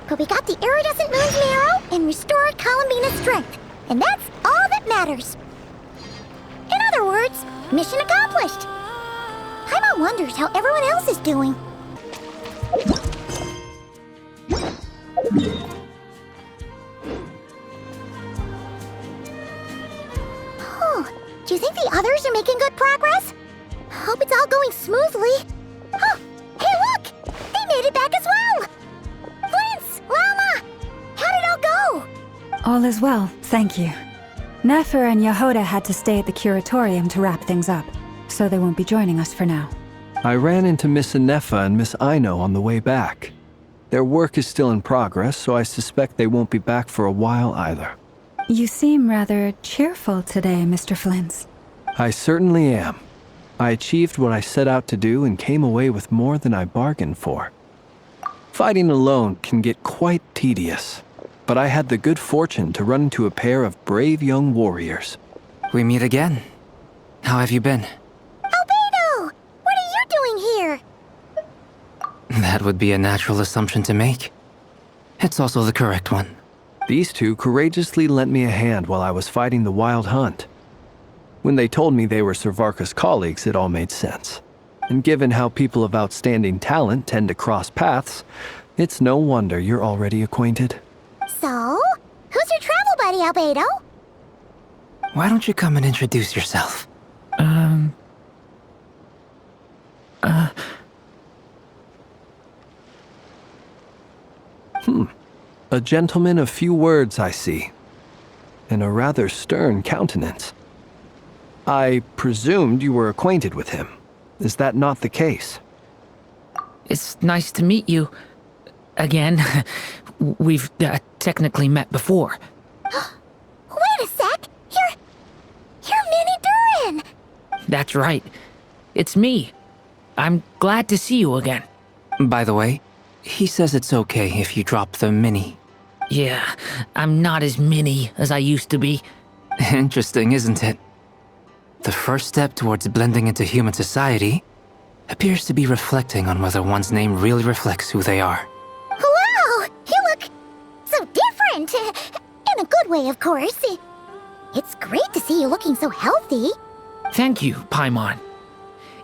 But we got the iridescent moon's marrow and restored Columbina's strength. And that's all that matters. In other words, mission accomplished. Paimon wonders how everyone else is doing. Do you think the others are making good progress? Hope it's all going smoothly. Oh, hey look! They made it back as well! Flintz! Llama! How did it all go? All is well, thank you. Nefer and Yehuda had to stay at the curatorium to wrap things up, so they won't be joining us for now. I ran into Miss Nefer and Miss Aino on the way back. Their work is still in progress, so I suspect they won't be back for a while either. You seem rather cheerful today, Mr. Flintz. I certainly am. I achieved what I set out to do and came away with more than I bargained for. Fighting alone can get quite tedious, but I had the good fortune to run into a pair of brave young warriors. We meet again. How have you been? Albedo! What are you doing here? That would be a natural assumption to make. It's also the correct one. These two courageously lent me a hand while I was fighting the wild hunt. When they told me they were Servarka's colleagues, it all made sense. And given how people of outstanding talent tend to cross paths, it's no wonder you're already acquainted. So, who's your travel buddy, Albedo? Why don't you come and introduce yourself? A gentleman of few words, I see. And a rather stern countenance. I presumed you were acquainted with him. Is that not the case? It's nice to meet you. Again. We've technically met before. Wait a sec! You're Minnie Durin! That's right. It's me. I'm glad to see you again. By the way, he says it's okay if you drop the mini. Yeah, I'm not as mini as I used to be. Interesting, isn't it? The first step towards blending into human society appears to be reflecting on whether one's name really reflects who they are. Wow! You look so different! In a good way, of course. It's great to see you looking so healthy. Thank you, Paimon.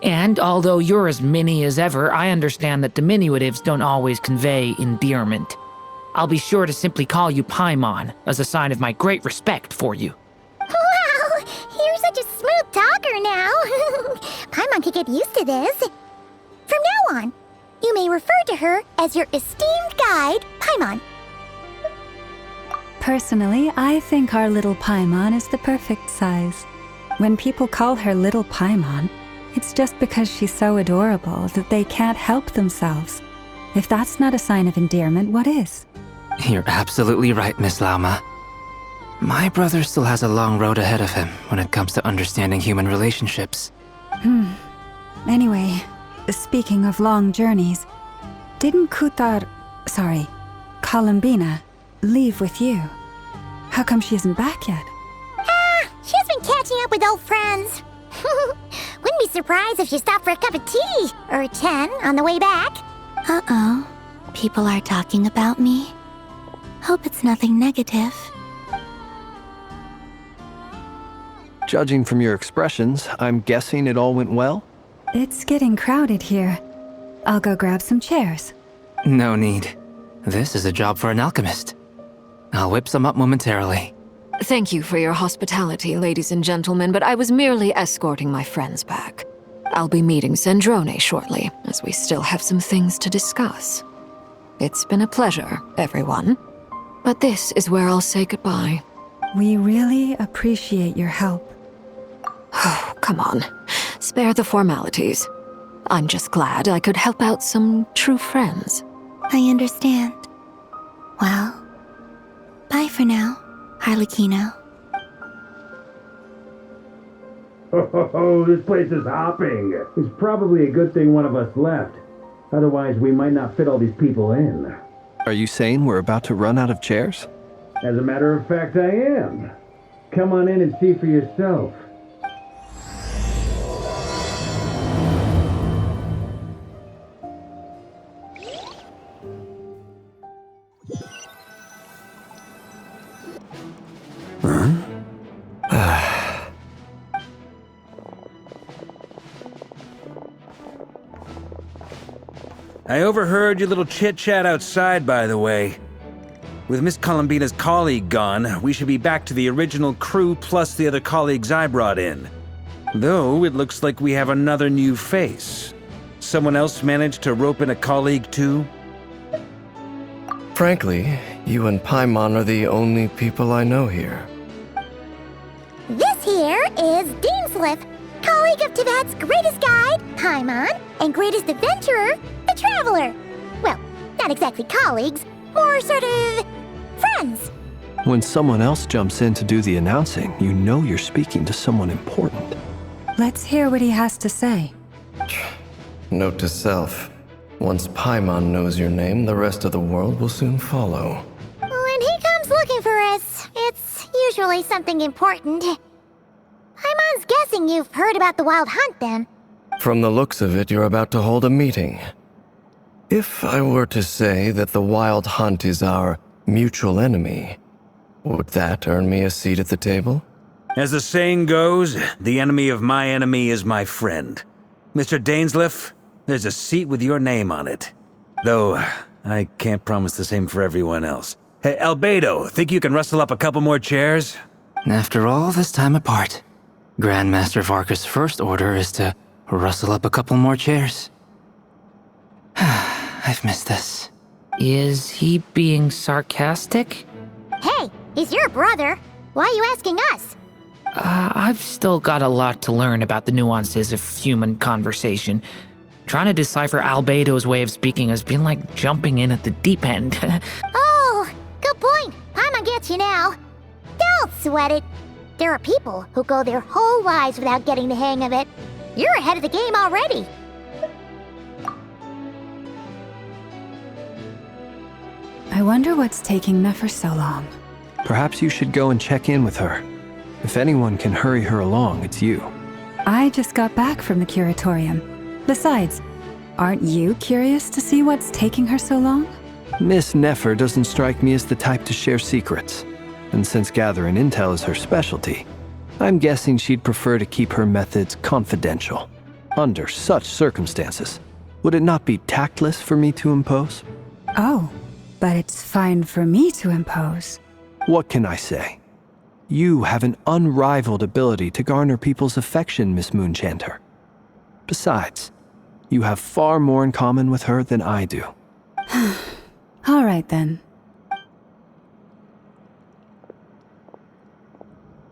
And although you're as mini as ever, I understand that diminutives don't always convey endearment. I'll be sure to simply call you Paimon as a sign of my great respect for you. Wow! You're such a smooth talker now. Paimon could get used to this. From now on, you may refer to her as your esteemed guide, Paimon. Personally, I think our little Paimon is the perfect size. When people call her Little Paimon, it's just because she's so adorable that they can't help themselves. If that's not a sign of endearment, what is? You're absolutely right, Miss Llama. My brother still has a long road ahead of him when it comes to understanding human relationships. Anyway, speaking of long journeys, didn't Columbina, leave with you? How come she isn't back yet? She's been catching up with old friends. Wouldn't be surprised if she stopped for a cup of tea or a 10 on the way back. Uh-oh. People are talking about me. Hope it's nothing negative. Judging from your expressions, I'm guessing it all went well? It's getting crowded here. I'll go grab some chairs. No need. This is a job for an alchemist. I'll whip some up momentarily. Thank you for your hospitality, ladies and gentlemen, but I was merely escorting my friends back. I'll be meeting Zendrone shortly, as we still have some things to discuss. It's been a pleasure, everyone. But this is where I'll say goodbye. We really appreciate your help. Oh, come on. Spare the formalities. I'm just glad I could help out some true friends. I understand. Well, bye for now, Harlequino. Oh, this place is hopping. It's probably a good thing one of us left. Otherwise, we might not fit all these people in. Are you saying we're about to run out of chairs? As a matter of fact, I am. Come on in and see for yourself. I overheard your little chit-chat outside, by the way. With Miss Columbina's colleague gone, we should be back to the original crew plus the other colleagues I brought in. Though it looks like we have another new face. Someone else managed to rope in a colleague too? Frankly, you and Paimon are the only people I know here. This here is Deansliff, colleague of Tibet's greatest guide, Paimon, and greatest adventurer, the Traveler. Well, not exactly colleagues, more sort of friends. When someone else jumps in to do the announcing, you know you're speaking to someone important. Let's hear what he has to say. Note to self. Once Paimon knows your name, the rest of the world will soon follow. When he comes looking for us, it's usually something important. Paimon's guessing you've heard about the Wild Hunt, then. From the looks of it, you're about to hold a meeting. If I were to say that the Wild Hunt is our mutual enemy, would that earn me a seat at the table? As the saying goes, the enemy of my enemy is my friend. Mr. Dainsliff, there's a seat with your name on it. Though, I can't promise the same for everyone else. Hey, Albedo, think you can rustle up a couple more chairs? After all this time apart, Grandmaster Varka's first order is to rustle up a couple more chairs. I've missed this. Is he being sarcastic? Hey, he's your brother. Why are you asking us? I've still got a lot to learn about the nuances of human conversation. Trying to decipher Albedo's way of speaking has been like jumping in at the deep end. Oh, good point. Paimon gets you now. Don't sweat it. There are people who go their whole lives without getting the hang of it. You're ahead of the game already. I wonder what's taking Nefer so long. Perhaps you should go and check in with her. If anyone can hurry her along, it's you. I just got back from the curatorium. Besides, aren't you curious to see what's taking her so long? Miss Nefer doesn't strike me as the type to share secrets. And since gathering intel is her specialty, I'm guessing she'd prefer to keep her methods confidential. Under such circumstances, would it not be tactless for me to impose? Oh, but it's fine for me to impose. What can I say? You have an unrivaled ability to garner people's affection, Miss Moonchanter. Besides, you have far more in common with her than I do. All right, then.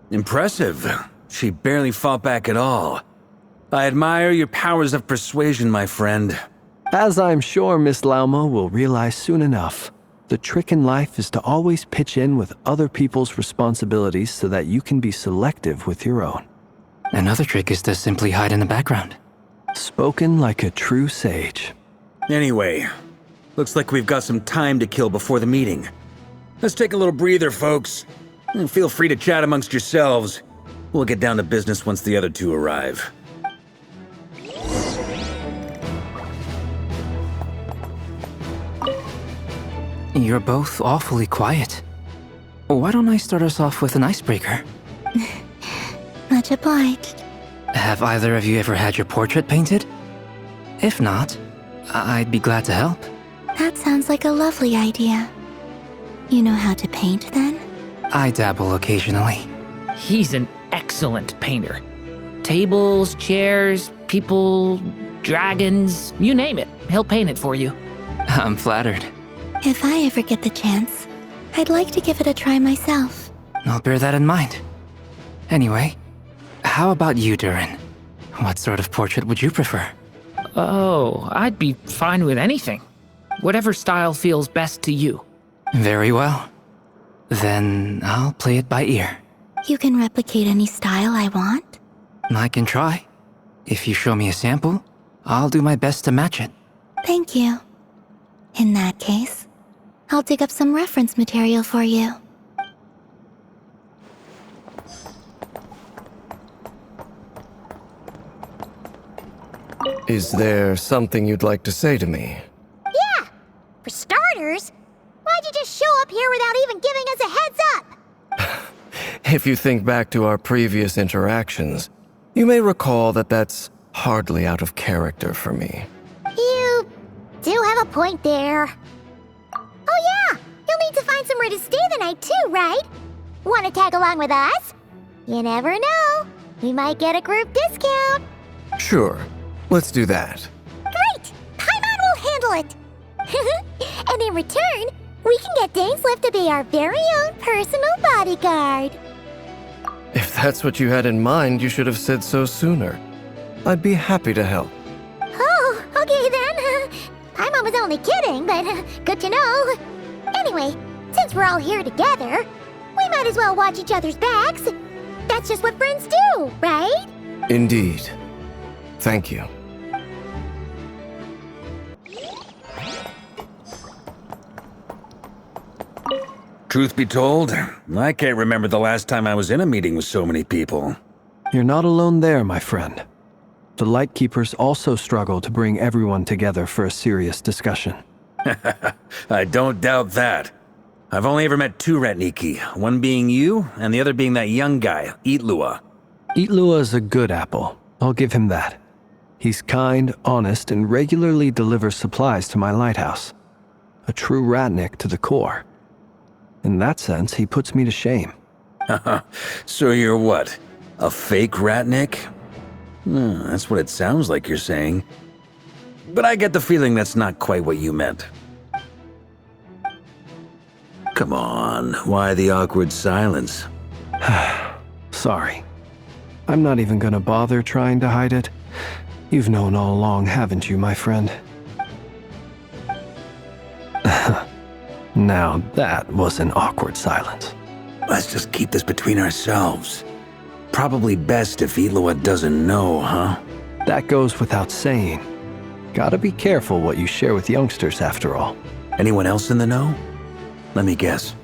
Impressive. She barely fought back at all. I admire your powers of persuasion, my friend. As I'm sure Miss Lauma will realize soon enough, the trick in life is to always pitch in with other people's responsibilities so that you can be selective with your own. Another trick is to simply hide in the background. Spoken like a true sage. Anyway, looks like we've got some time to kill before the meeting. Let's take a little breather, folks. And feel free to chat amongst yourselves. We'll get down to business once the other two arrive. You're both awfully quiet. Why don't I start us off with an icebreaker? Much obliged. Have either of you ever had your portrait painted? If not, I'd be glad to help. That sounds like a lovely idea. You know how to paint, then? I dabble occasionally. He's an excellent painter. Tables, chairs, people, dragons, you name it. He'll paint it for you. I'm flattered. If I ever get the chance, I'd like to give it a try myself. I'll bear that in mind. Anyway, how about you, Durin? What sort of portrait would you prefer? Oh, I'd be fine with anything. Whatever style feels best to you. Very well. Then I'll play it by ear. You can replicate any style I want? I can try. If you show me a sample, I'll do my best to match it. Thank you. In that case, I'll dig up some reference material for you. Is there something you'd like to say to me? Yeah! For starters, why'd you just show up here without even giving us a heads up? If you think back to our previous interactions, you may recall that that's hardly out of character for me. You do have a point there. Oh yeah, you'll need to find somewhere to stay the night too, right? Want to tag along with us? You never know. We might get a group discount. Sure, let's do that. Great! Paimon will handle it. And in return, we can get Dain's lift to be our very own personal bodyguard. If that's what you had in mind, you should have said so sooner. I'd be happy to help. Oh, okay then. Paimon was only kidding, but good to know. Anyway, since we're all here together, we might as well watch each other's backs. That's just what friends do, right? Indeed. Thank you. Truth be told, I can't remember the last time I was in a meeting with so many people. You're not alone there, my friend. The Lightkeepers also struggle to bring everyone together for a serious discussion. I don't doubt that. I've only ever met two Ratniki, one being you, and the other being that young guy, Itlua. Itlua is a good apple. I'll give him that. He's kind, honest, and regularly delivers supplies to my lighthouse. A true Ratnik to the core. In that sense, he puts me to shame. So you're what? A fake Ratnik? That's what it sounds like you're saying. But I get the feeling that's not quite what you meant. Come on, why the awkward silence? Sorry. I'm not even gonna bother trying to hide it. You've known all along, haven't you, my friend? Now that was an awkward silence. Let's just keep this between ourselves. Probably best if Itlua doesn't know, huh? That goes without saying. Gotta be careful what you share with youngsters, after all. Anyone else in the know? Let me guess.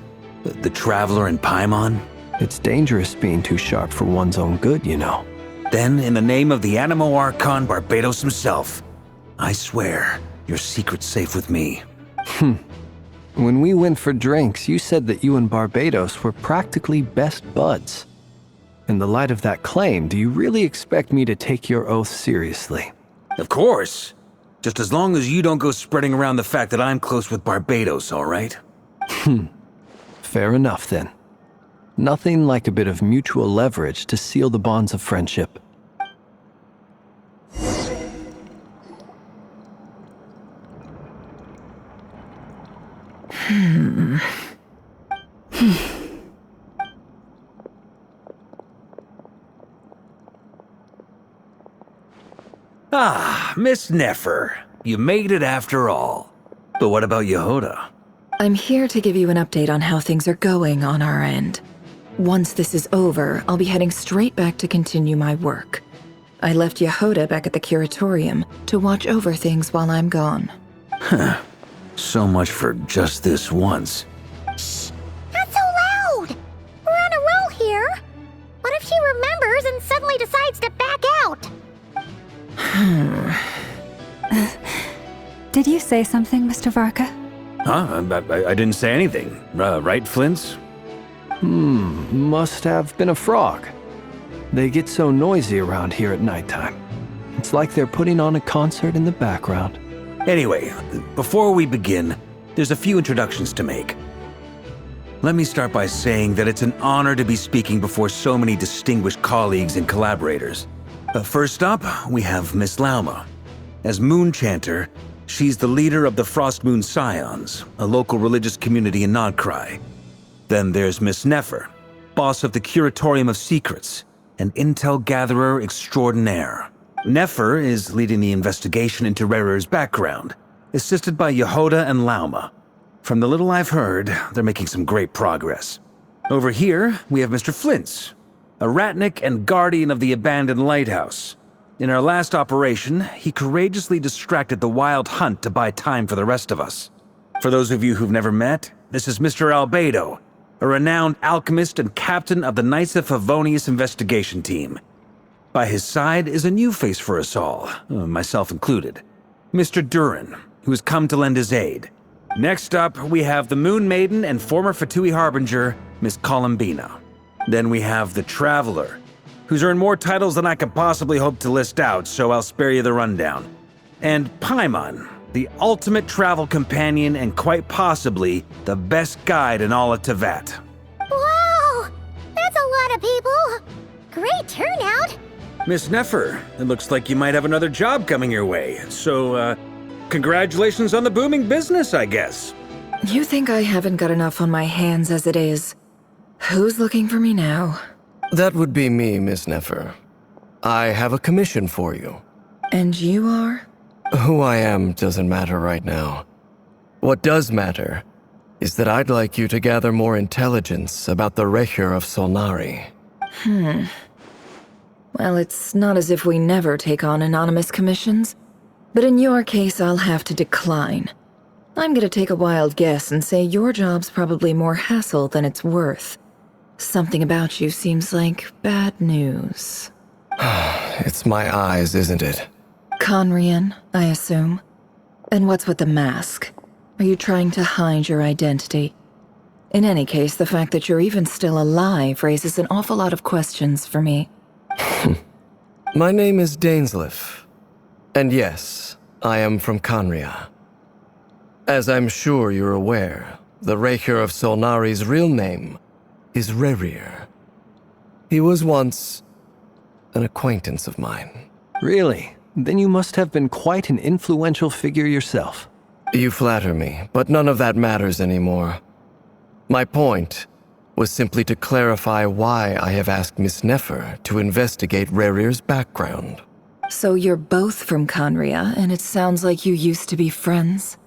The Traveler and Paimon? It's dangerous being too sharp for one's own good, you know. Then, in the name of the Animo Archon Barbados himself, I swear your secret's safe with me. When we went for drinks, you said that you and Barbados were practically best buds. In the light of that claim, do you really expect me to take your oath seriously? Of course. Just as long as you don't go spreading around the fact that I'm close with Barbados, all right? Fair enough, then. Nothing like a bit of mutual leverage to seal the bonds of friendship. Ah, Miss Nefer. You made it after all. But what about Yehoda? I'm here to give you an update on how things are going on our end. Once this is over, I'll be heading straight back to continue my work. I left Yehoda back at the curatorium to watch over things while I'm gone. So much for just this once. Shh! Not so loud! We're on a roll here. What if she remembers and suddenly decides to back out? Did you say something, Mr. Varka? Huh? I didn't say anything. Right, Flints? Must have been a frog. They get so noisy around here at nighttime. It's like they're putting on a concert in the background. Anyway, before we begin, there's a few introductions to make. Let me start by saying that it's an honor to be speaking before so many distinguished colleagues and collaborators. First up, we have Miss Lauma. As Moon Chanter, she's the leader of the Frost Moon Scions, a local religious community in Nod-Krai. Then there's Miss Nefer, boss of the Curatorium of Secrets, an intel gatherer extraordinaire. Nefer is leading the investigation into Rerer's background, assisted by Yehoda and Lauma. From the little I've heard, they're making some great progress. Over here, we have Mr. Flints, a Ratnik and guardian of the abandoned lighthouse. In our last operation, he courageously distracted the Wild Hunt to buy time for the rest of us. For those of you who've never met, this is Mr. Albedo, a renowned alchemist and captain of the Knights of Favonius investigation team. By his side is a new face for us all, myself included, Mr. Durin, who has come to lend his aid. Next up, we have the Moon Maiden and former Fatui Harbinger, Miss Columbina. Then we have the Traveler, who's earned more titles than I could possibly hope to list out, so I'll spare you the rundown. And Paimon, the ultimate travel companion and quite possibly the best guide in all of Tevat. Wow! That's a lot of people! Great turnout! Miss Nefer, it looks like you might have another job coming your way, so, congratulations on the booming business, I guess. You think I haven't got enough on my hands as it is? Who's looking for me now? That would be me, Miss Nefer. I have a commission for you. And you are? Who I am doesn't matter right now. What does matter is that I'd like you to gather more intelligence about the Recher of Solnari. Well, it's not as if we never take on anonymous commissions. But in your case, I'll have to decline. I'm gonna take a wild guess and say your job's probably more hassle than it's worth. Something about you seems like bad news. It's my eyes, isn't it? Conrian, I assume. And what's with the mask? Are you trying to hide your identity? In any case, the fact that you're even still alive raises an awful lot of questions for me. My name is Dainsleif. And yes, I am from Conria. As I'm sure you're aware, the Recher of Solnari's real name is Rerir. He was once an acquaintance of mine. Really? Then you must have been quite an influential figure yourself. You flatter me, but none of that matters anymore. My point was simply to clarify why I have asked Miss Nefer to investigate Rerir's background. So you're both from Conria, and it sounds like you used to be friends?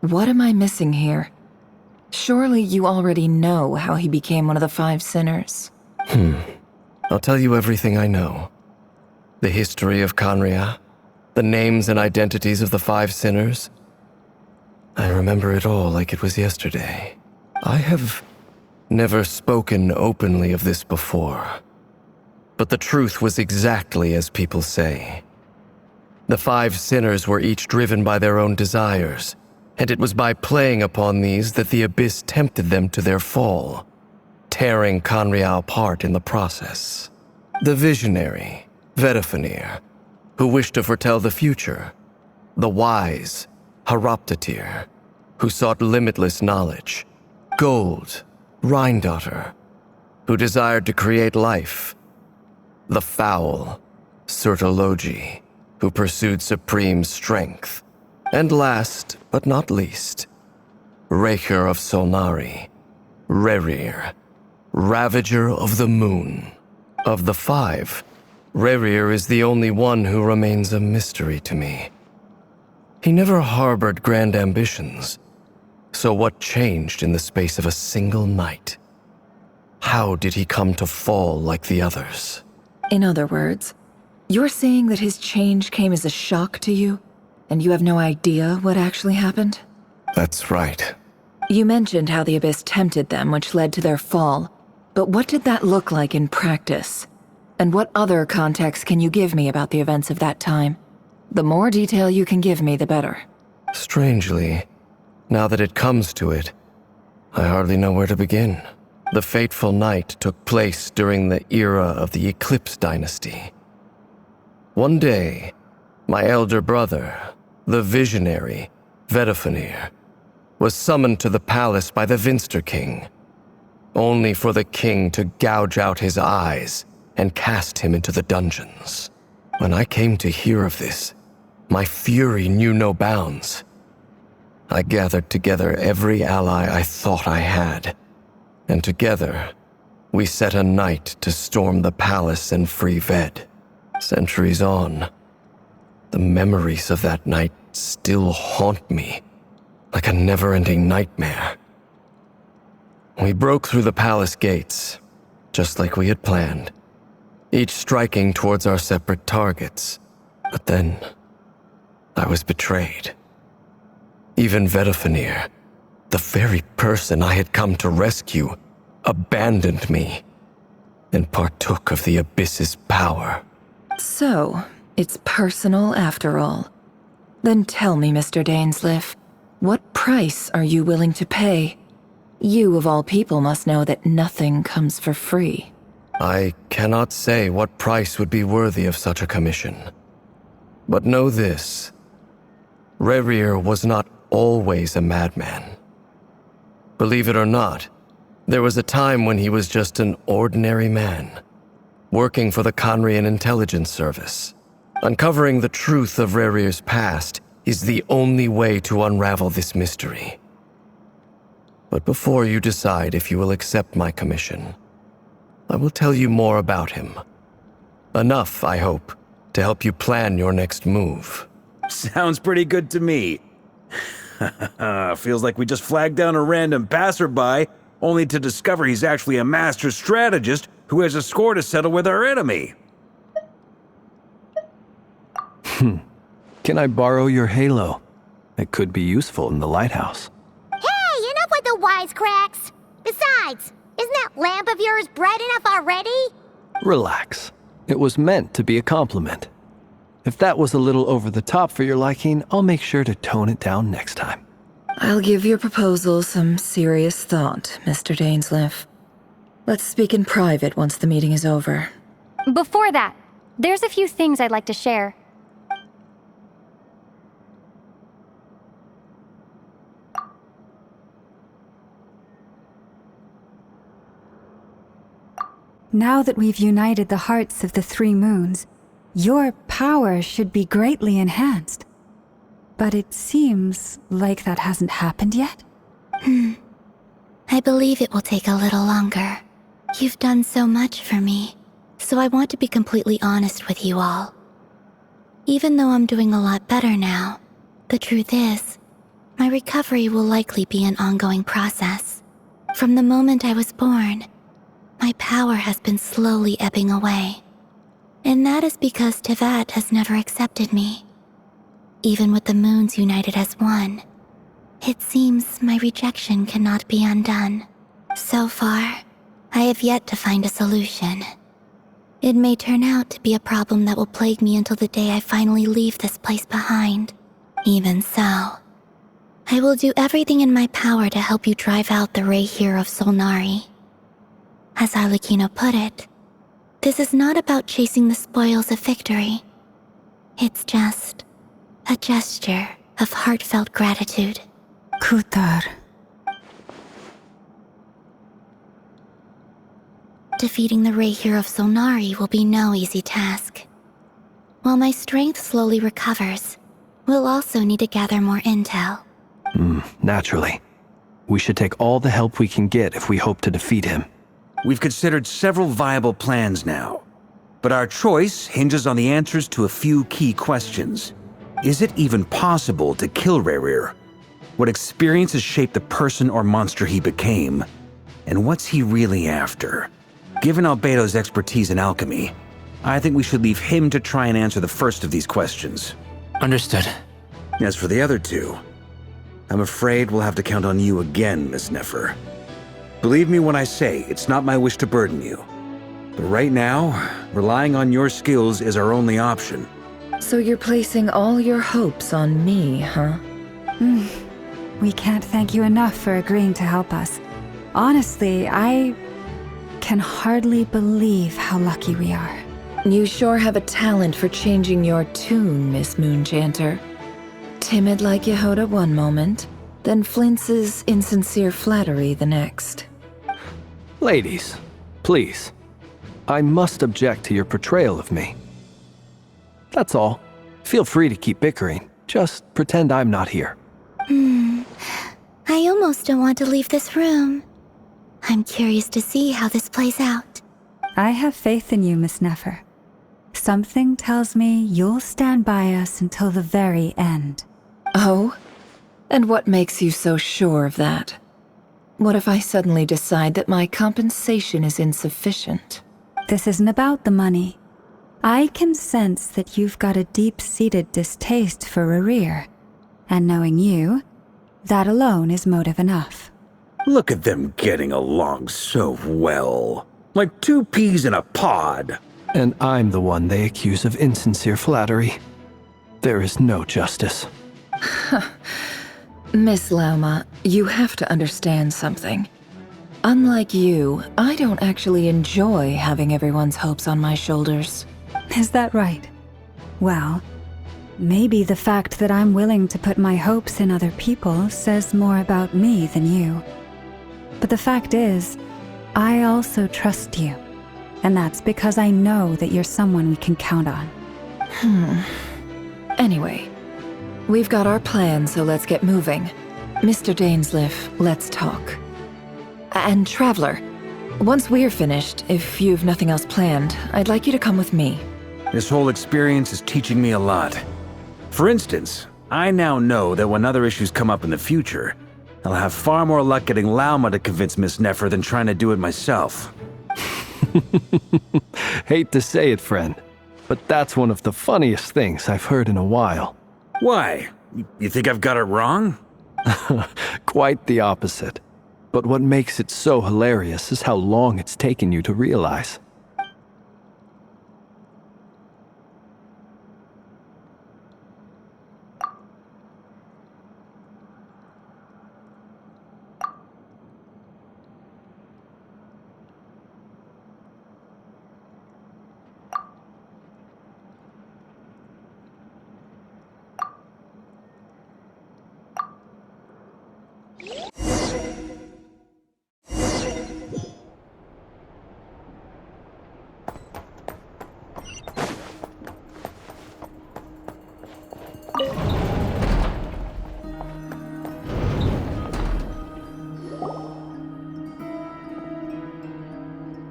What am I missing here? Surely you already know how he became one of the Five Sinners. I'll tell you everything I know. The history of Conria, the names and identities of the Five Sinners. I remember it all like it was yesterday. I have never spoken openly of this before. But the truth was exactly as people say. The Five Sinners were each driven by their own desires, and it was by playing upon these that the Abyss tempted them to their fall, tearing Conria apart in the process. The visionary, Vedifenir, who wished to foretell the future. The wise, Haroptatir, who sought limitless knowledge. Gold, Rheindotter, who desired to create life. The foul, Sertologi, who pursued supreme strength. And last, but not least, Recher of Solnari, Rerir, Ravager of the Moon. Of the five, Rerir is the only one who remains a mystery to me. He never harbored grand ambitions, so what changed in the space of a single night? How did he come to fall like the others? In other words, you're saying that his change came as a shock to you, and you have no idea what actually happened? That's right. You mentioned how the Abyss tempted them, which led to their fall. But what did that look like in practice? And what other context can you give me about the events of that time? The more detail you can give me, the better. Strangely, now that it comes to it, I hardly know where to begin. The fateful night took place during the era of the Eclipse Dynasty. One day, my elder brother, the visionary, Vedifenir, was summoned to the palace by the Vinster King, only for the king to gouge out his eyes and cast him into the dungeons. When I came to hear of this, my fury knew no bounds. I gathered together every ally I thought I had, and together, we set a night to storm the palace and free Ved. Centuries on, the memories of that night still haunt me like a never-ending nightmare. We broke through the palace gates, just like we had planned, each striking towards our separate targets. But then, I was betrayed. Even Vedifenir, the very person I had come to rescue, abandoned me and partook of the Abyss's power. So, it's personal after all. Then tell me, Mr. Dainsleif, What price are you willing to pay? You, of all people, must know that nothing comes for free. I cannot say what price would be worthy of such a commission. But know this. Rerir was not always a madman. Believe it or not, there was a time when he was just an ordinary man, working for the Khanrian Intelligence Service. Uncovering the truth of Rerir's past is the only way to unravel this mystery. But before you decide if you will accept my commission, I will tell you more about him. Enough, I hope, to help you plan your next move. Sounds pretty good to me. Feels like we just flagged down a random passerby, only to discover he's actually a master strategist who has a score to settle with our enemy. Can I borrow your halo? It could be useful in the lighthouse. Hey, enough with the wisecracks! Besides, isn't that lamp of yours bright enough already? Relax. It was meant to be a compliment. If that was a little over the top for your liking, I'll make sure to tone it down next time. I'll give your proposal some serious thought, Mr. Dainsleif. Let's speak in private once the meeting is over. Before that, there's a few things I'd like to share. Now that we've united the hearts of the three moons, your power should be greatly enhanced. But it seems like that hasn't happened yet? I believe it will take a little longer. You've done so much for me, so I want to be completely honest with you all. Even though I'm doing a lot better now, the truth is, my recovery will likely be an ongoing process. From the moment I was born, my power has been slowly ebbing away. And that is because Tevat has never accepted me. Even with the moons united as one, it seems my rejection cannot be undone. So far, I have yet to find a solution. It may turn out to be a problem that will plague me until the day I finally leave this place behind. Even so, I will do everything in my power to help you drive out the Reihir of Solnari. As Arlecchino put it, this is not about chasing the spoils of victory. It's just a gesture of heartfelt gratitude. Kutar. Defeating the Reihir of Solnari will be no easy task. While my strength slowly recovers, we'll also need to gather more intel. Naturally. We should take all the help we can get if we hope to defeat him. We've considered several viable plans now, but our choice hinges on the answers to a few key questions. Is it even possible to kill Rerir? What experiences shaped the person or monster he became? And what's he really after? Given Albedo's expertise in alchemy, I think we should leave him to try and answer the first of these questions. Understood. As for the other two, I'm afraid we'll have to count on you again, Miss Nefer. Believe me when I say it's not my wish to burden you. But right now, relying on your skills is our only option. So you're placing all your hopes on me, huh? We can't thank you enough for agreeing to help us. Honestly, I can hardly believe how lucky we are. You sure have a talent for changing your tune, Miss Moonchanter. Timid like Yehoda one moment, then flinches insincere flattery the next. Ladies, please. I must object to your portrayal of me. That's all. Feel free to keep bickering. Just pretend I'm not here. I almost don't want to leave this room. I'm curious to see how this plays out. I have faith in you, Miss Nefer. Something tells me you'll stand by us until the very end. Oh? And what makes you so sure of that? What if I suddenly decide that my compensation is insufficient? This isn't about the money. I can sense that you've got a deep-seated distaste for Rerir. And knowing you, that alone is motive enough. Look at them getting along so well. Like two peas in a pod. And I'm the one they accuse of insincere flattery. There is no justice. Miss Lauma, you have to understand something. Unlike you, I don't actually enjoy having everyone's hopes on my shoulders. Is that right? Well, maybe the fact that I'm willing to put my hopes in other people says more about me than you. But the fact is, I also trust you. And that's because I know that you're someone we can count on. Anyway, we've got our plan, so let's get moving. Mr. Dainsleif, let's talk. And Traveler, once we're finished, if you've nothing else planned, I'd like you to come with me. This whole experience is teaching me a lot. For instance, I now know that when other issues come up in the future, I'll have far more luck getting Lauma to convince Miss Nefer than trying to do it myself. Hate to say it, friend, but that's one of the funniest things I've heard in a while. Why? You think I've got it wrong? Quite the opposite. But what makes it so hilarious is how long it's taken you to realize.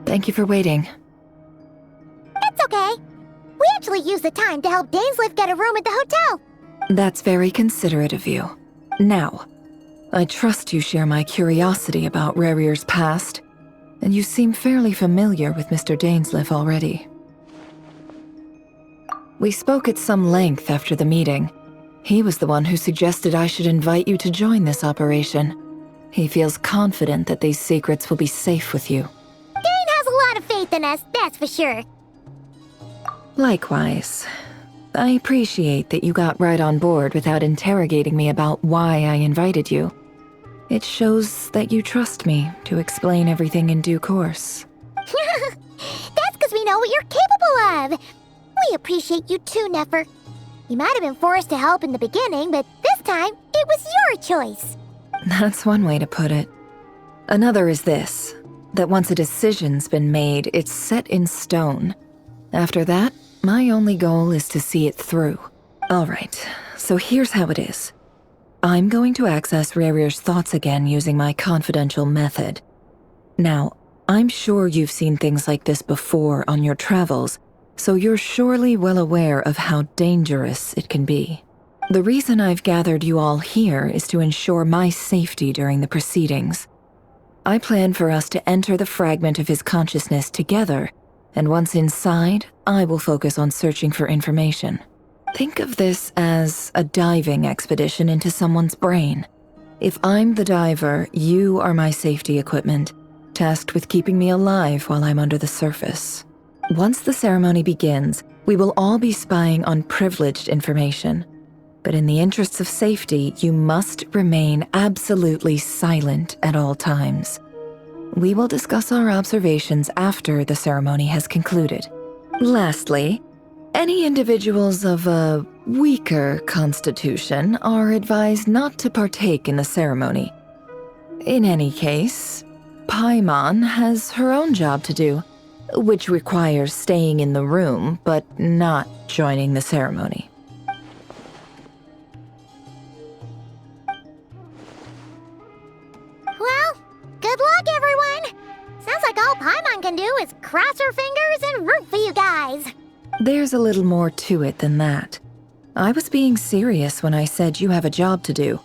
Thank you for waiting. It's okay. We actually used the time to help Dainsleif get a room at the hotel. That's very considerate of you. Now, I trust you share my curiosity about Rarier's past, and you seem fairly familiar with Mr. Dainsleif already. We spoke at some length after the meeting. He was the one who suggested I should invite you to join this operation. He feels confident that these secrets will be safe with you. Dain has a lot of faith in us, that's for sure. Likewise. I appreciate that you got right on board without interrogating me about why I invited you. It shows that you trust me to explain everything in due course. That's because we know what you're capable of. We appreciate you too, Nefer. You might have been forced to help in the beginning, but this time, it was your choice. That's one way to put it. Another is this, that once a decision's been made, it's set in stone. After that, my only goal is to see it through. Alright, so here's how it is. I'm going to access Rarier's thoughts again using my confidential method. Now, I'm sure you've seen things like this before on your travels, so you're surely well aware of how dangerous it can be. The reason I've gathered you all here is to ensure my safety during the proceedings. I plan for us to enter the fragment of his consciousness together, and once inside, I will focus on searching for information. Think of this as a diving expedition into someone's brain. If I'm the diver, you are my safety equipment, tasked with keeping me alive while I'm under the surface. Once the ceremony begins, we will all be spying on privileged information. But in the interests of safety, you must remain absolutely silent at all times. We will discuss our observations after the ceremony has concluded. Lastly, any individuals of a weaker constitution are advised not to partake in the ceremony. In any case, Paimon has her own job to do, which requires staying in the room but not joining the ceremony. Well, good luck, everyone. Sounds like all Paimon can do is cross her fingers and root for you guys. There's a little more to it than that. I was being serious when I said you have a job to do.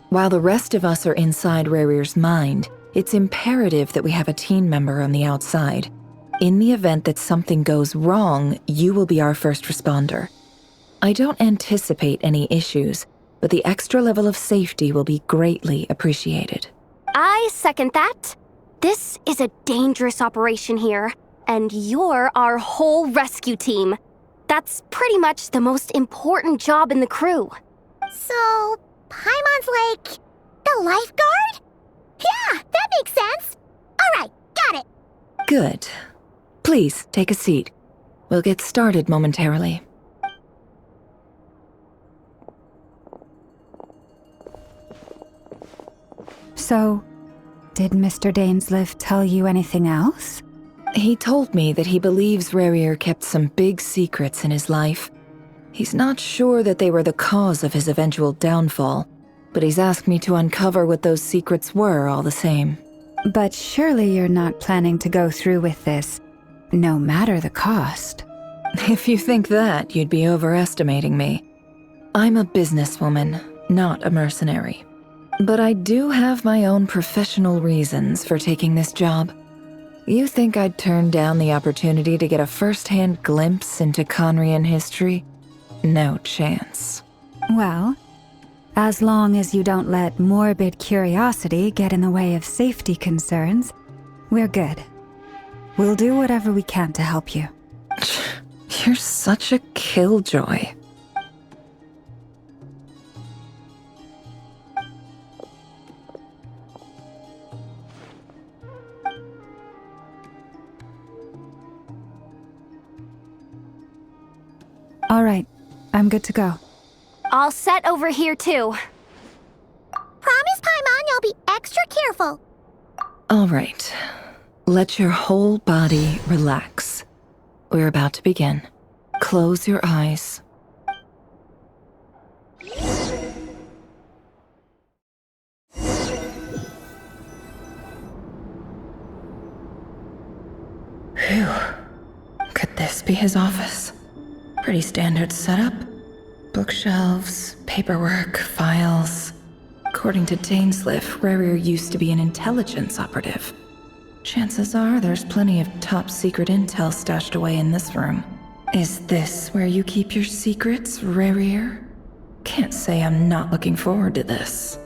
While the rest of us are inside Rarier's mind, it's imperative that we have a team member on the outside. In the event that something goes wrong, you will be our first responder. I don't anticipate any issues, but the extra level of safety will be greatly appreciated. I second that. This is a dangerous operation here, and you're our whole rescue team. That's pretty much the most important job in the crew. So, Paimon's like... the lifeguard? Yeah, that makes sense. Alright, got it. Good. Please, take a seat. We'll get started momentarily. So, did Mr. Dainsliff tell you anything else? He told me that he believes Rarier kept some big secrets in his life. He's not sure that they were the cause of his eventual downfall, but he's asked me to uncover what those secrets were all the same. But surely you're not planning to go through with this, no matter the cost. If you think that, you'd be overestimating me. I'm a businesswoman, not a mercenary. But I do have my own professional reasons for taking this job. You think I'd turn down the opportunity to get a first-hand glimpse into Conrian history? No chance. Well, as long as you don't let morbid curiosity get in the way of safety concerns, we're good. We'll do whatever we can to help you. You're such a killjoy. All right, I'm good to go. All set over here, too. Promise, Paimon, you'll be extra careful. All right. Let your whole body relax. We're about to begin. Close your eyes. Phew. Could this be his office? Pretty standard setup. Bookshelves, paperwork, files. According to Dainsliff, Rarier used to be an intelligence operative. Chances are there's plenty of top secret intel stashed away in this room. Is this where you keep your secrets, Rarier? Can't say I'm not looking forward to this.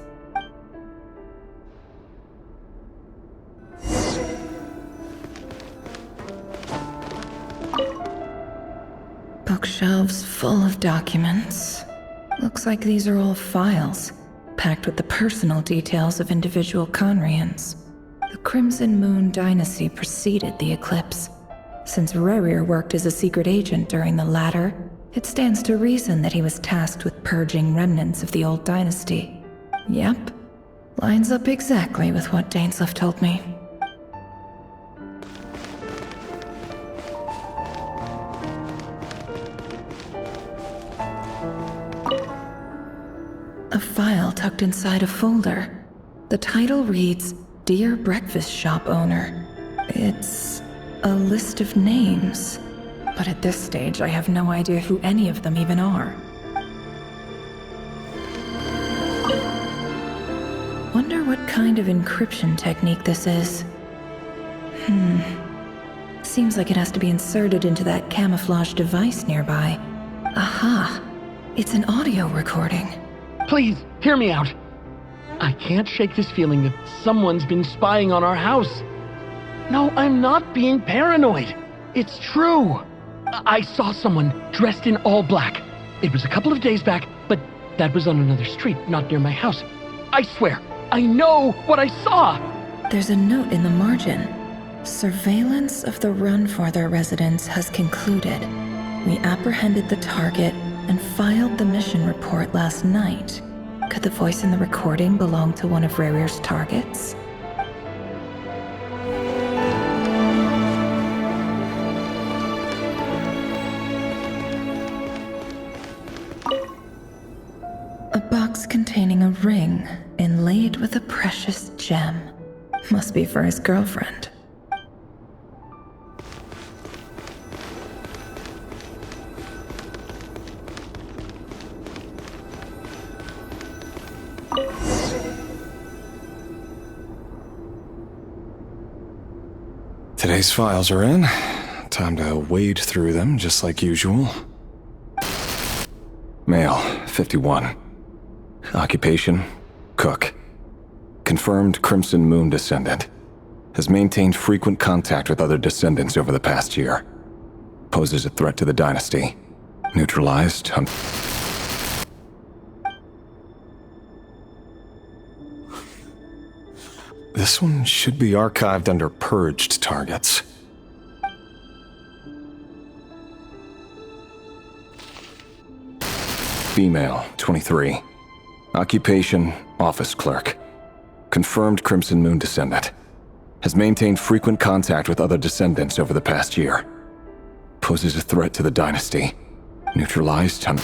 Bookshelves full of documents. Looks like these are all files, packed with the personal details of individual Conrians. The Crimson Moon dynasty preceded the eclipse. Since Rarier worked as a secret agent during the latter, it stands to reason that he was tasked with purging remnants of the old dynasty. Yep, lines up exactly with what Dainsliff told me. A file tucked inside a folder. The title reads, Dear Breakfast Shop Owner. It's a list of names, but at this stage I have no idea who any of them even are. Wonder what kind of encryption technique this is. Seems like it has to be inserted into that camouflage device nearby. Aha! It's an audio recording. Please, hear me out. I can't shake this feeling that someone's been spying on our house. No, I'm not being paranoid. It's true. I saw someone dressed in all black. It was a couple of days back, but that was on another street, not near my house. I swear, I know what I saw. There's a note in the margin. Surveillance of the Runfarther residence has concluded. We apprehended the target and filed the mission report last night. Could the voice in the recording belong to one of Rarier's targets? A box containing a ring inlaid with a precious gem. Must be for his girlfriend. Today's files are in. Time to wade through them, just like usual. Male, 51. Occupation, cook. Confirmed Crimson Moon descendant. Has maintained frequent contact with other descendants over the past year. Poses a threat to the dynasty. Neutralized. This one should be archived under purged targets. Female, 23. Occupation, office clerk. Confirmed Crimson Moon descendant. Has maintained frequent contact with other descendants over the past year. Poses a threat to the dynasty. Neutralized on...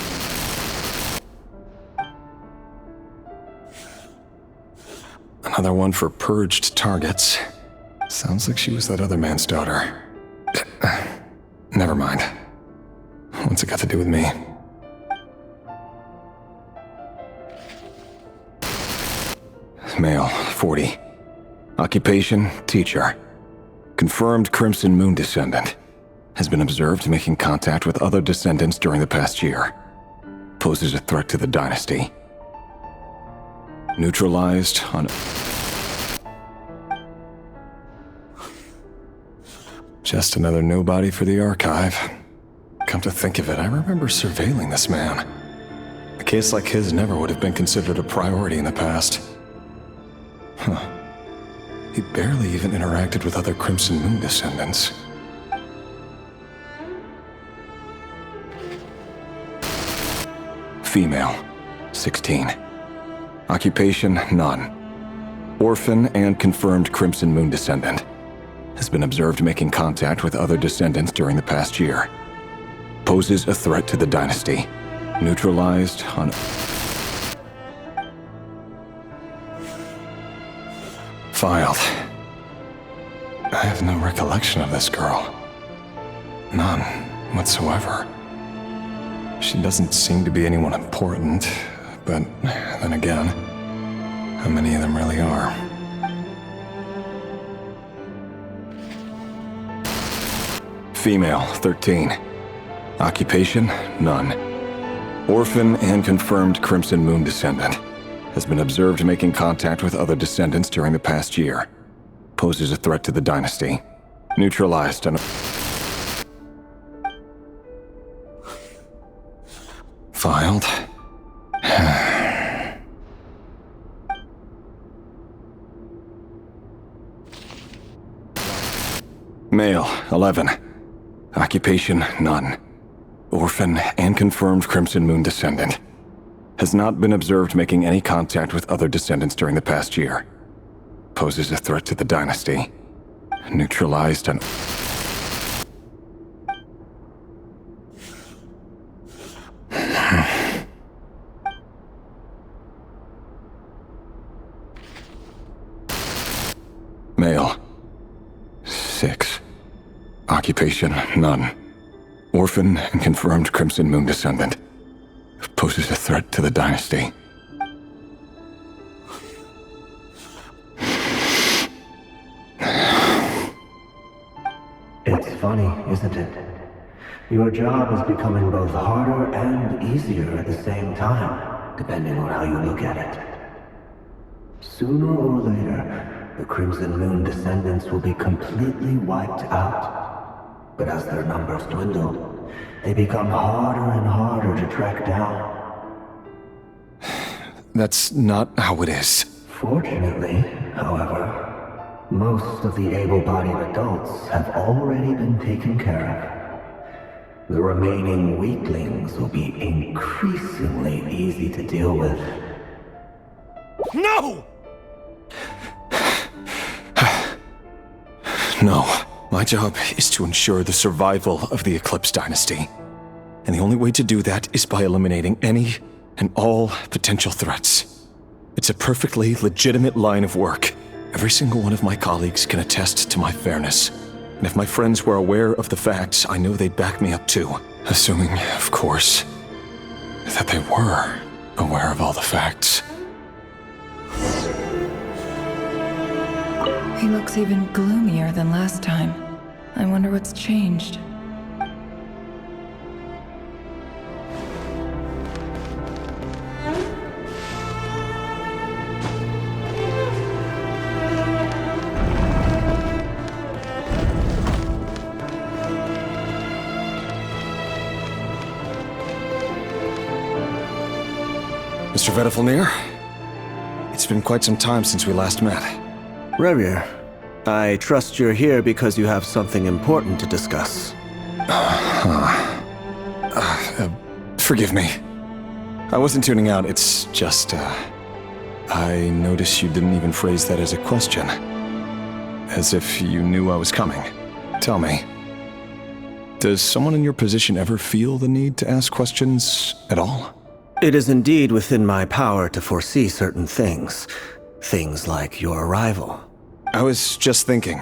Another one for purged targets. Sounds like she was that other man's daughter. Never mind. What's it got to do with me? Male, 40. Occupation, teacher. Confirmed Crimson Moon descendant. Has been observed making contact with other descendants during the past year. Poses a threat to the dynasty. Neutralized on... Just another nobody for the archive. Come to think of it, I remember surveilling this man. A case like his never would have been considered a priority in the past. Huh. He barely even interacted with other Crimson Moon descendants. Female, 16. Occupation, none. Orphan and confirmed Crimson Moon descendant. Has been observed making contact with other descendants during the past year. Poses a threat to the dynasty. Neutralized on... Filed. I have no recollection of this girl. None whatsoever. She doesn't seem to be anyone important, but then again, how many of them really are? Female, 13. Occupation, none. Orphan and confirmed Crimson Moon descendant. Has been observed making contact with other descendants during the past year. Poses a threat to the dynasty. Neutralized on... Filed. Male, 11. Occupation, none. Orphan and confirmed Crimson Moon descendant. Has not been observed making any contact with other descendants during the past year. Poses a threat to the dynasty. Neutralized on... Male. 6. Occupation, none. Orphan and confirmed Crimson Moon descendant. Poses a threat to the dynasty. It's funny, isn't it? Your job is becoming both harder and easier at the same time, depending on how you look at it. Sooner or later, the Crimson Moon descendants will be completely wiped out. But as their numbers dwindle, they become harder and harder to track down. That's not how it is. Fortunately, however, most of the able-bodied adults have already been taken care of. The remaining weaklings will be increasingly easy to deal with. No! No. My job is to ensure the survival of the Eclipse Dynasty. And the only way to do that is by eliminating any and all potential threats. It's a perfectly legitimate line of work. Every single one of my colleagues can attest to my fairness. And if my friends were aware of the facts, I know they'd back me up too. Assuming, of course, that they were aware of all the facts. He looks even gloomier than last time. I wonder what's changed. Mr. Vedifalnir? It's been quite some time since we last met. Rerir, I trust you're here because you have something important to discuss. Forgive me. I wasn't tuning out, it's just, I noticed you didn't even phrase that as a question. As if you knew I was coming. Tell me, does someone in your position ever feel the need to ask questions at all? It is indeed within my power to foresee certain things. Things like your arrival. I was just thinking.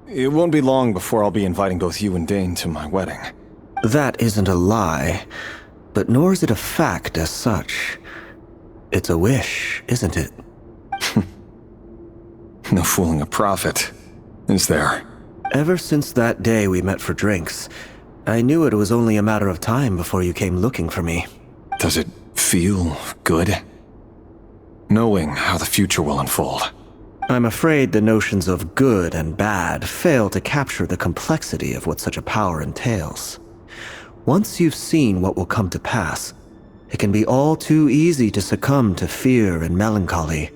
It won't be long before I'll be inviting both you and Dain to my wedding. That isn't a lie, but nor is it a fact as such. It's a wish, isn't it? No fooling a prophet, is there? Ever since that day we met for drinks, I knew it was only a matter of time before you came looking for me. Does it feel good? Knowing how the future will unfold. I'm afraid the notions of good and bad fail to capture the complexity of what such a power entails. Once you've seen what will come to pass, it can be all too easy to succumb to fear and melancholy.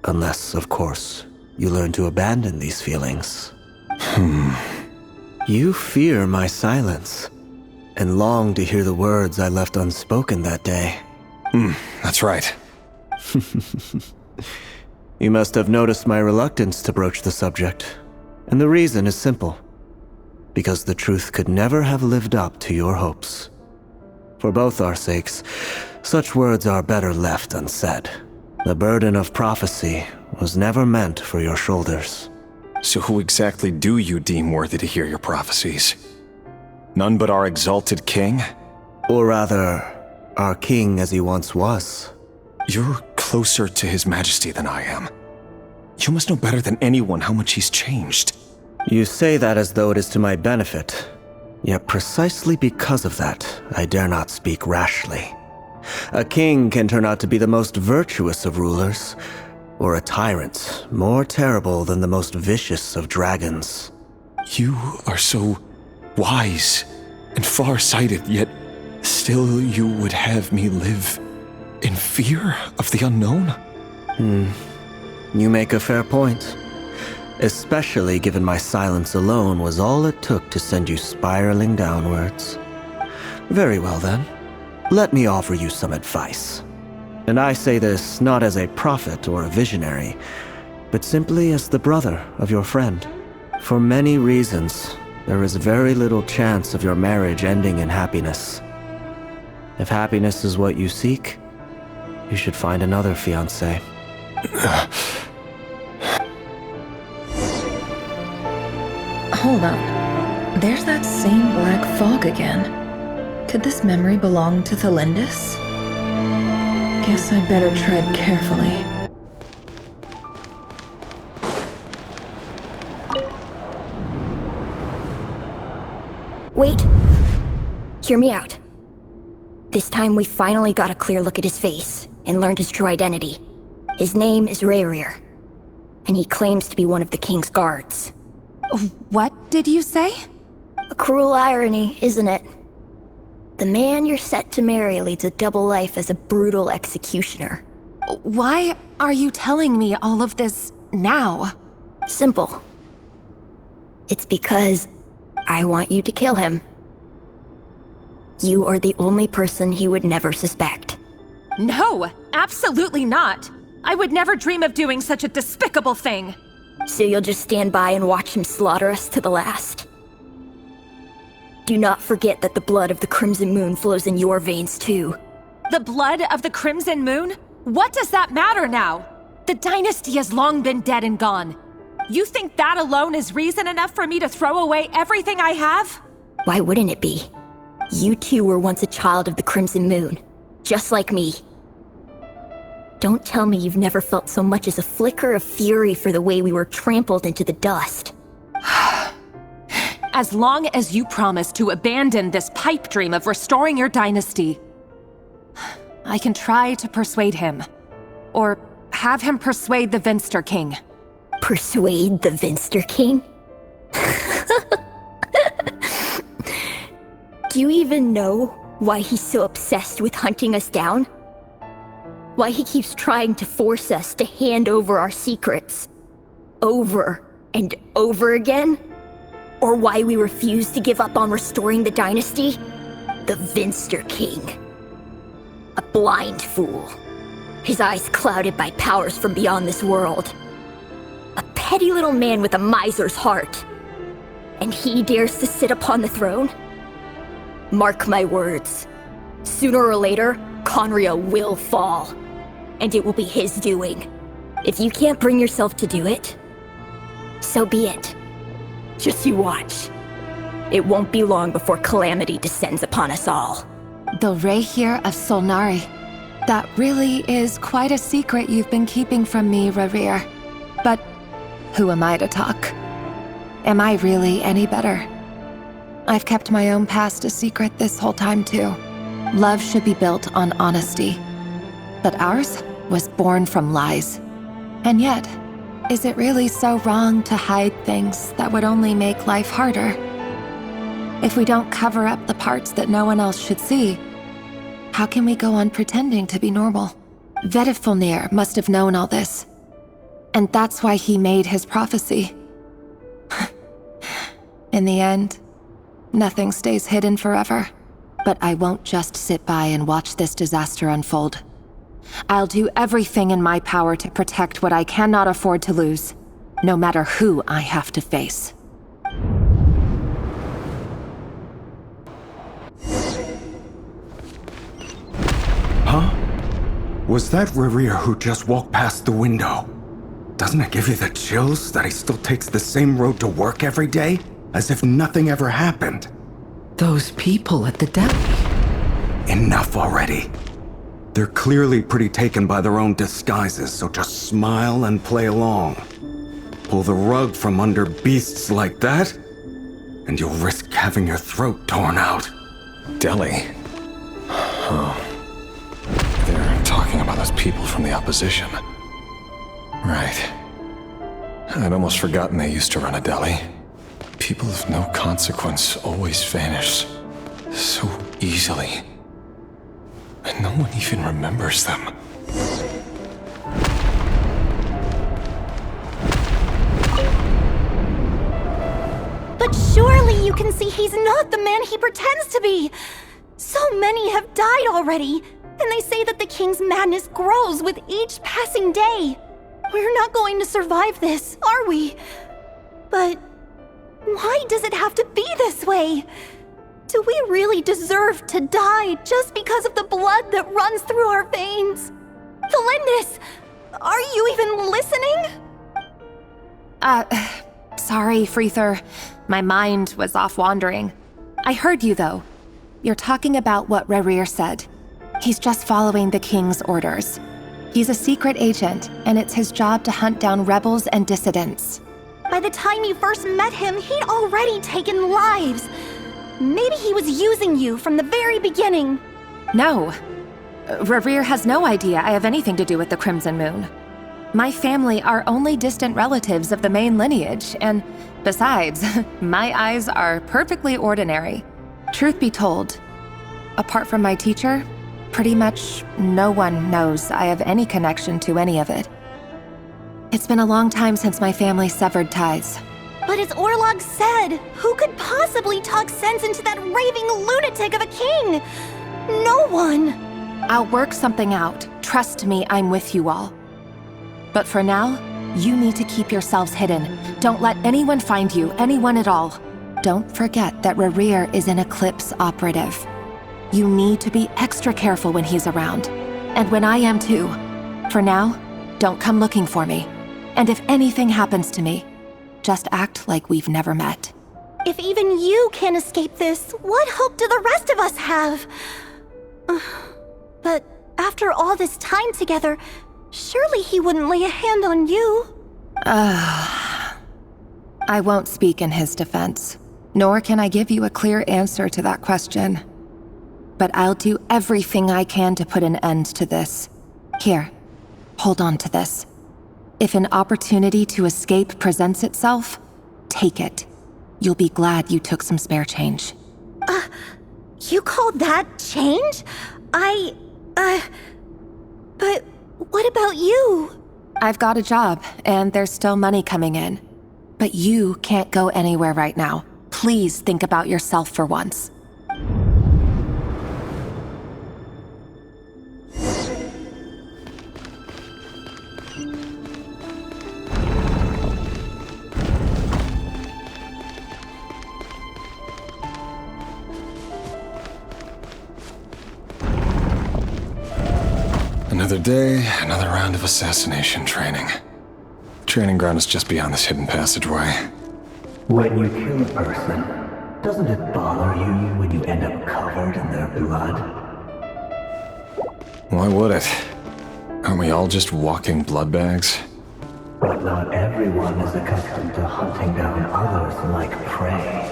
Unless, of course, you learn to abandon these feelings. You fear my silence, and long to hear the words I left unspoken that day. That's right. You must have noticed my reluctance to broach the subject, and the reason is simple. Because the truth could never have lived up to your hopes. For both our sakes, such words are better left unsaid. The burden of prophecy was never meant for your shoulders. So who exactly do you deem worthy to hear your prophecies? None but our exalted king? Or rather, our king as he once was. You're closer to his majesty than I am. You must know better than anyone how much he's changed. You say that as though it is to my benefit. Yet precisely because of that, I dare not speak rashly. A king can turn out to be the most virtuous of rulers, or a tyrant more terrible than the most vicious of dragons. You are so wise and far-sighted, yet still you would have me live in fear of the unknown? You make a fair point. Especially given my silence alone was all it took to send you spiraling downwards. Very well then. Let me offer you some advice. And I say this not as a prophet or a visionary, but simply as the brother of your friend. For many reasons, there is very little chance of your marriage ending in happiness. If happiness is what you seek, you should find another fiancé. Hold on. There's that same black fog again. Could this memory belong to Thelindis? Guess I better tread carefully. Wait. Hear me out. This time we finally got a clear look at his face and learned his true identity. His name is Rerir, and he claims to be one of the king's guards. What did you say? A cruel irony, isn't it? The man you're set to marry leads a double life as a brutal executioner. Why are you telling me all of this now? Simple. It's because I want you to kill him. You are the only person he would never suspect. No, absolutely not. I would never dream of doing such a despicable thing. So you'll just stand by and watch him slaughter us to the last? Do not forget that the blood of the Crimson Moon flows in your veins too. The blood of the Crimson Moon? What does that matter now? The dynasty has long been dead and gone. You think that alone is reason enough for me to throw away everything I have? Why wouldn't it be? You too were once a child of the Crimson Moon, just like me. Don't tell me you've never felt so much as a flicker of fury for the way we were trampled into the dust. As long as you promise to abandon this pipe dream of restoring your dynasty, I can try to persuade him. Or have him persuade the Vinster King. Persuade the Vinster King? Do you even know why he's so obsessed with hunting us down? Why he keeps trying to force us to hand over our secrets? over and over again? Or why we refuse to give up on restoring the dynasty? The Vinster King. A blind fool. His eyes clouded by powers from beyond this world. A petty little man with a miser's heart. And he dares to sit upon the throne? Mark my words. Sooner or later, Khaenri'ah will fall. And it will be his doing. If you can't bring yourself to do it, so be it. Just you watch. It won't be long before calamity descends upon us all. The Re'hir of Solnari. That really is quite a secret you've been keeping from me, Re'hir. But who am I to talk? Am I really any better? I've kept my own past a secret this whole time too. Love should be built on honesty. But ours was born from lies. And yet, is it really so wrong to hide things that would only make life harder? If we don't cover up the parts that no one else should see, how can we go on pretending to be normal? Vedifilnir must have known all this. And that's why he made his prophecy. In the end, nothing stays hidden forever. But I won't just sit by and watch this disaster unfold. I'll do everything in my power to protect what I cannot afford to lose, no matter who I have to face. Huh? Was that Re'hir who just walked past the window? Doesn't it give you the chills that he still takes the same road to work every day, as if nothing ever happened? Those people at the deli. Enough already. They're clearly pretty taken by their own disguises, so just smile and play along. Pull the rug from under beasts like that, and you'll risk having your throat torn out. Deli? Oh. They're talking about those people from the opposition. Right. I'd almost forgotten they used to run a deli. People of no consequence always vanish so easily. And no one even remembers them. But surely you can see he's not the man he pretends to be! So many have died already, and they say that the king's madness grows with each passing day. We're not going to survive this, are we? But why does it have to be this way? Do we really deserve to die just because of the blood that runs through our veins? Felindis, are you even listening? Sorry, Freether. My mind was off wandering. I heard you, though. You're talking about what Re'hir said. He's just following the king's orders. He's a secret agent, and it's his job to hunt down rebels and dissidents. By the time you first met him, he'd already taken lives. Maybe he was using you from the very beginning. No. Re'hir has no idea I have anything to do with the Crimson Moon. My family are only distant relatives of the main lineage, and besides, my eyes are perfectly ordinary. Truth be told, apart from my teacher, pretty much no one knows I have any connection to any of it. It's been a long time since my family severed ties. But as Orlog said, who could possibly talk sense into that raving lunatic of a king? No one. I'll work something out. Trust me, I'm with you all. But for now, you need to keep yourselves hidden. Don't let anyone find you, anyone at all. Don't forget that Re'hir is an Eclipse operative. You need to be extra careful when he's around. And when I am too. For now, don't come looking for me. And if anything happens to me, just act like we've never met. If even you can't escape this, what hope do the rest of us have? But after all this time together, surely he wouldn't lay a hand on you. I won't speak in his defense, nor can I give you a clear answer to that question. But I'll do everything I can to put an end to this. Here, hold on to this. If an opportunity to escape presents itself, take it. You'll be glad you took some spare change. You call that change? But what about you? I've got a job, and there's still money coming in. But you can't go anywhere right now. Please think about yourself for once. Another day, another round of assassination training. The training ground is just beyond this hidden passageway. When you kill a person, doesn't it bother you when you end up covered in their blood? Why would it? Aren't we all just walking blood bags? But not everyone is accustomed to hunting down others like prey.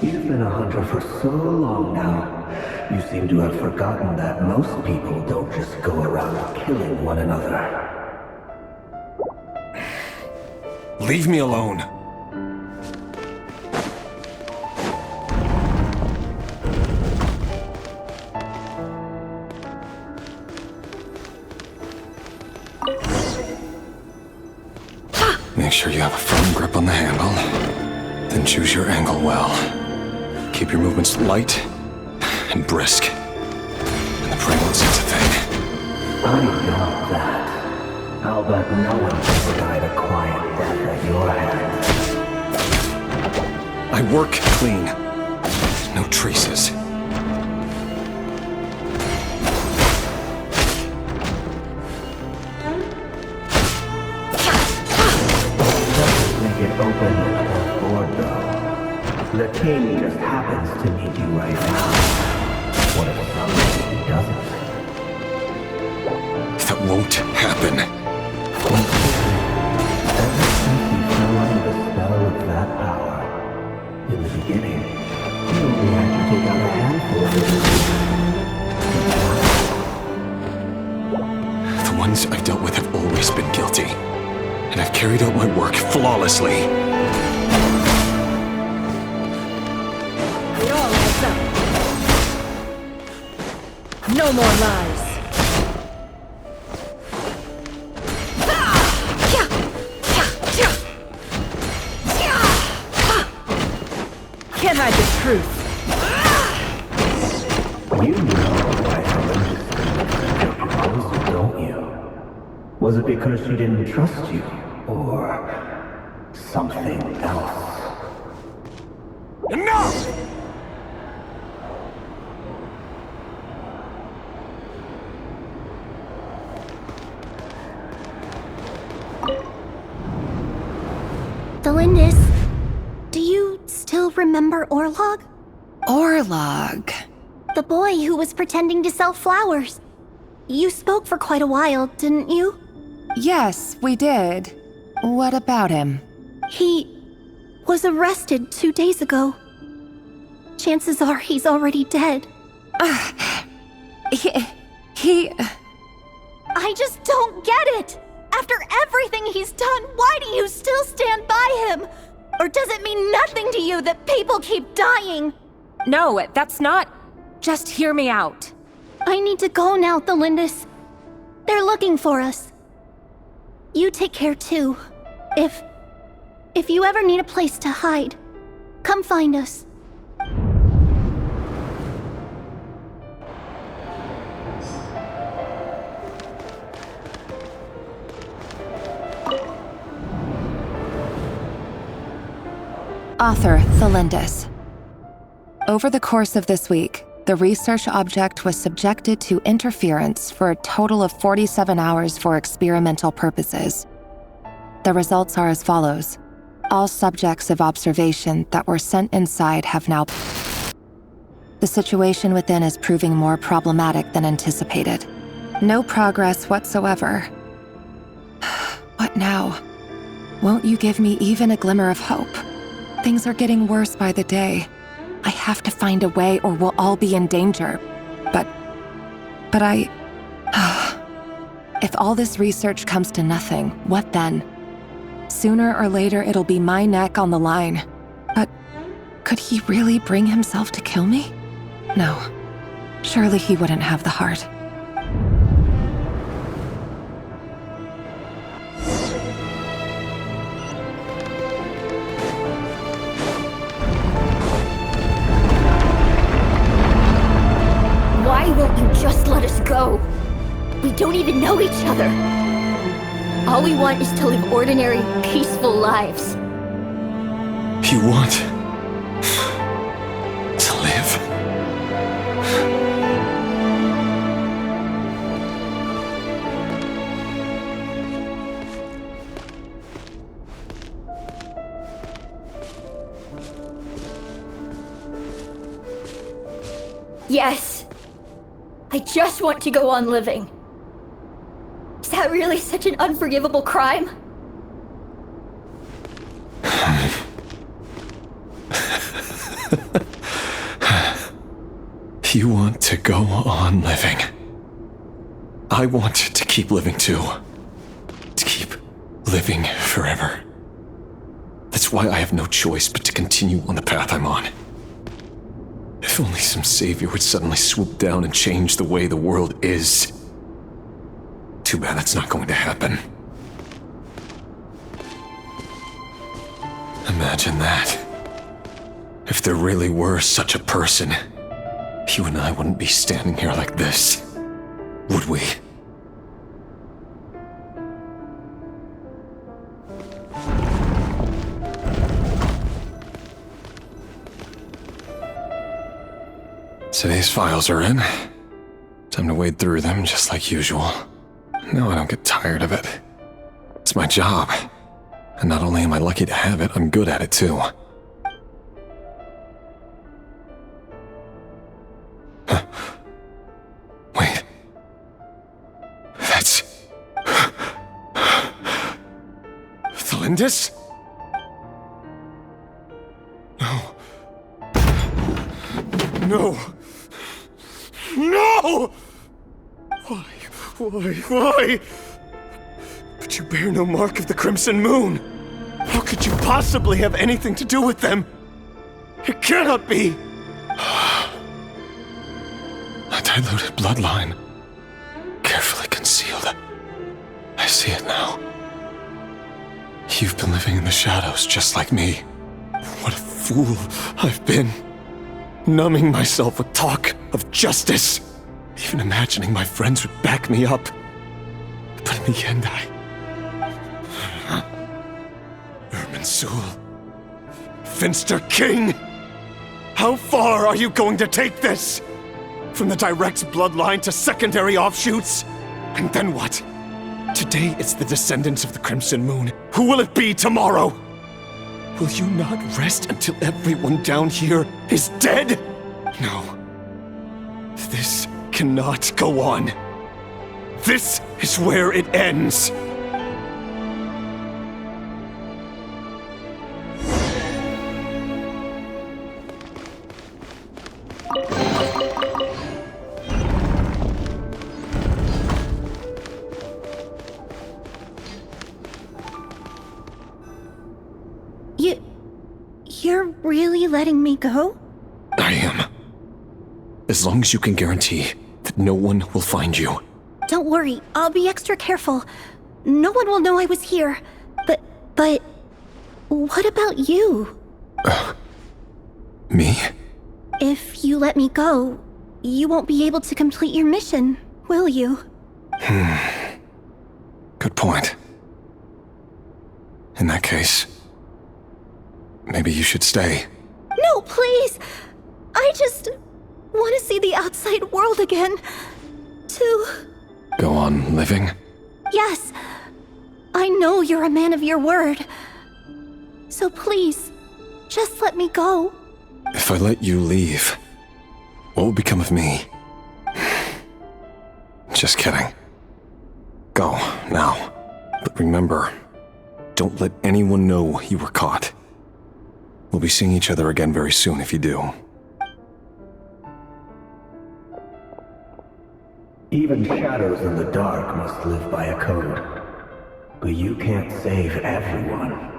You've been a hunter for so long now, you seem to have forgotten that most people don't just go around killing one another. Leave me alone. Make sure you have a firm grip on the handle, then choose your angle well. Keep your movements light and brisk, and the prey won't sense a thing. I got that. I'll bet no one ever died a quiet death at your hands. I work clean. No traces. Make it open above board, though. The king just happens to need you right now. What if someday he doesn't? That won't happen. Ever since you fell under the spell of that power, in the beginning, you only had to take out a handful of The ones I've dealt with have always been guilty, and I've carried out my work flawlessly. It all adds up. No more lies. Can't hide the truth. You know why your proposal, don't you? Was it because she didn't trust you? Or something else? Enough! Delindis, do you still remember Orlog? Orlog? The boy who was pretending to sell flowers. You spoke for quite a while, didn't you? Yes, we did. What about him? He was arrested 2 days ago. Chances are he's already dead. He... I just don't get it! After everything he's done, why do you still stand by him? Or does it mean nothing to you that people keep dying? No, that's not... Just hear me out. I need to go now, Delindis. They're looking for us. You take care too. If you ever need a place to hide, come find us. Author Thelindis. Over the course of this week, the research object was subjected to interference for a total of 47 hours for experimental purposes. The results are as follows. All subjects of observation that were sent inside have now... The situation within is proving more problematic than anticipated. No progress whatsoever. What now? Won't you give me even a glimmer of hope? Things are getting worse by the day. I have to find a way or we'll all be in danger. But I... If all this research comes to nothing, what then? Sooner or later, it'll be my neck on the line. But could he really bring himself to kill me? No. Surely he wouldn't have the heart. don't even know each other. All we want is to live ordinary, peaceful lives. You want to live? Yes. I just want to go on living. Is that really such an unforgivable crime? You want to go on living. I want to keep living too. To keep living forever. That's why I have no choice but to continue on the path I'm on. If only some savior would suddenly swoop down and change the way the world is. Too bad that's not going to happen. Imagine that. If there really were such a person, you and I wouldn't be standing here like this, would we? Today's files are in. Time to wade through them just like usual. No, I don't get tired of it. It's my job. And not only am I lucky to have it, I'm good at it too. Huh. Wait. That's... Thalindis? No. No! No! Why? But you bear no mark of the Crimson Moon. How could you possibly have anything to do with them? It cannot be! A diluted bloodline. Carefully concealed. I see it now. You've been living in the shadows just like me. What a fool I've been. Numbing myself with talk of justice. Even imagining my friends would back me up. But in the end, Irminsul. Finster King! How far are you going to take this? From the direct bloodline to secondary offshoots? And then what? Today it's the descendants of the Crimson Moon. Who will it be tomorrow? Will you not rest until everyone down here is dead? No. This cannot go on. This is where it ends. You're really letting me go? I am. As long as you can guarantee that no one will find you. Don't worry, I'll be extra careful. No one will know I was here. But... what about you? Me? If you let me go, you won't be able to complete your mission, will you? Good point. In that case, maybe you should stay. No, please! I just want to see the outside world again. To... Go on living? Yes. I know you're a man of your word. So please, just let me go. If I let you leave, what will become of me? Just kidding. Go, now. But remember, don't let anyone know you were caught. We'll be seeing each other again very soon if you do. Even shadows in the dark must live by a code. But you can't save everyone.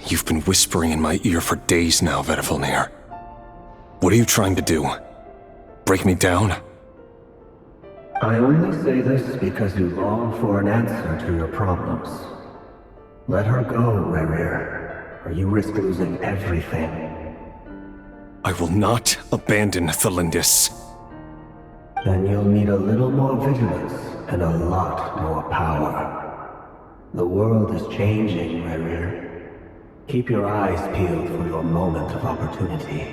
You've been whispering in my ear for days now, Vedifilnir. What are you trying to do? Break me down? I only say this because you long for an answer to your problems. Let her go, Rerir, or you risk losing everything. I will not abandon Thalindis. then you'll need a little more vigilance and a lot more power. The world is changing, Rerir. Keep your eyes peeled for your moment of opportunity.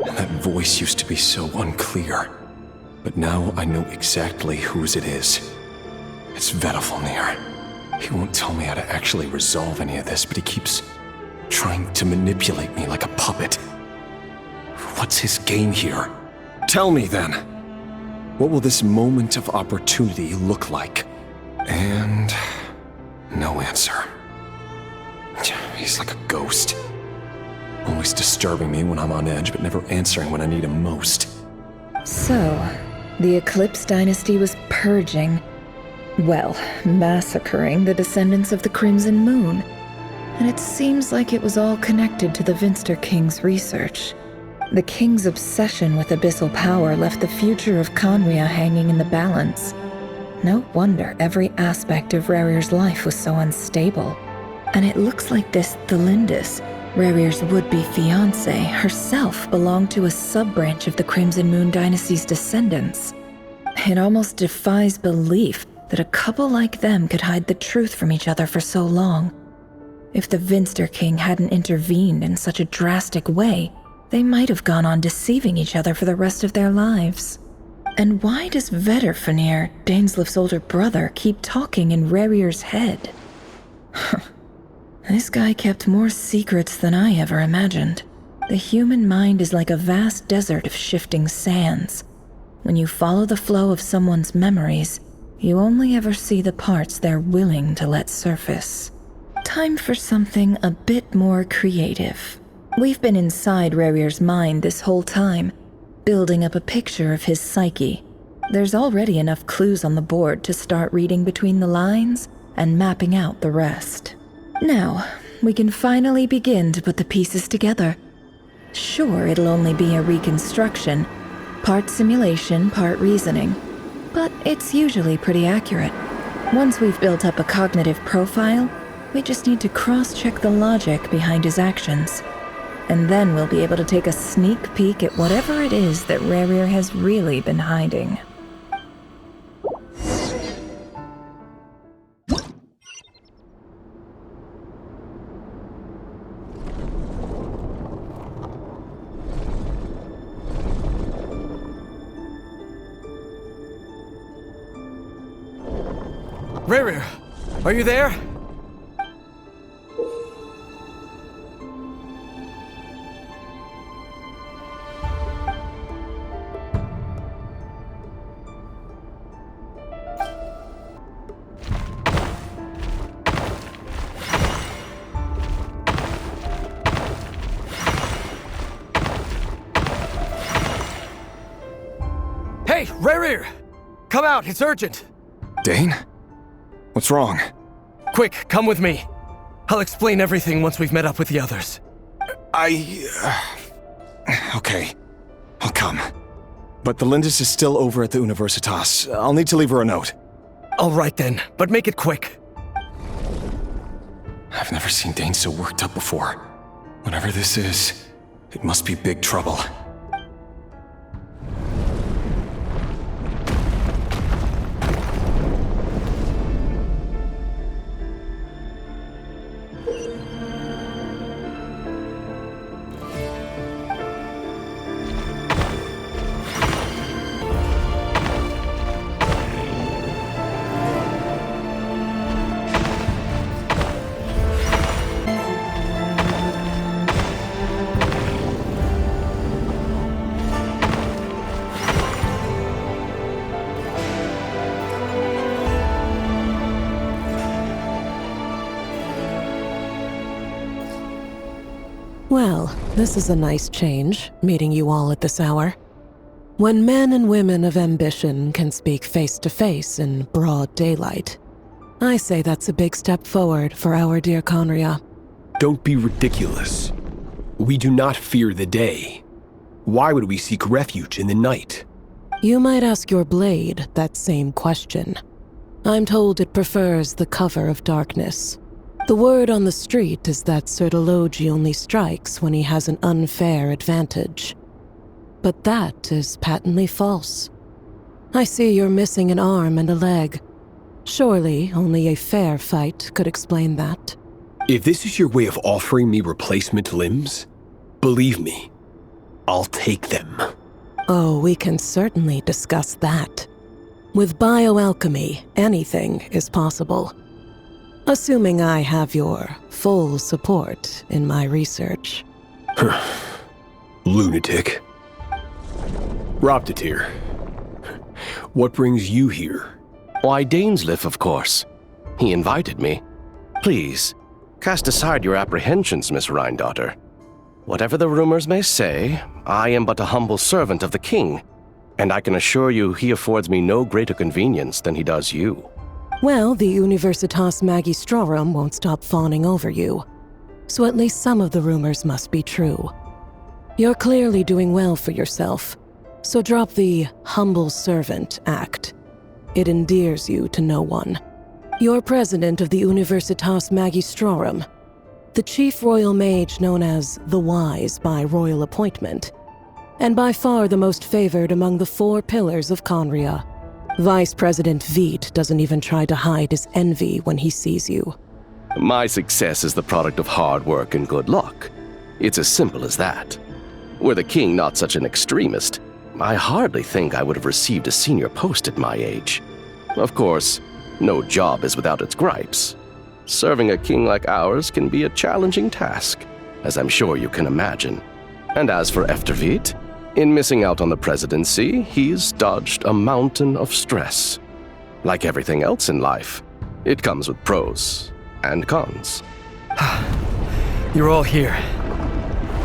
That voice used to be so unclear, but now I know exactly whose it is. It's Vedalfnir. He won't tell me how to actually resolve any of this, but he keeps trying to manipulate me like a puppet. What's his game here? Tell me then. What will this moment of opportunity look like? And no answer. He's like a ghost. Always disturbing me when I'm on edge, but never answering when I need him most. So, the Eclipse Dynasty was purging, well, massacring the descendants of the Crimson Moon. And it seems like it was all connected to the Vinster King's research. The King's obsession with abyssal power left the future of Khaenri'ah hanging in the balance. No wonder every aspect of Rerir's life was so unstable. And it looks like this Thelindis, Rerir's would-be fiancée, herself belonged to a sub-branch of the Crimson Moon Dynasty's descendants. It almost defies belief that a couple like them could hide the truth from each other for so long. If the Vinster King hadn't intervened in such a drastic way, they might have gone on deceiving each other for the rest of their lives. And why does Vedalfnir, Dainslif's older brother, keep talking in Rerir's head? This guy kept more secrets than I ever imagined. The human mind is like a vast desert of shifting sands. When you follow the flow of someone's memories, you only ever see the parts they're willing to let surface. Time for something a bit more creative. We've been inside Rerir's mind this whole time, building up a picture of his psyche. There's already enough clues on the board to start reading between the lines and mapping out the rest. Now, we can finally begin to put the pieces together. Sure, it'll only be a reconstruction, part simulation, part reasoning, but it's usually pretty accurate. Once we've built up a cognitive profile, we just need to cross-check the logic behind his actions. And then we'll be able to take a sneak peek at whatever it is that Rerir has really been hiding. Rerir, are you there? Hey, Rerir! Come out, it's urgent! Dain? What's wrong? Quick, come with me. I'll explain everything once we've met up with the others. Okay. I'll come. But the Lindis is still over at the Universitas. I'll need to leave her a note. All right then, but make it quick. I've never seen Dain so worked up before. Whatever this is, it must be big trouble. Well, this is a nice change, meeting you all at this hour. When men and women of ambition can speak face to face in broad daylight, I say that's a big step forward for our dear Khaenri'ah. Don't be ridiculous. We do not fear the day. Why would we seek refuge in the night? You might ask your blade that same question. I'm told it prefers the cover of darkness. The word on the street is that Sir Delogi only strikes when he has an unfair advantage. but that is patently false. I see you're missing an arm and a leg. Surely only a fair fight could explain that. If this is your way of offering me replacement limbs, believe me, I'll take them. Oh, we can certainly discuss that. With bioalchemy, anything is possible. Assuming I have your full support in my research. Lunatic. Roptatir, what brings you here? Why, Dainsleif, of course. He invited me. Please, cast aside your apprehensions, Miss Rhindaughter. Whatever the rumors may say, I am but a humble servant of the king, and I can assure you he affords me no greater convenience than he does you. Well, the Universitas Magistrorum won't stop fawning over you, so at least some of the rumors must be true. You're clearly doing well for yourself, so drop the humble servant act. It endears you to no one. You're president of the Universitas Magistrorum, the chief royal mage known as the Wise by royal appointment, and by far the most favored among the 4 pillars of Khaenri'ah. Vice President Veit doesn't even try to hide his envy when he sees you. My success is the product of hard work and good luck. It's as simple as that. Were the king not such an extremist, I hardly think I would have received a senior post at my age. Of course, no job is without its gripes. Serving a king like ours can be a challenging task, as I'm sure you can imagine. And as for Efterveit, in missing out on the presidency, he's dodged a mountain of stress. Like everything else in life, it comes with pros and cons. You're all here.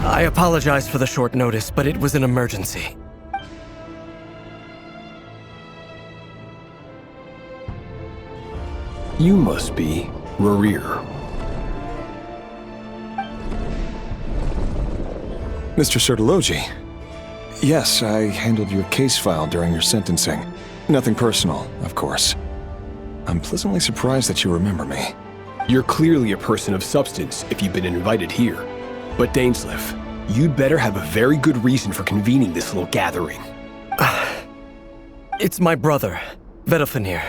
I apologize for the short notice, but it was an emergency. You must be Rerir. Mr. Sertologi. Yes, I handled your case file during your sentencing. Nothing personal, of course. I'm pleasantly surprised that you remember me. You're clearly a person of substance if you've been invited here. But Dainsleif, you'd better have a very good reason for convening this little gathering. It's my brother, Vedalfenir.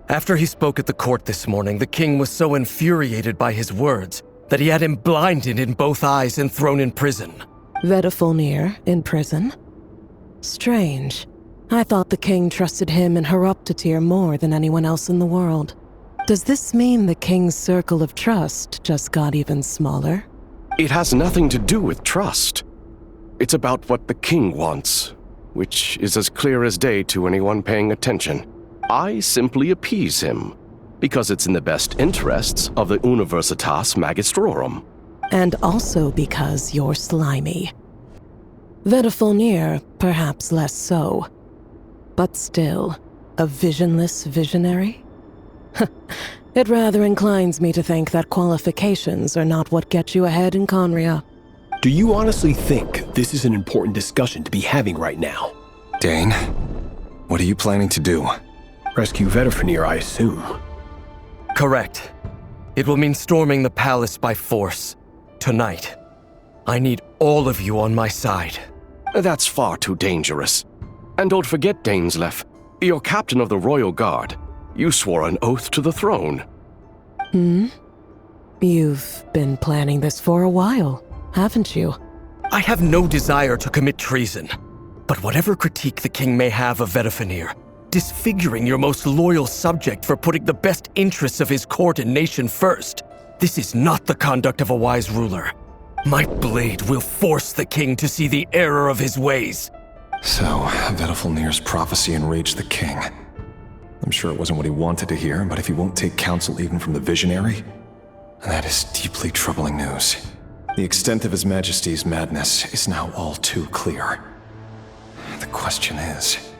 After he spoke at the court this morning, the king was so infuriated by his words that he had him blinded in both eyes and thrown in prison. Vedalfenir in prison? Strange. I thought the king trusted him and Roptatir more than anyone else in the world. Does this mean the king's circle of trust just got even smaller? It has nothing to do with trust. It's about what the king wants, which is as clear as day to anyone paying attention. I simply appease him, because it's in the best interests of the Universitas Magistrorum. And also because you're slimy. Vedalfenir, perhaps less so. But still, a visionless visionary? It rather inclines me to think that qualifications are not what get you ahead in Khaenri'ah. Do you honestly think this is an important discussion to be having right now? Dain, what are you planning to do? Rescue Vedalfenir, I assume. Correct. It will mean storming the palace by force. Tonight. I need all of you on my side. That's far too dangerous. And don't forget, Dainsleif, you're captain of the Royal Guard. You swore an oath to the throne. You've been planning this for a while, haven't you? I have no desire to commit treason. But whatever critique the king may have of Vedalfenir, disfiguring your most loyal subject for putting the best interests of his court and nation first, this is not the conduct of a wise ruler. My blade will force the king to see the error of his ways. So, Vedalfenir's prophecy enraged the king. I'm sure it wasn't what he wanted to hear, but if he won't take counsel even from the visionary, that is deeply troubling news. The extent of His Majesty's madness is now all too clear. The question is,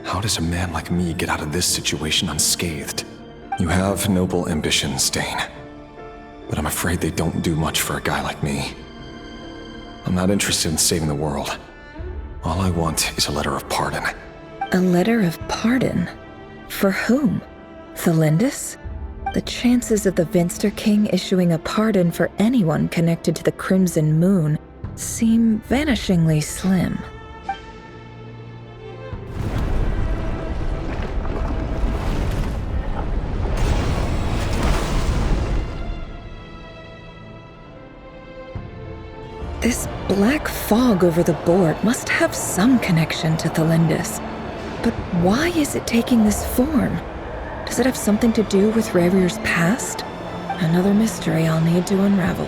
how does a man like me get out of this situation unscathed? You have noble ambitions, Dain, but I'm afraid they don't do much for a guy like me. I'm not interested in saving the world. All I want is a letter of pardon. A letter of pardon? For whom? Thelindis? The chances of the Vinster King issuing a pardon for anyone connected to the Crimson Moon seem vanishingly slim. This black fog over the board must have some connection to Thelindis. But why is it taking this form? Does it have something to do with Ravir's past? Another mystery I'll need to unravel.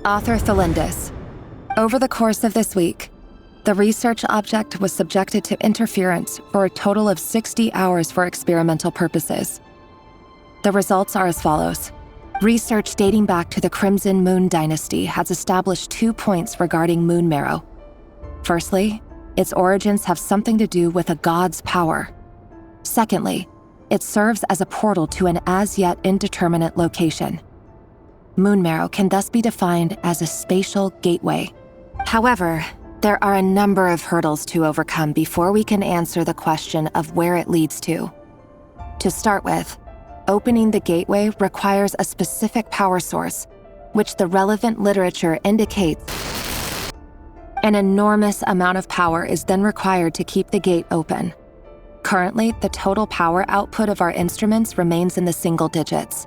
Author Thelindis. Over the course of this week, the research object was subjected to interference for a total of 60 hours for experimental purposes. The results are as follows. Research dating back to the Crimson Moon Dynasty has established 2 points regarding moon marrow. Firstly, its origins have something to do with a god's power. Secondly, it serves as a portal to an as-yet indeterminate location. Moon marrow can thus be defined as a spatial gateway. However, there are a number of hurdles to overcome before we can answer the question of where it leads to. To start with, opening the gateway requires a specific power source, which the relevant literature indicates. An enormous amount of power is then required to keep the gate open. Currently, the total power output of our instruments remains in the single digits.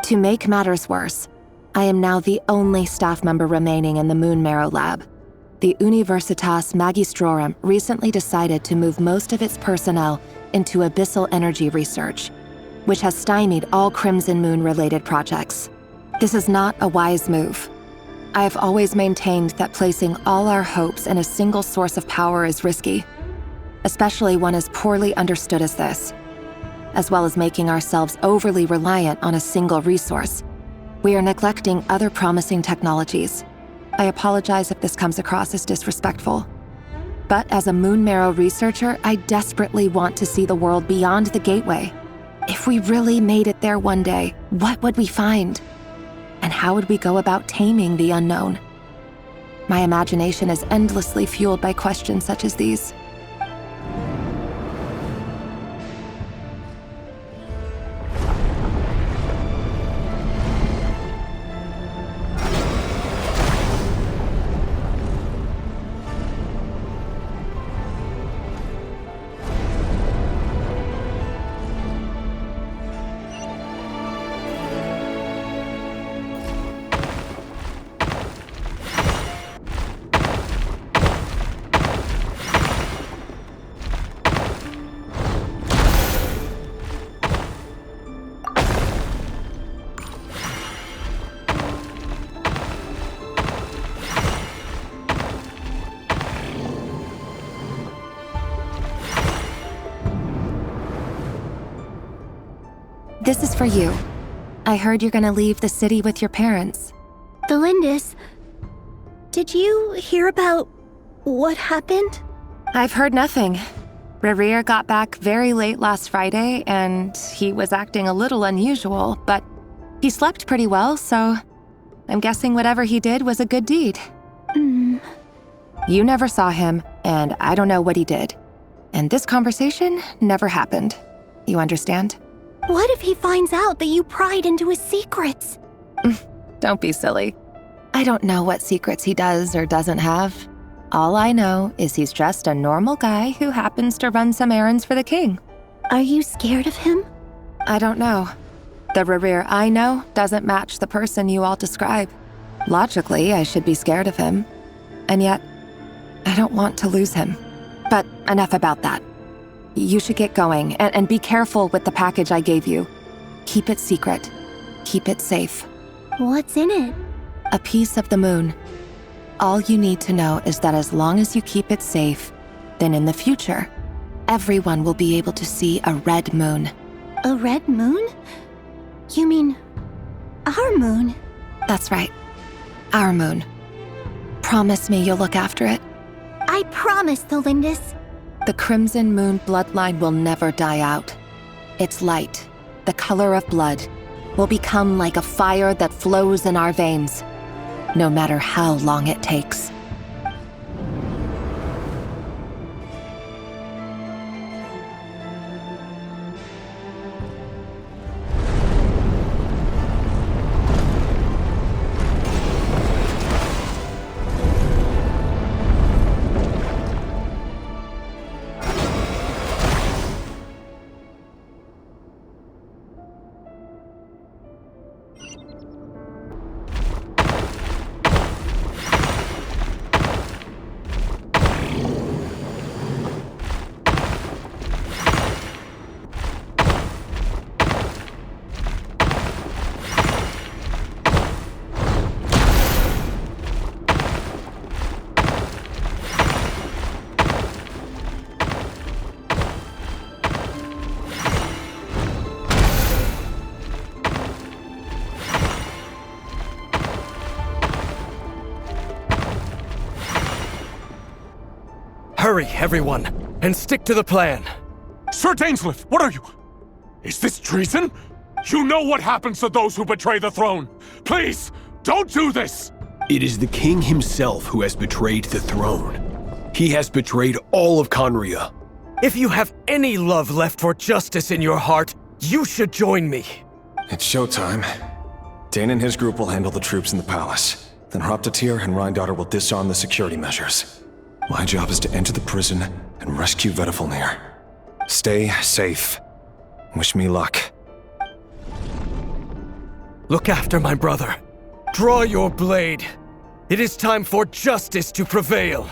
To make matters worse, I am now the only staff member remaining in the Moon Marrow lab. The Universitas Magistrorum recently decided to move most of its personnel into abyssal energy research, which has stymied all Crimson Moon-related projects. This is not a wise move. I have always maintained that placing all our hopes in a single source of power is risky, especially one as poorly understood as this. As well as making ourselves overly reliant on a single resource, we are neglecting other promising technologies. I apologize if this comes across as disrespectful. But as a Moon Marrow researcher, I desperately want to see the world beyond the gateway. If we really made it there one day, what would we find? And how would we go about taming the unknown? My imagination is endlessly fueled by questions such as these. This is for you. I heard you're gonna leave the city with your parents. Thelindis, did you hear about what happened? I've heard nothing. Rarir got back very late last Friday, and he was acting a little unusual, but he slept pretty well, so I'm guessing whatever he did was a good deed. You never saw him, and I don't know what he did. And this conversation never happened. You understand? What if he finds out that you pried into his secrets? Don't be silly. I don't know what secrets he does or doesn't have. All I know is he's just a normal guy who happens to run some errands for the king. Are you scared of him? I don't know. The Rarir I know doesn't match the person you all describe. Logically, I should be scared of him. And yet, I don't want to lose him. But enough about that. You should get going, and be careful with the package I gave you. Keep it secret. Keep it safe. What's in it? A piece of the moon. All you need to know is that as long as you keep it safe, then in the future, everyone will be able to see a red moon. A red moon? You mean our moon? That's right. Our moon. Promise me you'll look after it? I promise, Thelindis. The Crimson Moon bloodline will never die out. Its light, the color of blood, will become like a fire that flows in our veins, no matter how long it takes. Hurry, everyone, and stick to the plan. Sir Dainsleif, what are you? Is this treason? You know what happens to those who betray the throne. Please, don't do this! It is the king himself who has betrayed the throne. He has betrayed all of Khaenri'ah. If you have any love left for justice in your heart, you should join me. It's showtime. Dain and his group will handle the troops in the palace. Then Hraptatyr and Rheindater will disarm the security measures. My job is to enter the prison and rescue Vedifalnir. Stay safe. Wish me luck. Look after my brother. Draw your blade. It is time for justice to prevail.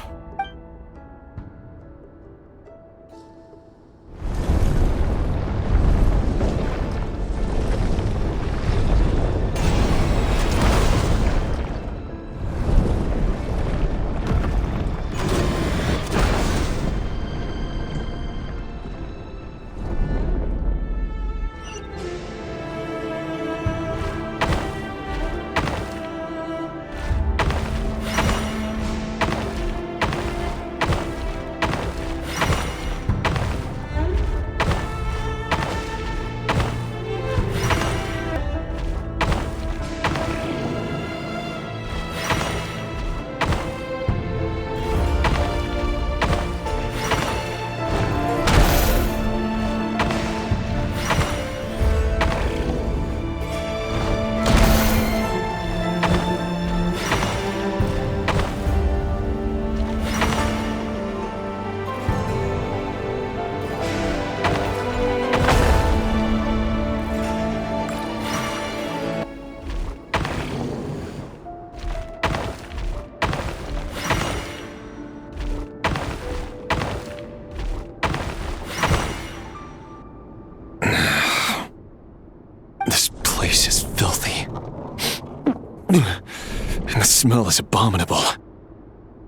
And the smell is abominable.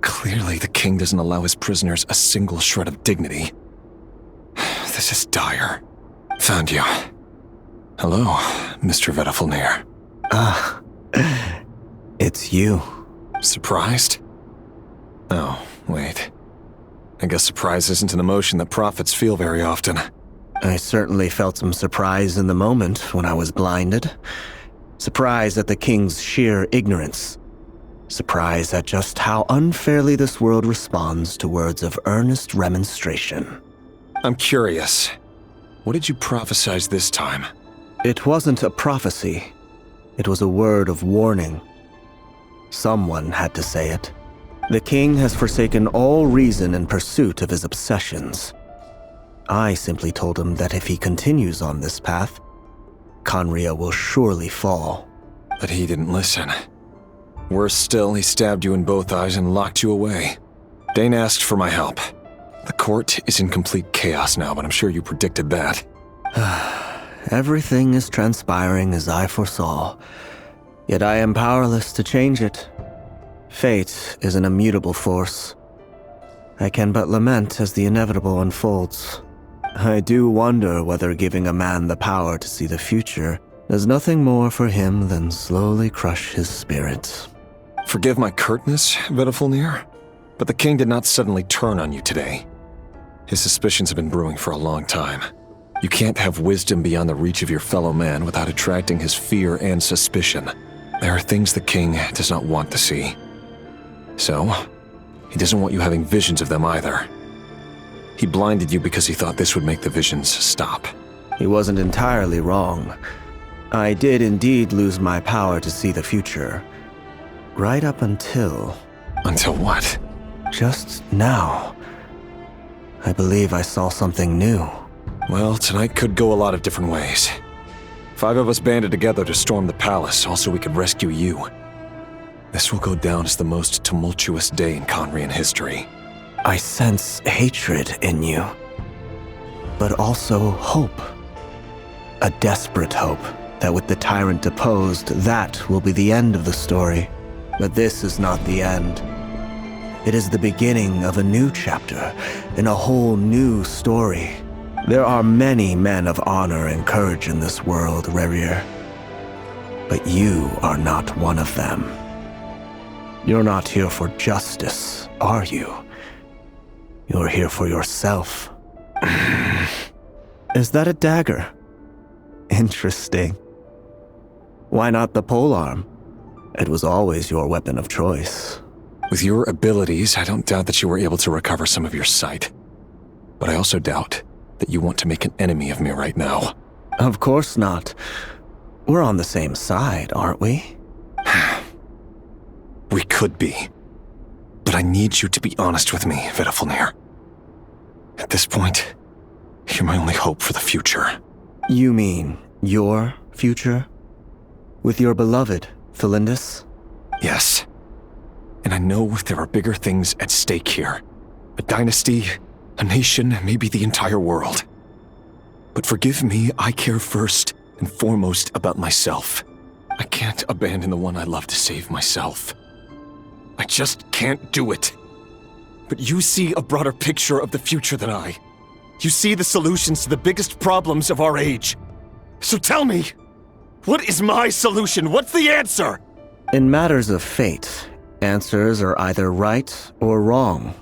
Clearly, the king doesn't allow his prisoners a single shred of dignity. This is dire. Found you. Hello, Mr. Vedifalnir. Ah, it's you. Surprised? Oh, wait. I guess surprise isn't an emotion that prophets feel very often. I certainly felt some surprise in the moment when I was blinded. Surprise at the king's sheer ignorance. Surprise at just how unfairly this world responds to words of earnest remonstration. I'm curious. What did you prophesize this time? It wasn't a prophecy. It was a word of warning. Someone had to say it. The king has forsaken all reason in pursuit of his obsessions. I simply told him that if he continues on this path, Khaenri'ah will surely fall. But he didn't listen. Worse still, he stabbed you in both eyes and locked you away. Dain asked for my help. The court is in complete chaos now, but I'm sure you predicted that. Everything is transpiring as I foresaw, yet I am powerless to change it. Fate is an immutable force. I can but lament as the inevitable unfolds. I do wonder whether giving a man the power to see the future does nothing more for him than slowly crush his spirit. Forgive my curtness, Vedafulnir, but the king did not suddenly turn on you today. His suspicions have been brewing for a long time. You can't have wisdom beyond the reach of your fellow man without attracting his fear and suspicion. There are things the king does not want to see. So, he doesn't want you having visions of them either. He blinded you because he thought this would make the visions stop. He wasn't entirely wrong. I did indeed lose my power to see the future. Right up until... Until what? Just now. I believe I saw something new. Well, tonight could go a lot of different ways. 5 of us banded together to storm the palace, also we could rescue you. This will go down as the most tumultuous day in Khaenri'ah history. I sense hatred in you, but also hope. A desperate hope that with the tyrant deposed, that will be the end of the story. But this is not the end. It is the beginning of a new chapter, in a whole new story. There are many men of honor and courage in this world, Rerir. But you are not one of them. You're not here for justice, are you? You're here for yourself. Is that a dagger? Interesting. Why not the polearm? It was always your weapon of choice. With your abilities, I don't doubt that you were able to recover some of your sight. But I also doubt that you want to make an enemy of me right now. Of course not. We're on the same side, aren't we? We could be. But I need you to be honest with me, Vedafulnir. At this point, you're my only hope for the future. You mean your future? With your beloved, Thalindis? Yes. And I know there are bigger things at stake here. A dynasty, a nation, maybe the entire world. But forgive me, I care first and foremost about myself. I can't abandon the one I love to save myself. I just can't do it. But you see a broader picture of the future than I. You see the solutions to the biggest problems of our age. So tell me, what is my solution? What's the answer? In matters of fate, answers are either right or wrong.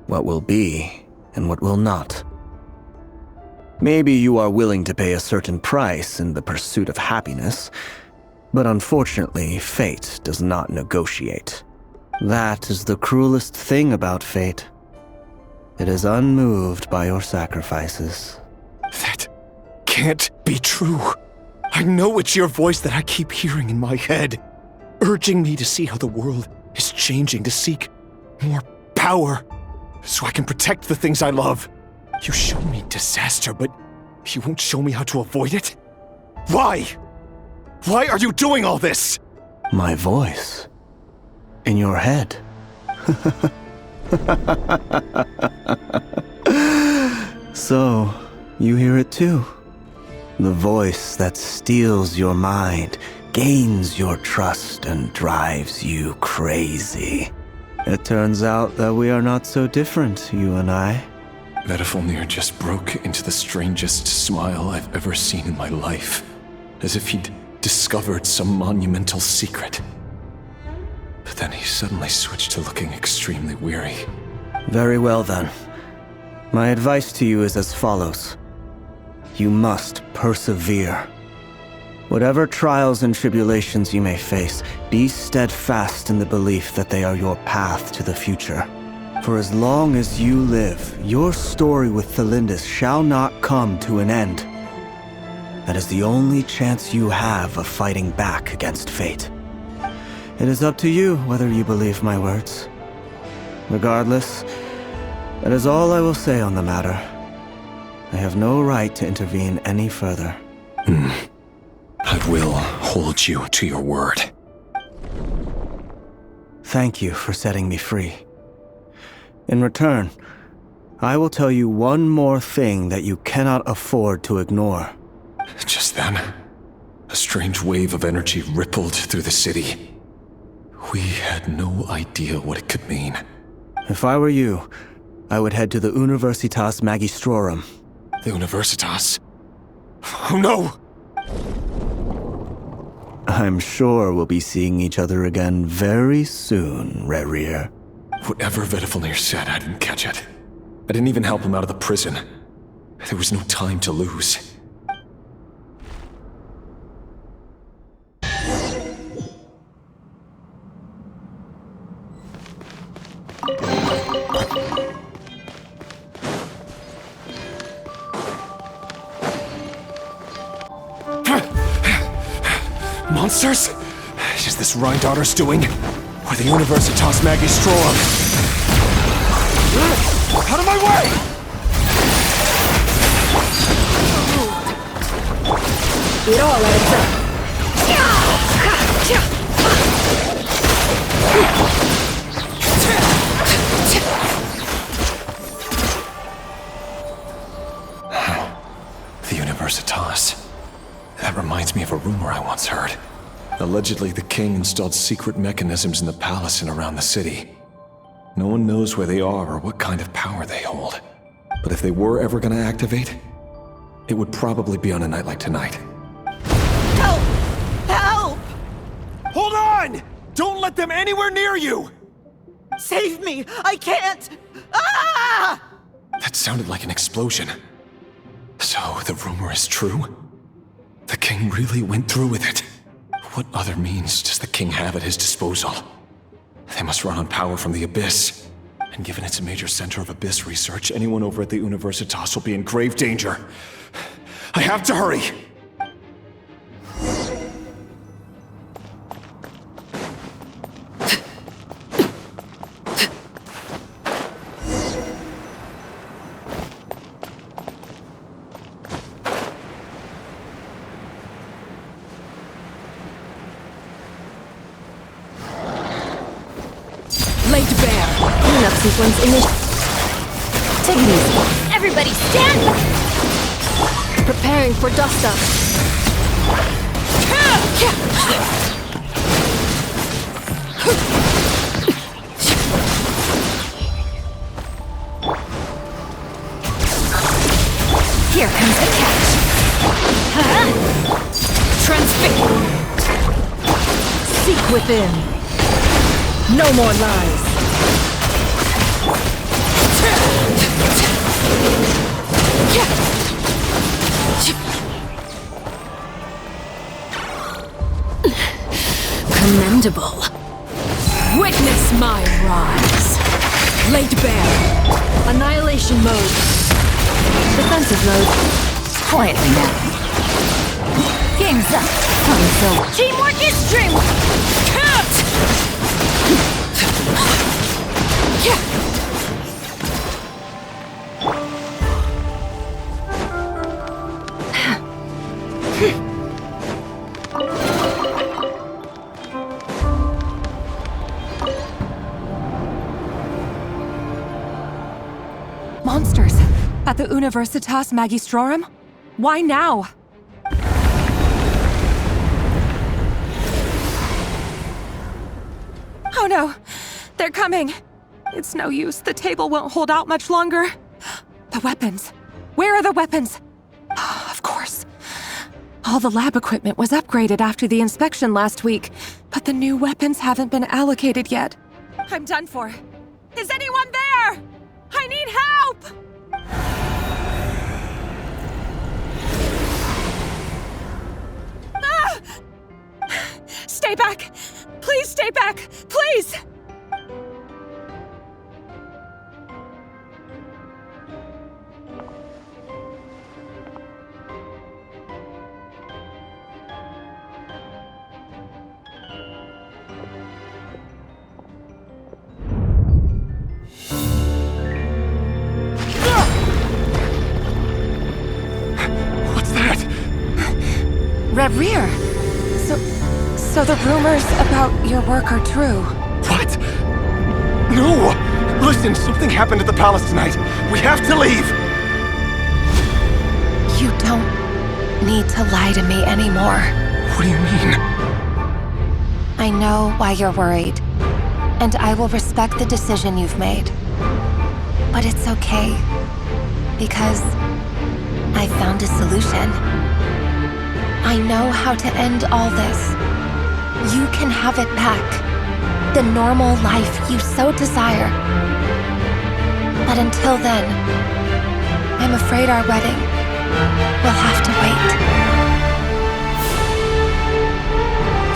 What will be and what will not. Maybe you are willing to pay a certain price in the pursuit of happiness, but unfortunately, fate does not negotiate. That is the cruelest thing about fate. It is unmoved by your sacrifices. That can't be true. I know it's your voice that I keep hearing in my head, urging me to see how the world is changing, to seek more power, so I can protect the things I love. You show me disaster, but you won't show me how to avoid it? Why? Why are you doing all this? My voice. In your head. So, you hear it too. The voice that steals your mind, gains your trust, and drives you crazy. It turns out that we are not so different, you and I. Vedafulnir just broke into the strangest smile I've ever seen in my life, as if he'd discovered some monumental secret. But then he suddenly switched to looking extremely weary. Very well then. My advice to you is as follows. You must persevere. Whatever trials and tribulations you may face, be steadfast in the belief that they are your path to the future. For as long as you live, your story with Thalindis shall not come to an end. That is the only chance you have of fighting back against fate. It is up to you whether you believe my words. Regardless, that is all I will say on the matter. I have no right to intervene any further. I will hold you to your word. Thank you for setting me free. In return, I will tell you one more thing that you cannot afford to ignore. Just then, a strange wave of energy rippled through the city. We had no idea what it could mean. If I were you, I would head to the Universitas Magistrorum. The Universitas? Oh no! I'm sure we'll be seeing each other again very soon, Rerir. Whatever Vedifalnir said, I didn't catch it. I didn't even help him out of the prison. There was no time to lose. Monsters? Is this Rhindaughter's doing? Or the Universitas Magistrorum? Out of my way! It all adds up. The Universitas. That reminds me of a rumor I once heard. Allegedly, the king installed secret mechanisms in the palace and around the city. No one knows where they are or what kind of power they hold. But if they were ever gonna activate, it would probably be on a night like tonight. Help! Help! Hold on! Don't let them anywhere near you! Save me! I can't! Ah! That sounded like an explosion. So, the rumor is true? The king really went through with it. What other means does the king have at his disposal? They must run on power from the Abyss. And given it's a major center of Abyss research, anyone over at the Universitas will be in grave danger. I have to hurry! Sequence initial. Take it easy. Everybody stand! Preparing for dust up. Here comes the catch. Transfigure. Seek within. No more lies. Commendable. Witness my rise. Laid bare. Annihilation mode. Defensive mode. Quietly now. Game's up. Teamwork is dreamwork. Count! Monsters! At the Universitas Magistrorum? Why now? Oh no! They're coming! It's no use, the table won't hold out much longer. The weapons! Where are the weapons? Of course. All the lab equipment was upgraded after the inspection last week, but the new weapons haven't been allocated yet. I'm done for. Is anyone there? I need help! Ah! Stay back! Please stay back! Please! Rerir! So the rumors about your work are true. What? No! Listen, something happened at the palace tonight. We have to leave! You don't need to lie to me anymore. What do you mean? I know why you're worried, and I will respect the decision you've made. But it's okay, because I found a solution. I know how to end all this. You can have it back. The normal life you so desire. But until then, I'm afraid our wedding will have to wait.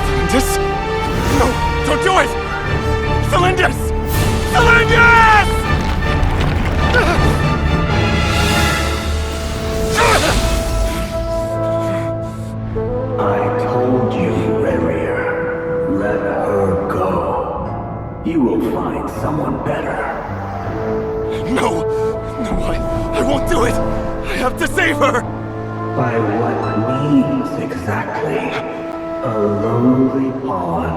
Celindus? No, don't do it! Celindus! Celindus! I told you, Rerir. Let her go. You will find someone better. No! No, I won't do it! I have to save her! By what means exactly? A lowly pawn.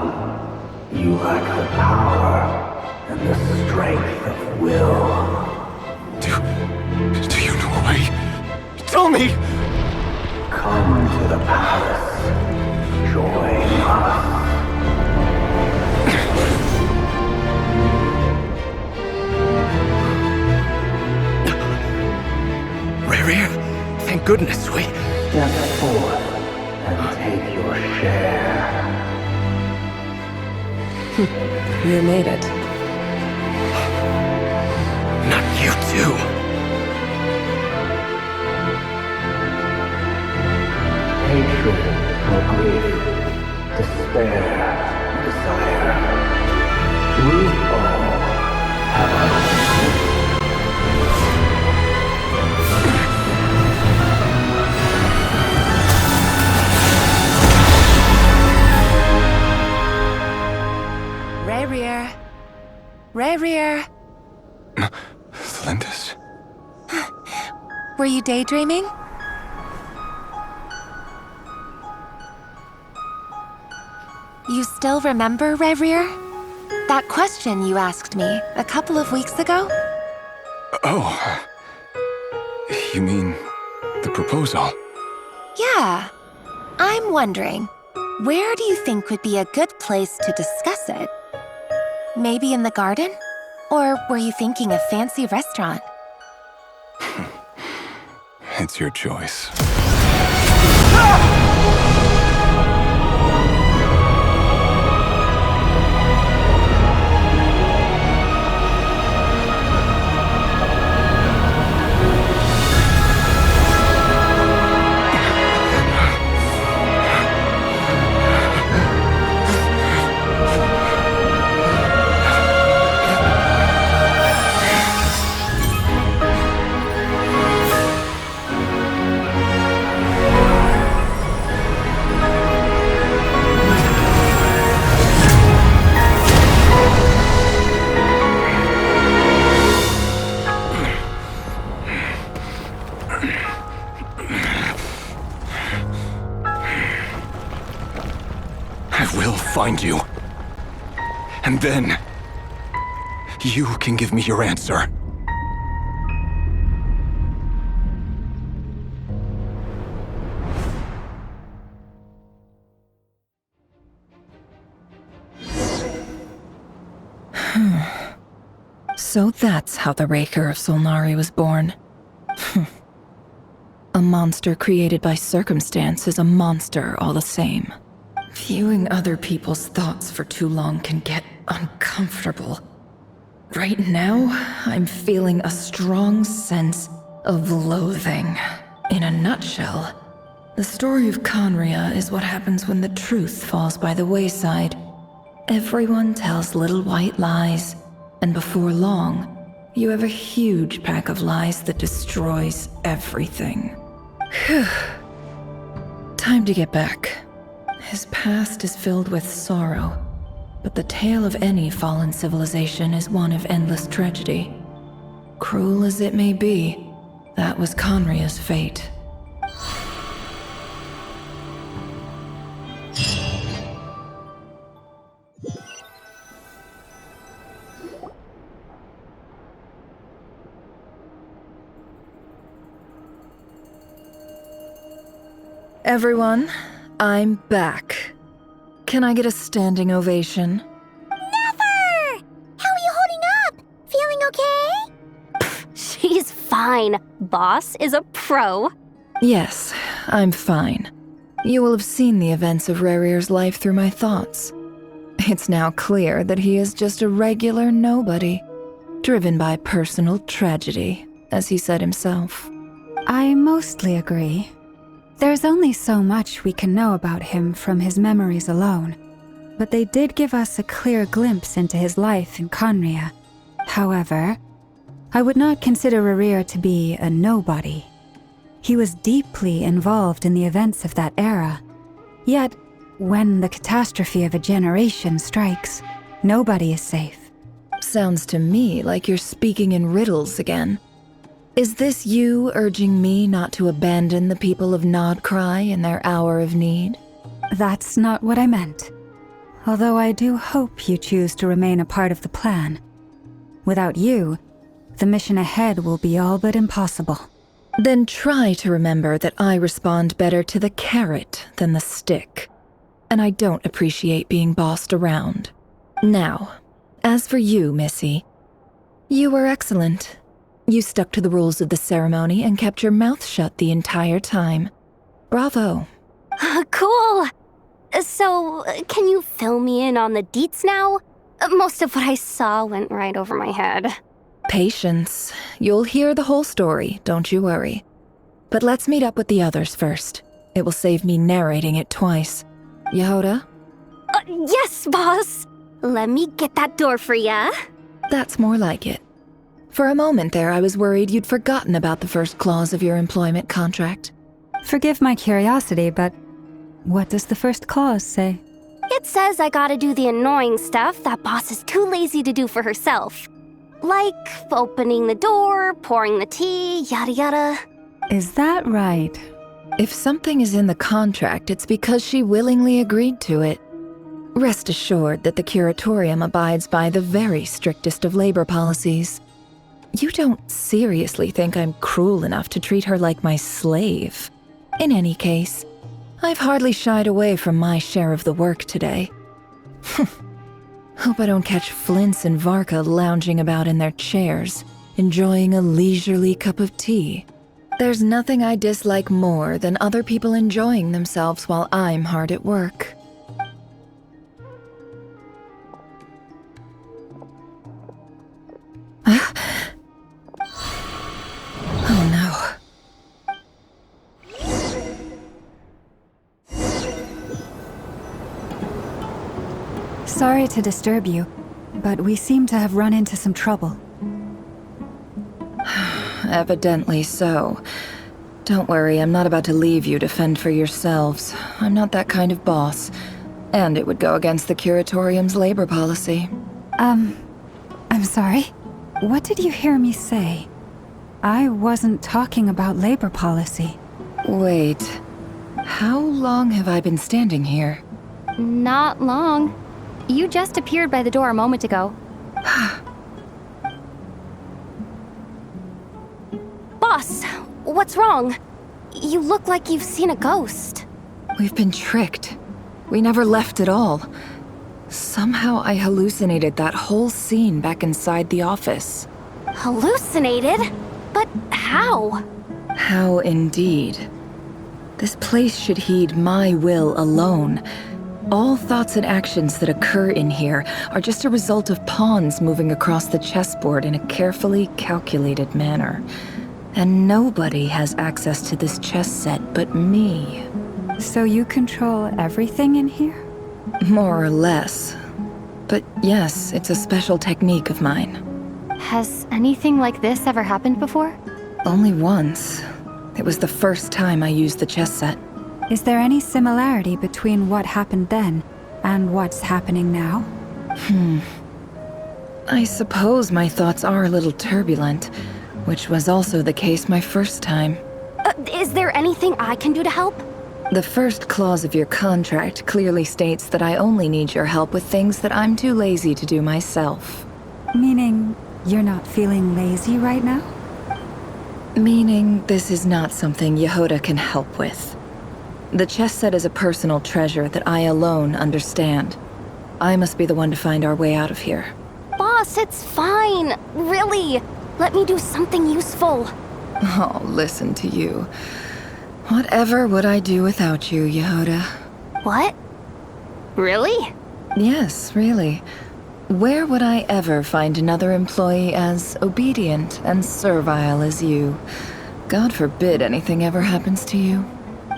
You lack the power and the strength of will. Do you know a way? Tell me! Come to the palace. Join us. Rerir, thank goodness we... Step forth and take your share. You made it. Not you too. Hatred or grief, despair or desire. We all have our Rerir. Rerir. Celindus? Were you daydreaming? You still remember, Rerir? That question you asked me a couple of weeks ago? Oh. You mean the proposal? Yeah. I'm wondering, where do you think would be a good place to discuss it? Maybe in the garden? Or were you thinking a fancy restaurant? It's your choice. Find you. And then, you can give me your answer. So that's how the Raker of Solnari was born. A monster created by circumstance is a monster all the same. Viewing other people's thoughts for too long can get uncomfortable. Right now, I'm feeling a strong sense of loathing. In a nutshell, the story of Khaenri'ah is what happens when the truth falls by the wayside. Everyone tells little white lies, and before long, you have a huge pack of lies that destroys everything. Whew. Time to get back. His past is filled with sorrow, but the tale of any fallen civilization is one of endless tragedy. Cruel as it may be, that was Khaenri'ah's fate. Everyone, I'm back. Can I get a standing ovation? Nefer! How are you holding up? Feeling okay? She's fine. Boss is a pro. Yes, I'm fine. You will have seen the events of Rarir's life through my thoughts. It's now clear that he is just a regular nobody, driven by personal tragedy, as he said himself. I mostly agree. There's only so much we can know about him from his memories alone, but they did give us a clear glimpse into his life in Conria. However, I would not consider Rarir to be a nobody. He was deeply involved in the events of that era. Yet, when the catastrophe of a generation strikes, nobody is safe. Sounds to me like you're speaking in riddles again. Is this you urging me not to abandon the people of Nod-Krai in their hour of need? That's not what I meant. Although I do hope you choose to remain a part of the plan. Without you, the mission ahead will be all but impossible. Then try to remember that I respond better to the carrot than the stick. And I don't appreciate being bossed around. Now, as for you, Missy, you were excellent. You stuck to the rules of the ceremony and kept your mouth shut the entire time. Bravo. Cool. So, can you fill me in on the deets now? Most of what I saw went right over my head. Patience. You'll hear the whole story, don't you worry. But let's meet up with the others first. It will save me narrating it twice. Yehoda? Yes, boss! Let me get that door for ya. That's more like it. For a moment there, I was worried you'd forgotten about the first clause of your employment contract. Forgive my curiosity, but what does the first clause say? It says I gotta do the annoying stuff that boss is too lazy to do for herself. Like opening the door, pouring the tea, yada yada. Is that right? If something is in the contract, it's because she willingly agreed to it. Rest assured that the curatorium abides by the very strictest of labor policies. You don't seriously think I'm cruel enough to treat her like my slave. In any case, I've hardly shied away from my share of the work today. Hope I don't catch Flintz and Varka lounging about in their chairs, enjoying a leisurely cup of tea. There's nothing I dislike more than other people enjoying themselves while I'm hard at work. Oh no. Sorry to disturb you, but we seem to have run into some trouble. Evidently so. Don't worry, I'm not about to leave you to fend for yourselves. I'm not that kind of boss. And it would go against the curatorium's labor policy. I'm sorry? What did you hear me say? I wasn't talking about labor policy. Wait. How long have I been standing here? Not long. You just appeared by the door a moment ago. Boss, what's wrong? You look like you've seen a ghost. We've been tricked. We never left at all. Somehow I hallucinated that whole scene back inside the office. Hallucinated? But how? How indeed. This place should heed my will alone. All thoughts and actions that occur in here are just a result of pawns moving across the chessboard in a carefully calculated manner. And nobody has access to this chess set but me. So you control everything in here? More or less. But yes, it's a special technique of mine. Has anything like this ever happened before? Only once. It was the first time I used the chess set. Is there any similarity between what happened then and what's happening now? I suppose my thoughts are a little turbulent, which was also the case my first time. Is there anything I can do to help? The first clause of your contract clearly states that I only need your help with things that I'm too lazy to do myself. Meaning, you're not feeling lazy right now? Meaning, this is not something Yehoda can help with. The chess set is a personal treasure that I alone understand. I must be the one to find our way out of here. Boss, it's fine. Really. Let me do something useful. Oh, listen to you. Whatever would I do without you, Yehoda? What? Really? Yes, really. Where would I ever find another employee as obedient and servile as you? God forbid anything ever happens to you.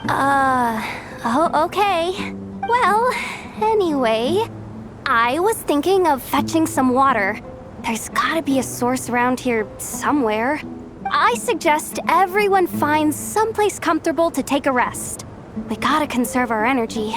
Oh, okay. Well, anyway, I was thinking of fetching some water. There's gotta be a source around here somewhere. I suggest everyone finds someplace comfortable to take a rest. We gotta conserve our energy.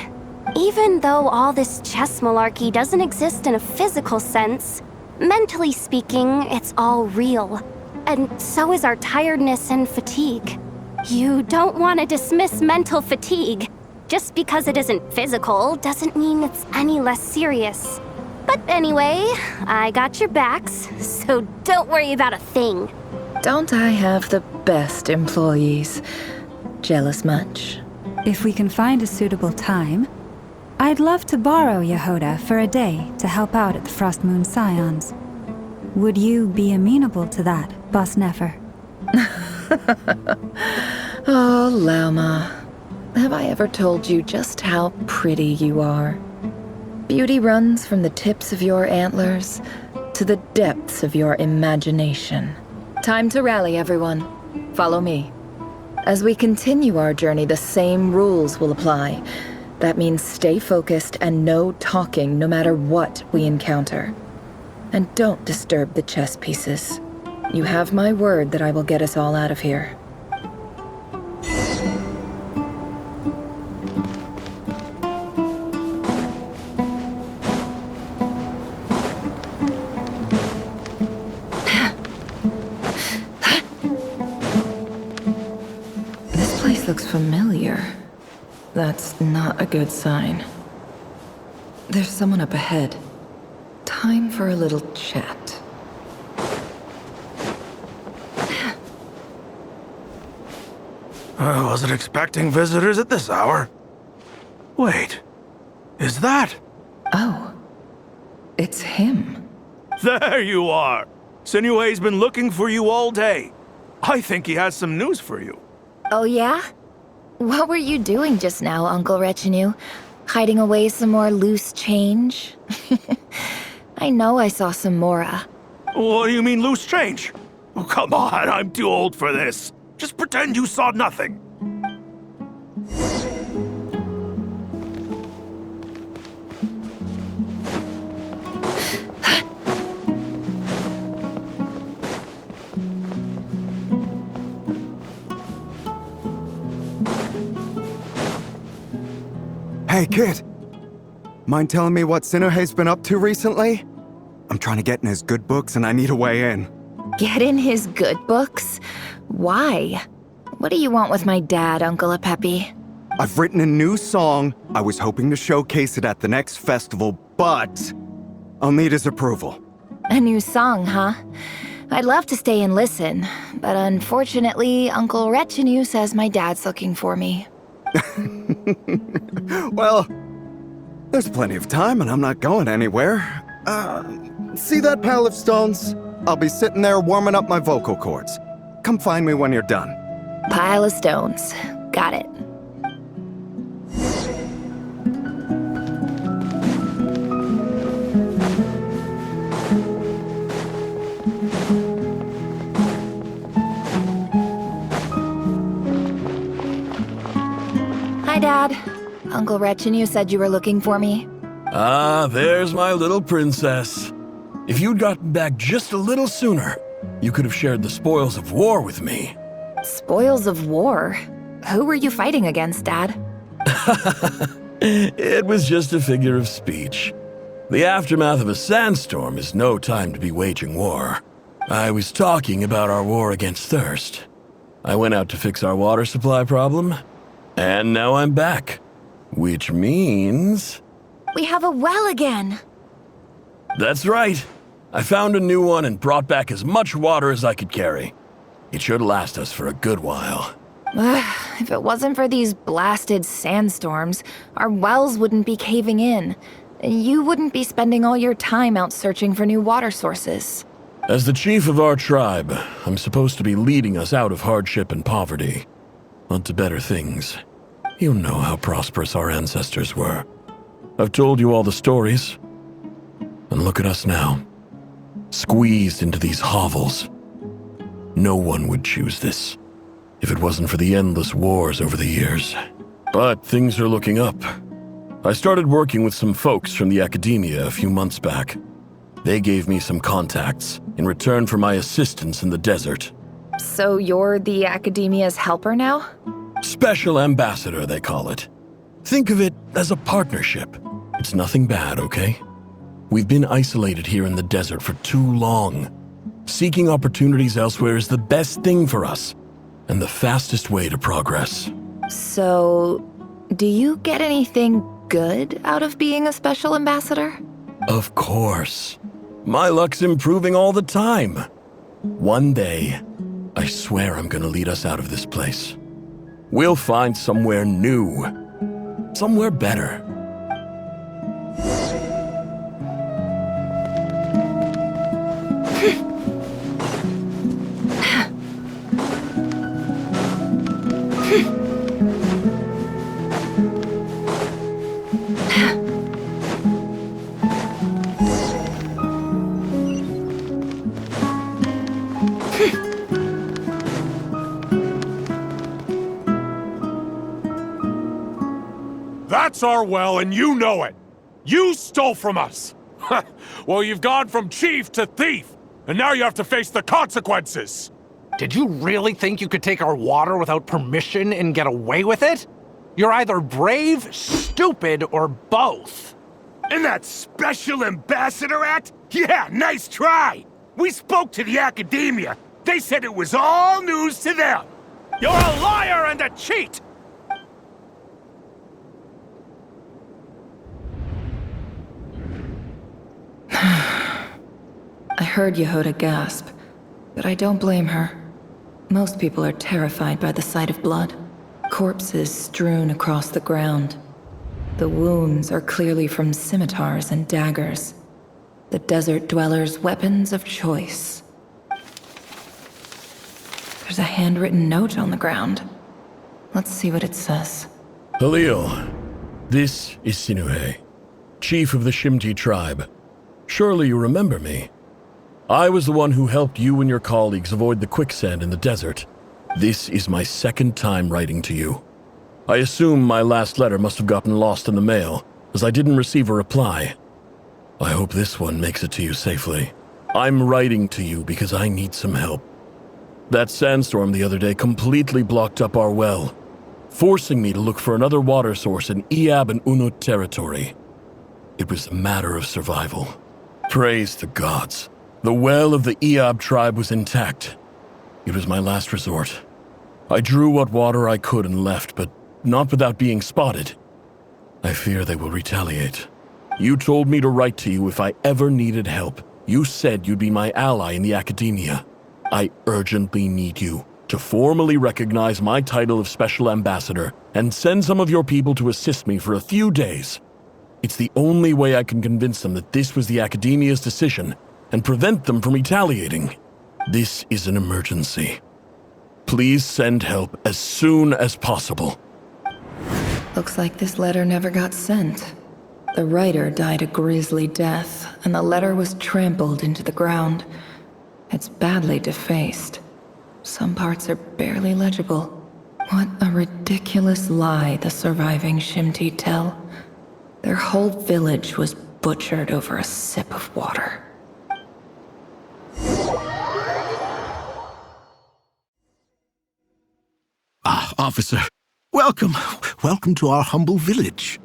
Even though all this chess malarkey doesn't exist in a physical sense, mentally speaking, it's all real. And so is our tiredness and fatigue. You don't want to dismiss mental fatigue. Just because it isn't physical doesn't mean it's any less serious. But anyway, I got your backs, so don't worry about a thing. Don't I have the best employees? Jealous much? If we can find a suitable time, I'd love to borrow Yehoda for a day to help out at the Frost Moon Scions. Would you be amenable to that, Boss Nefer? Oh, Lauma. Have I ever told you just how pretty you are? Beauty runs from the tips of your antlers to the depths of your imagination. Time to rally, everyone. Follow me. As we continue our journey, the same rules will apply. That means stay focused and no talking no matter what we encounter. And don't disturb the chess pieces. You have my word that I will get us all out of here. This place looks familiar. That's not a good sign. There's someone up ahead. Time for a little chat. I wasn't expecting visitors at this hour. Wait, is that? Oh, it's him. There you are! Sinue's been looking for you all day. I think he has some news for you. Oh yeah? What were you doing just now, Uncle Retinue? Hiding away some more loose change? I know I saw some Mora. What do you mean loose change? Oh, come on, I'm too old for this. Just pretend you saw nothing. Hey, kid. Mind telling me what Sinuhe's been up to recently? I'm trying to get in his good books and I need a way in. Get in his good books? Why? What do you want with my dad, Uncle Apepi? I've written a new song. I was hoping to showcase it at the next festival, but I'll need his approval. A new song, huh? I'd love to stay and listen, but unfortunately, Uncle Retinue says my dad's looking for me. Well, there's plenty of time and I'm not going anywhere. See that pile of stones? I'll be sitting there warming up my vocal cords. Come find me when you're done. Pile of stones. Got it. Hi, Dad. Uncle Retinue said you were looking for me. Ah, there's my little princess. If you'd gotten back just a little sooner, you could have shared the spoils of war with me. Spoils of war? Who were you fighting against, Dad? It was just a figure of speech. The aftermath of a sandstorm is no time to be waging war. I was talking about our war against thirst. I went out to fix our water supply problem, and now I'm back. Which means... We have a well again! That's right. I found a new one and brought back as much water as I could carry. It should last us for a good while. If it wasn't for these blasted sandstorms, our wells wouldn't be caving in. You wouldn't be spending all your time out searching for new water sources. As the chief of our tribe, I'm supposed to be leading us out of hardship and poverty, onto better things. You know how prosperous our ancestors were. I've told you all the stories. And look at us now. Squeezed into these hovels. No one would choose this, if it wasn't for the endless wars over the years. But things are looking up. I started working with some folks from the academia a few months back. They gave me some contacts in return for my assistance in the desert. So you're the academia's helper now? Special ambassador, they call it. Think of it as a partnership. It's nothing bad, okay? We've been isolated here in the desert for too long. Seeking opportunities elsewhere is the best thing for us, and the fastest way to progress. So, do you get anything good out of being a special ambassador? Of course. My luck's improving all the time. One day, I swear I'm gonna lead us out of this place. We'll find somewhere new. Somewhere better. That's our well, and you know it. You stole from us. Well, you've gone from chief to thief, and now you have to face the consequences. Did you really think you could take our water without permission and get away with it? You're either brave, stupid, or both. And that Special Ambassador Act? Yeah, nice try! We spoke to the academia. They said it was all news to them. You're a liar and a cheat! I heard Yehuda gasp, but I don't blame her. Most people are terrified by the sight of blood. Corpses strewn across the ground. The wounds are clearly from scimitars and daggers. The desert dwellers' weapons of choice. There's a handwritten note on the ground. Let's see what it says. Halil, this is Sinuhe, chief of the Shimti tribe. Surely you remember me. I was the one who helped you and your colleagues avoid the quicksand in the desert. This is my second time writing to you. I assume my last letter must have gotten lost in the mail, as I didn't receive a reply. I hope this one makes it to you safely. I'm writing to you because I need some help. That sandstorm the other day completely blocked up our well, forcing me to look for another water source in Iab and Unut territory. It was a matter of survival. Praise the gods. The well of the Iab tribe was intact. It was my last resort. I drew what water I could and left, but not without being spotted. I fear they will retaliate. You told me to write to you if I ever needed help. You said you'd be my ally in the academia. I urgently need you to formally recognize my title of Special Ambassador and send some of your people to assist me for a few days. It's the only way I can convince them that this was the academia's decision and prevent them from retaliating. This is an emergency. Please send help as soon as possible. Looks like this letter never got sent. The writer died a grisly death, and the letter was trampled into the ground. It's badly defaced. Some parts are barely legible. What a ridiculous lie the surviving Shimti tell. Their whole village was butchered over a sip of water. Ah, officer. Welcome. Welcome to our humble village.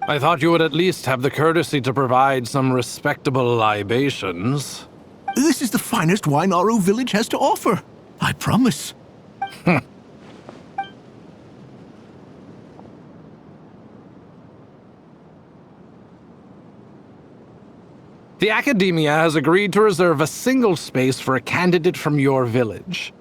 I thought you would at least have the courtesy to provide some respectable libations. This is the finest wine Aru village has to offer. I promise. The Academia has agreed to reserve a single space for a candidate from your village.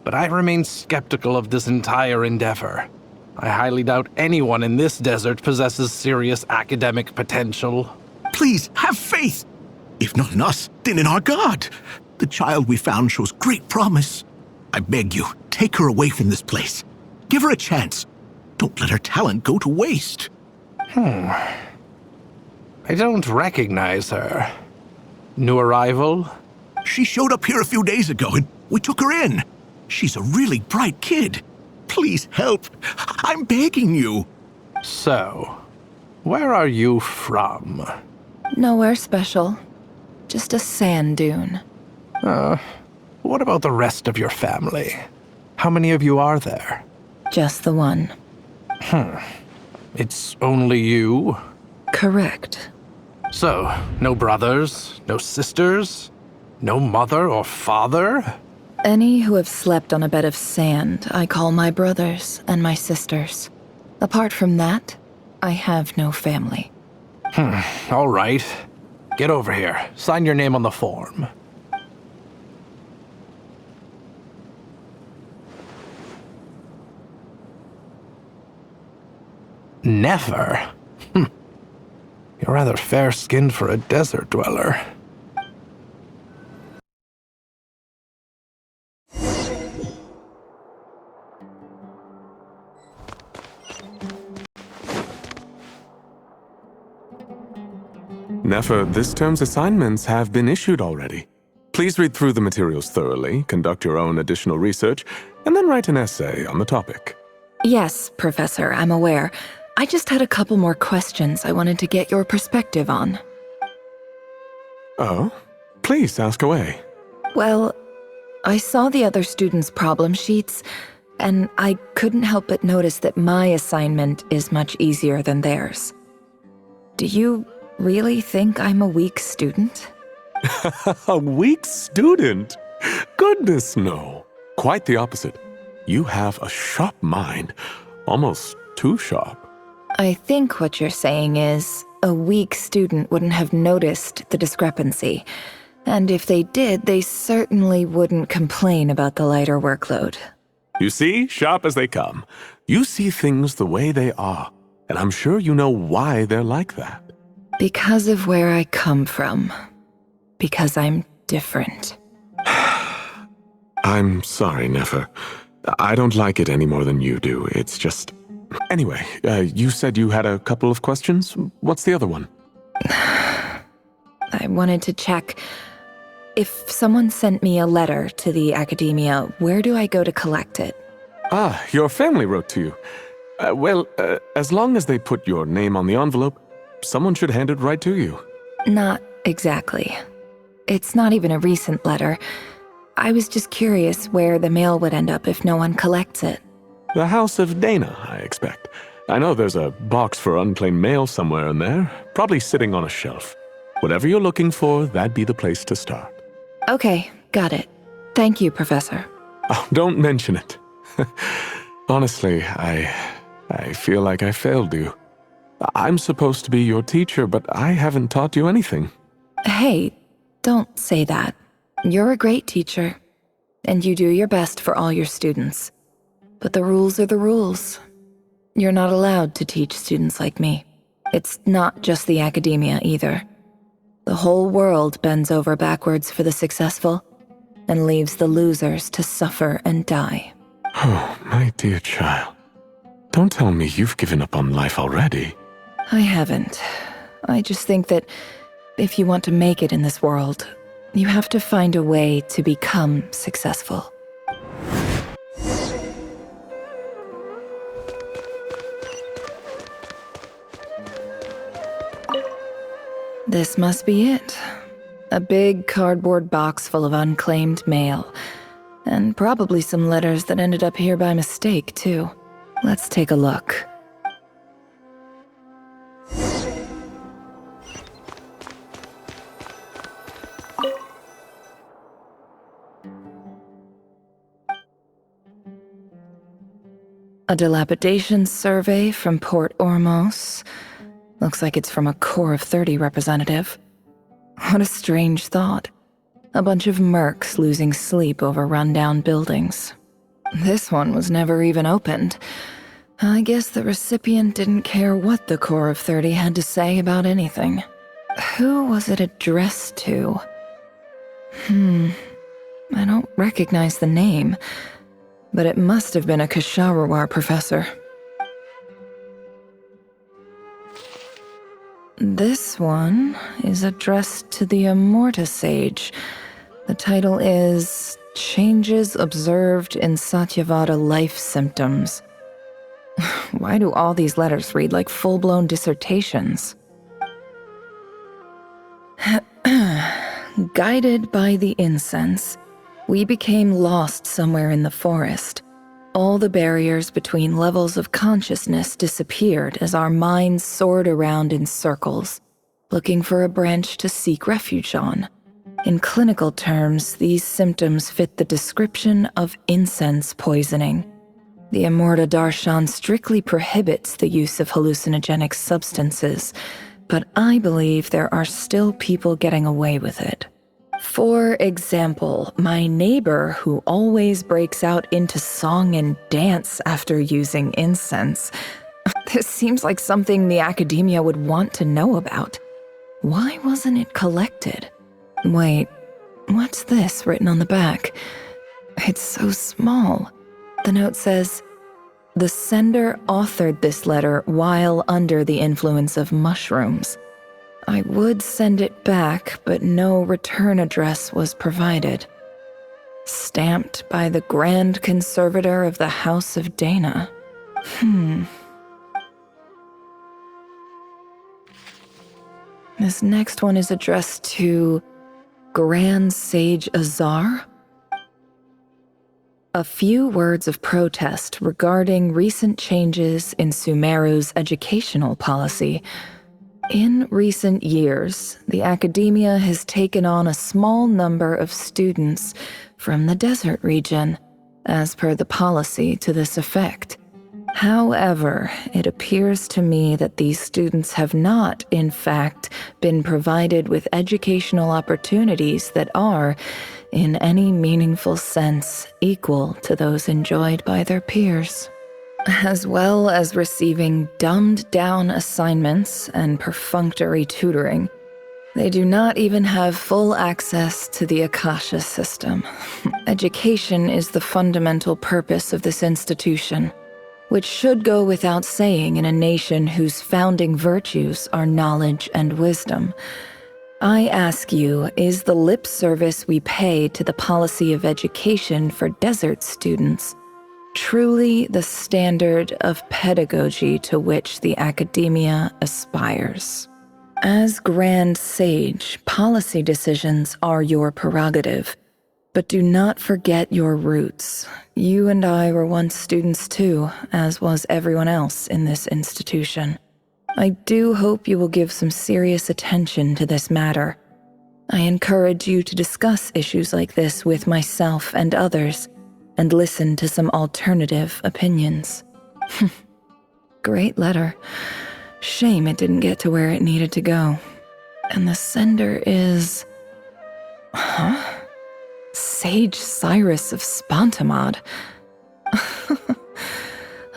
But I remain skeptical of this entire endeavor. I highly doubt anyone in this desert possesses serious academic potential. Please, have faith. If not in us, then in our god. The child we found shows great promise. I beg you, take her away from this place. Give her a chance. Don't let her talent go to waste. I don't recognize her. New arrival? She showed up here a few days ago and we took her in. She's a really bright kid. Please help. I'm begging you. So, where are you from? Nowhere special. Just a sand dune. What about the rest of your family? How many of you are there? Just the one. It's only you? Correct. So, no brothers, no sisters, no mother or father? Any who have slept on a bed of sand, I call my brothers and my sisters. Apart from that, I have no family. All right. Get over here. Sign your name on the form. Nefer? You're rather fair-skinned for a desert dweller. Nefer, this term's assignments have been issued already. Please read through the materials thoroughly, conduct your own additional research, and then write an essay on the topic. Yes, Professor, I'm aware. I just had a couple more questions I wanted to get your perspective on. Oh? Please ask away. Well, I saw the other students' problem sheets, and I couldn't help but notice that my assignment is much easier than theirs. Do you really think I'm a weak student? A weak student? Goodness, no. Quite the opposite. You have a sharp mind, almost too sharp. I think what you're saying is, a weak student wouldn't have noticed the discrepancy. And if they did, they certainly wouldn't complain about the lighter workload. You see, sharp as they come. You see things the way they are, and I'm sure you know why they're like that. Because of where I come from. Because I'm different. I'm sorry, Nefer. I don't like it any more than you do. It's just... Anyway, you said you had a couple of questions? What's the other one? I wanted to check... If someone sent me a letter to the academia, where do I go to collect it? Ah, your family wrote to you. Well, as long as they put your name on the envelope, someone should hand it right to you. Not exactly. It's not even a recent letter. I was just curious where the mail would end up if no one collects it. The house of Dana, I expect. I know there's a box for unclaimed mail somewhere in there, probably sitting on a shelf. Whatever you're looking for, that'd be the place to start. Okay, got it. Thank you, Professor. Oh, don't mention it. Honestly, I feel like I failed you. I'm supposed to be your teacher, but I haven't taught you anything. Hey, don't say that. You're a great teacher, and you do your best for all your students. But the rules are the rules. You're not allowed to teach students like me. It's not just the academia either. The whole world bends over backwards for the successful and leaves the losers to suffer and die. Oh, my dear child. Don't tell me you've given up on life already. I haven't. I just think that if you want to make it in this world, you have to find a way to become successful. This must be it. A big cardboard box full of unclaimed mail. And probably some letters that ended up here by mistake, too. Let's take a look. A dilapidation survey from Port Ormos. Looks like it's from a Core of 30 representative. What a strange thought. A bunch of mercs losing sleep over rundown buildings. This one was never even opened. I guess the recipient didn't care what the Core of 30 had to say about anything. Who was it addressed to? I don't recognize the name, but it must have been a Ksharawar professor. This one is addressed to the Immorta Sage. The title is Changes Observed in Satyavada Life Symptoms. Why do all these letters read like full-blown dissertations? Guided by the incense, we became lost somewhere in the forest. All the barriers between levels of consciousness disappeared as our minds soared around in circles, looking for a branch to seek refuge on. In clinical terms, these symptoms fit the description of incense poisoning. The Immorta Darshan strictly prohibits the use of hallucinogenic substances, but I believe there are still people getting away with it. For example, my neighbor who always breaks out into song and dance after using incense. This seems like something the academia would want to know about. Why wasn't it collected? Wait, what's this written on the back? It's so small. The note says, "The sender authored this letter while under the influence of mushrooms. I would send it back, but no return address was provided. Stamped by the Grand Conservator of the House of Dana." This next one is addressed to Grand Sage Azar. A few words of protest regarding recent changes in Sumeru's educational policy. In recent years, the academia has taken on a small number of students from the desert region, as per the policy to this effect. However, it appears to me that these students have not, in fact, been provided with educational opportunities that are, in any meaningful sense, equal to those enjoyed by their peers. As well as receiving dumbed-down assignments and perfunctory tutoring, they do not even have full access to the Akasha system. Education is the fundamental purpose of this institution, which should go without saying in a nation whose founding virtues are knowledge and wisdom. I ask you, is the lip service we pay to the policy of education for desert students truly the standard of pedagogy to which the academia aspires? As Grand Sage, policy decisions are your prerogative, but do not forget your roots. You and I were once students too, as was everyone else in this institution. I do hope you will give some serious attention to this matter. I encourage you to discuss issues like this with myself and others, and listen to some alternative opinions. Great letter. Shame it didn't get to where it needed to go. And the sender is... Sage Cyrus of Spontamod.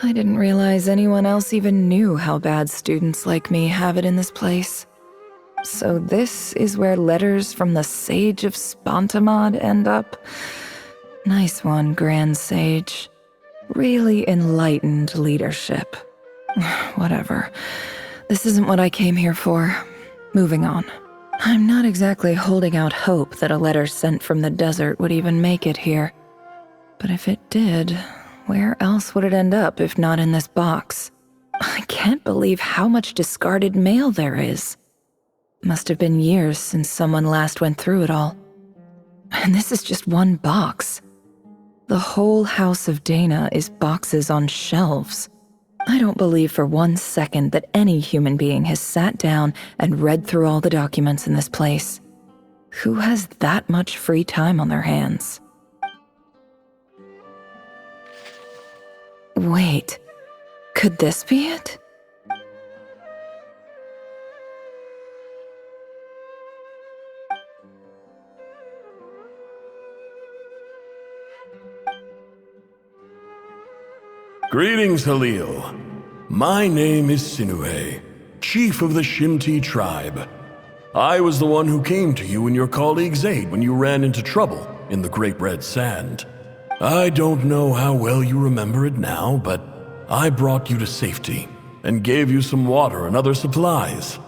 I didn't realize anyone else even knew how bad students like me have it in this place. So this is where letters from the Sage of Spontamod end up? Nice one, Grand Sage. Really enlightened leadership. Whatever. This isn't what I came here for. Moving on. I'm not exactly holding out hope that a letter sent from the desert would even make it here. But if it did, where else would it end up if not in this box? I can't believe how much discarded mail there is. Must have been years since someone last went through it all. And this is just one box. The whole House of Dana is boxes on shelves. I don't believe for 1 second that any human being has sat down and read through all the documents in this place. Who has that much free time on their hands? Wait, could this be it? Greetings, Halil. My name is Sinuhe, chief of the Shimti tribe. I was the one who came to you and your colleague's aid when you ran into trouble in the Great Red Sand. I don't know how well you remember it now, but I brought you to safety and gave you some water and other supplies.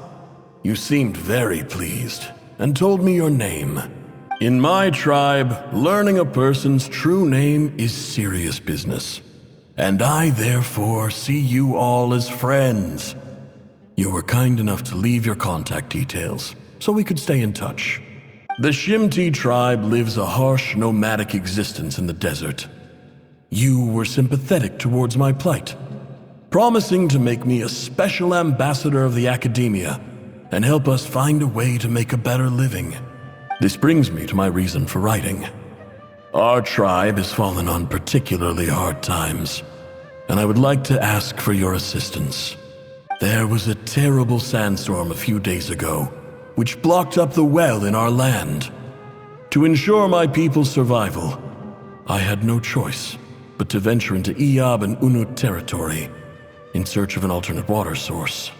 You seemed very pleased and told me your name. In my tribe, learning a person's true name is serious business, and I therefore see you all as friends. You were kind enough to leave your contact details so we could stay in touch. The Shimti tribe lives a harsh, nomadic existence in the desert. You were sympathetic towards my plight, promising to make me a special ambassador of the academia and help us find a way to make a better living. This brings me to my reason for writing. Our tribe has fallen on particularly hard times, and I would like to ask for your assistance. There was a terrible sandstorm a few days ago, which blocked up the well in our land. To ensure my people's survival, I had no choice but to venture into Iyab and Unut territory in search of an alternate water source.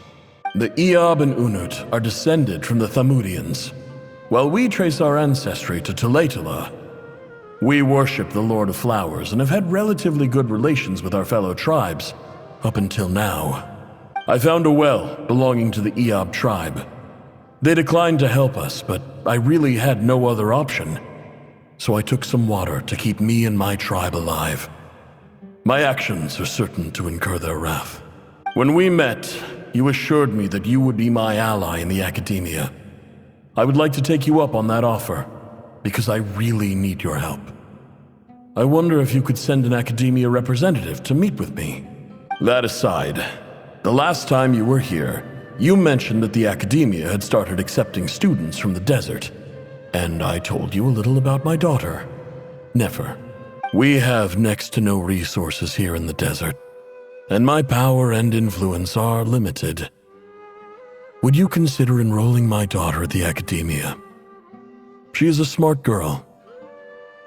The Iyab and Unut are descended from the Thamudians, while we trace our ancestry to Tulatala. We worship the Lord of Flowers and have had relatively good relations with our fellow tribes up until now. I found a well belonging to the Iyab tribe. They declined to help us, but I really had no other option, so I took some water to keep me and my tribe alive. My actions are certain to incur their wrath. When we met, you assured me that you would be my ally in the academia. I would like to take you up on that offer, because I really need your help. I wonder if you could send an academia representative to meet with me. That aside, the last time you were here, you mentioned that the academia had started accepting students from the desert, and I told you a little about my daughter, Nefer. We have next to no resources here in the desert, and my power and influence are limited. Would you consider enrolling my daughter at the academia? She is a smart girl.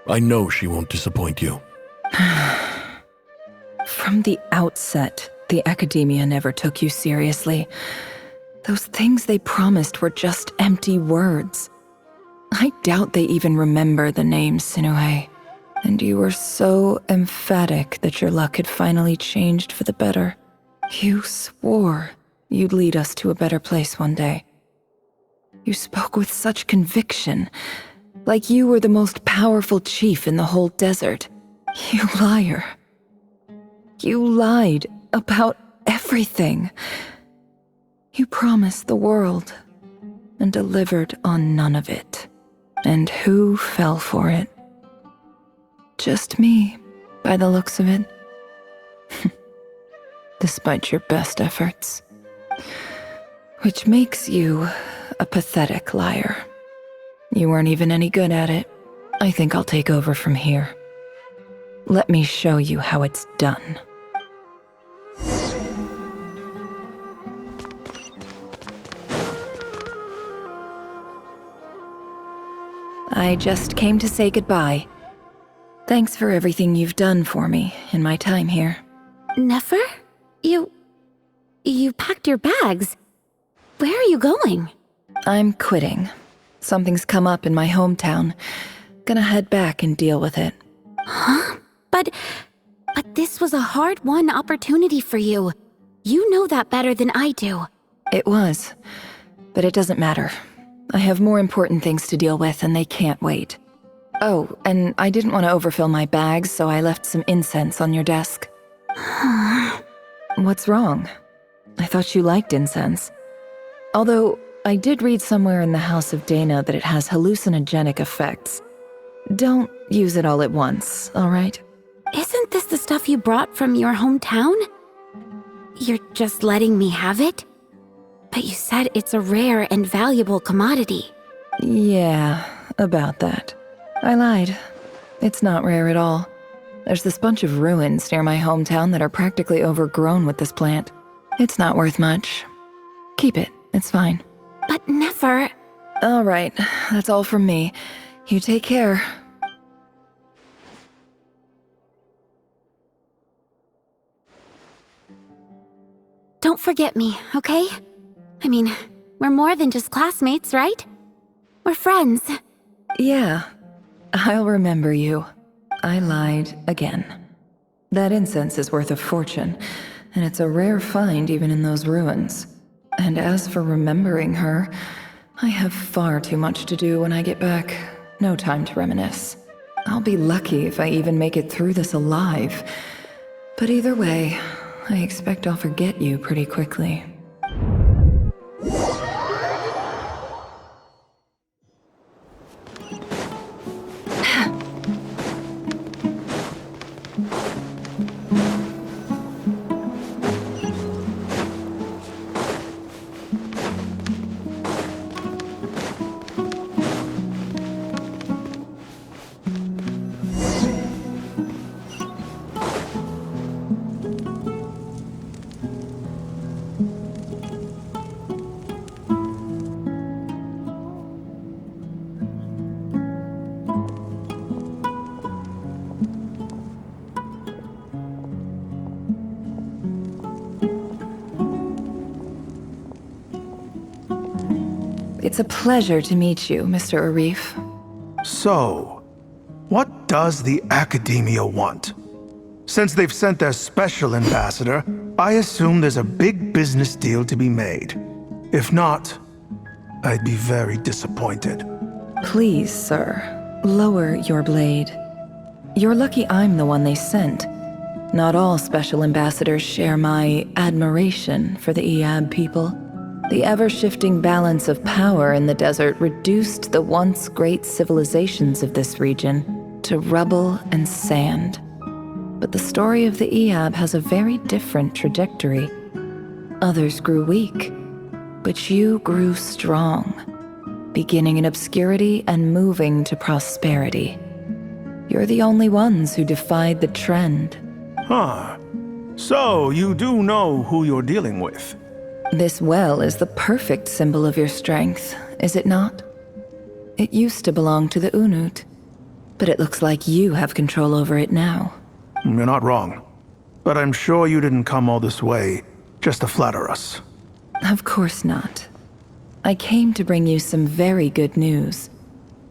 I know she won't disappoint you. From the outset, the academia never took you seriously. Those things they promised were just empty words. I doubt they even remember the name Sinuhe. And you were so emphatic that your luck had finally changed for the better. You swore you'd lead us to a better place one day. You spoke with such conviction, like you were the most powerful chief in the whole desert. You liar. You lied about everything. You promised the world and delivered on none of it. And who fell for it? Just me, by the looks of it. Despite your best efforts. Which makes you a pathetic liar. You weren't even any good at it. I think I'll take over from here. Let me show you how it's done. I just came to say goodbye. Thanks for everything you've done for me in my time here. Nefer? You packed your bags. Where are you going? I'm quitting. Something's come up in my hometown. Gonna head back and deal with it. Huh? But this was a hard-won opportunity for you. You know that better than I do. It was. But it doesn't matter. I have more important things to deal with and they can't wait. Oh, and I didn't want to overfill my bags, so I left some incense on your desk. What's wrong? I thought you liked incense. Although, I did read somewhere in the House of Dana that it has hallucinogenic effects. Don't use it all at once, alright? Isn't this the stuff you brought from your hometown? You're just letting me have it? But you said it's a rare and valuable commodity. Yeah, about that. I lied. It's not rare at all. There's this bunch of ruins near my hometown that are practically overgrown with this plant. It's not worth much. Keep it, it's fine. But Nefer... Alright, that's all from me. You take care. Don't forget me, okay? I mean, We're more than just classmates, right? We're friends. Yeah, I'll remember you. I lied again. That incense is worth a fortune, and it's a rare find even in those ruins. And as for remembering her, I have far too much to do when I get back. No time to reminisce. I'll be lucky if I even make it through this alive. But either way, I expect I'll forget you pretty quickly. It's a pleasure to meet you, Mr. Arif. So, what does the Academia want? Since they've sent their special ambassador, I assume there's a big business deal to be made. If not, I'd be very disappointed. Please, sir, lower your blade. You're lucky I'm the one they sent. Not all special ambassadors share my admiration for the Iab people. The ever-shifting balance of power in the desert reduced the once great civilizations of this region to rubble and sand. But the story of the Iab has a very different trajectory. Others grew weak, but you grew strong, beginning in obscurity and moving to prosperity. You're the only ones who defied the trend. Huh. So, you do know who you're dealing with? This well is the perfect symbol of your strength, is it not? It used to belong to the Unut, but it looks like you have control over it now. You're not wrong. But I'm sure you didn't come all this way just to flatter us. Of course not. I came to bring you some very good news.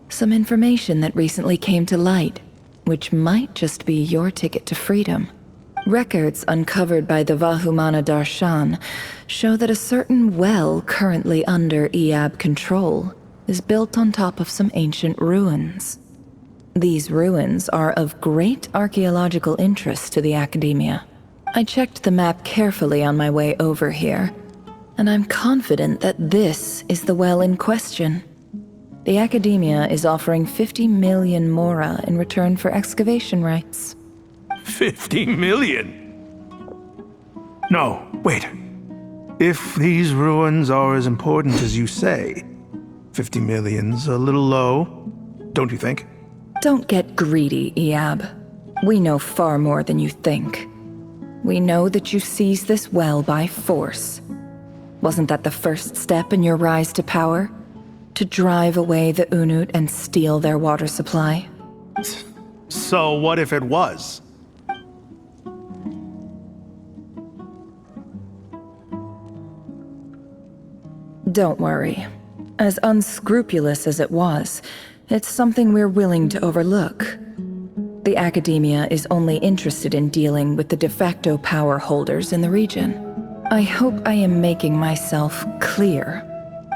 Some information that recently came to light, which might just be your ticket to freedom. Records uncovered by the Vahumana Darshan show that a certain well currently under Iab control is built on top of some ancient ruins. These ruins are of great archaeological interest to the Academia. I checked the map carefully on my way over here, and I'm confident that this is the well in question. The Academia is offering 50 million mora in return for excavation rights. 50 million? No, wait. If these ruins are as important as you say, 50 million's a little low, don't you think? Don't get greedy, Iab. We know far more than you think. We know that you seized this well by force. Wasn't that the first step in your rise to power? To drive away the Unut and steal their water supply? So what if it was? Don't worry. As unscrupulous as it was, it's something we're willing to overlook. The Academia is only interested in dealing with the de facto power holders in the region. I hope I am making myself clear.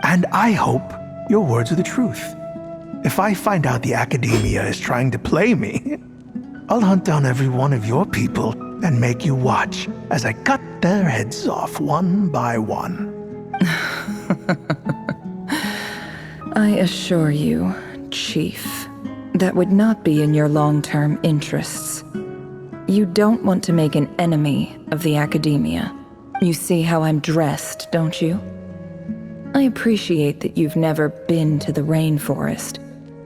And I hope your words are the truth. If I find out the Academia is trying to play me, I'll hunt down every one of your people and make you watch as I cut their heads off one by one. I assure you, Chief, that would not be in your long-term interests. You don't want to make an enemy of the Academia. You see how I'm dressed, don't you? I appreciate that you've never been to the rainforest,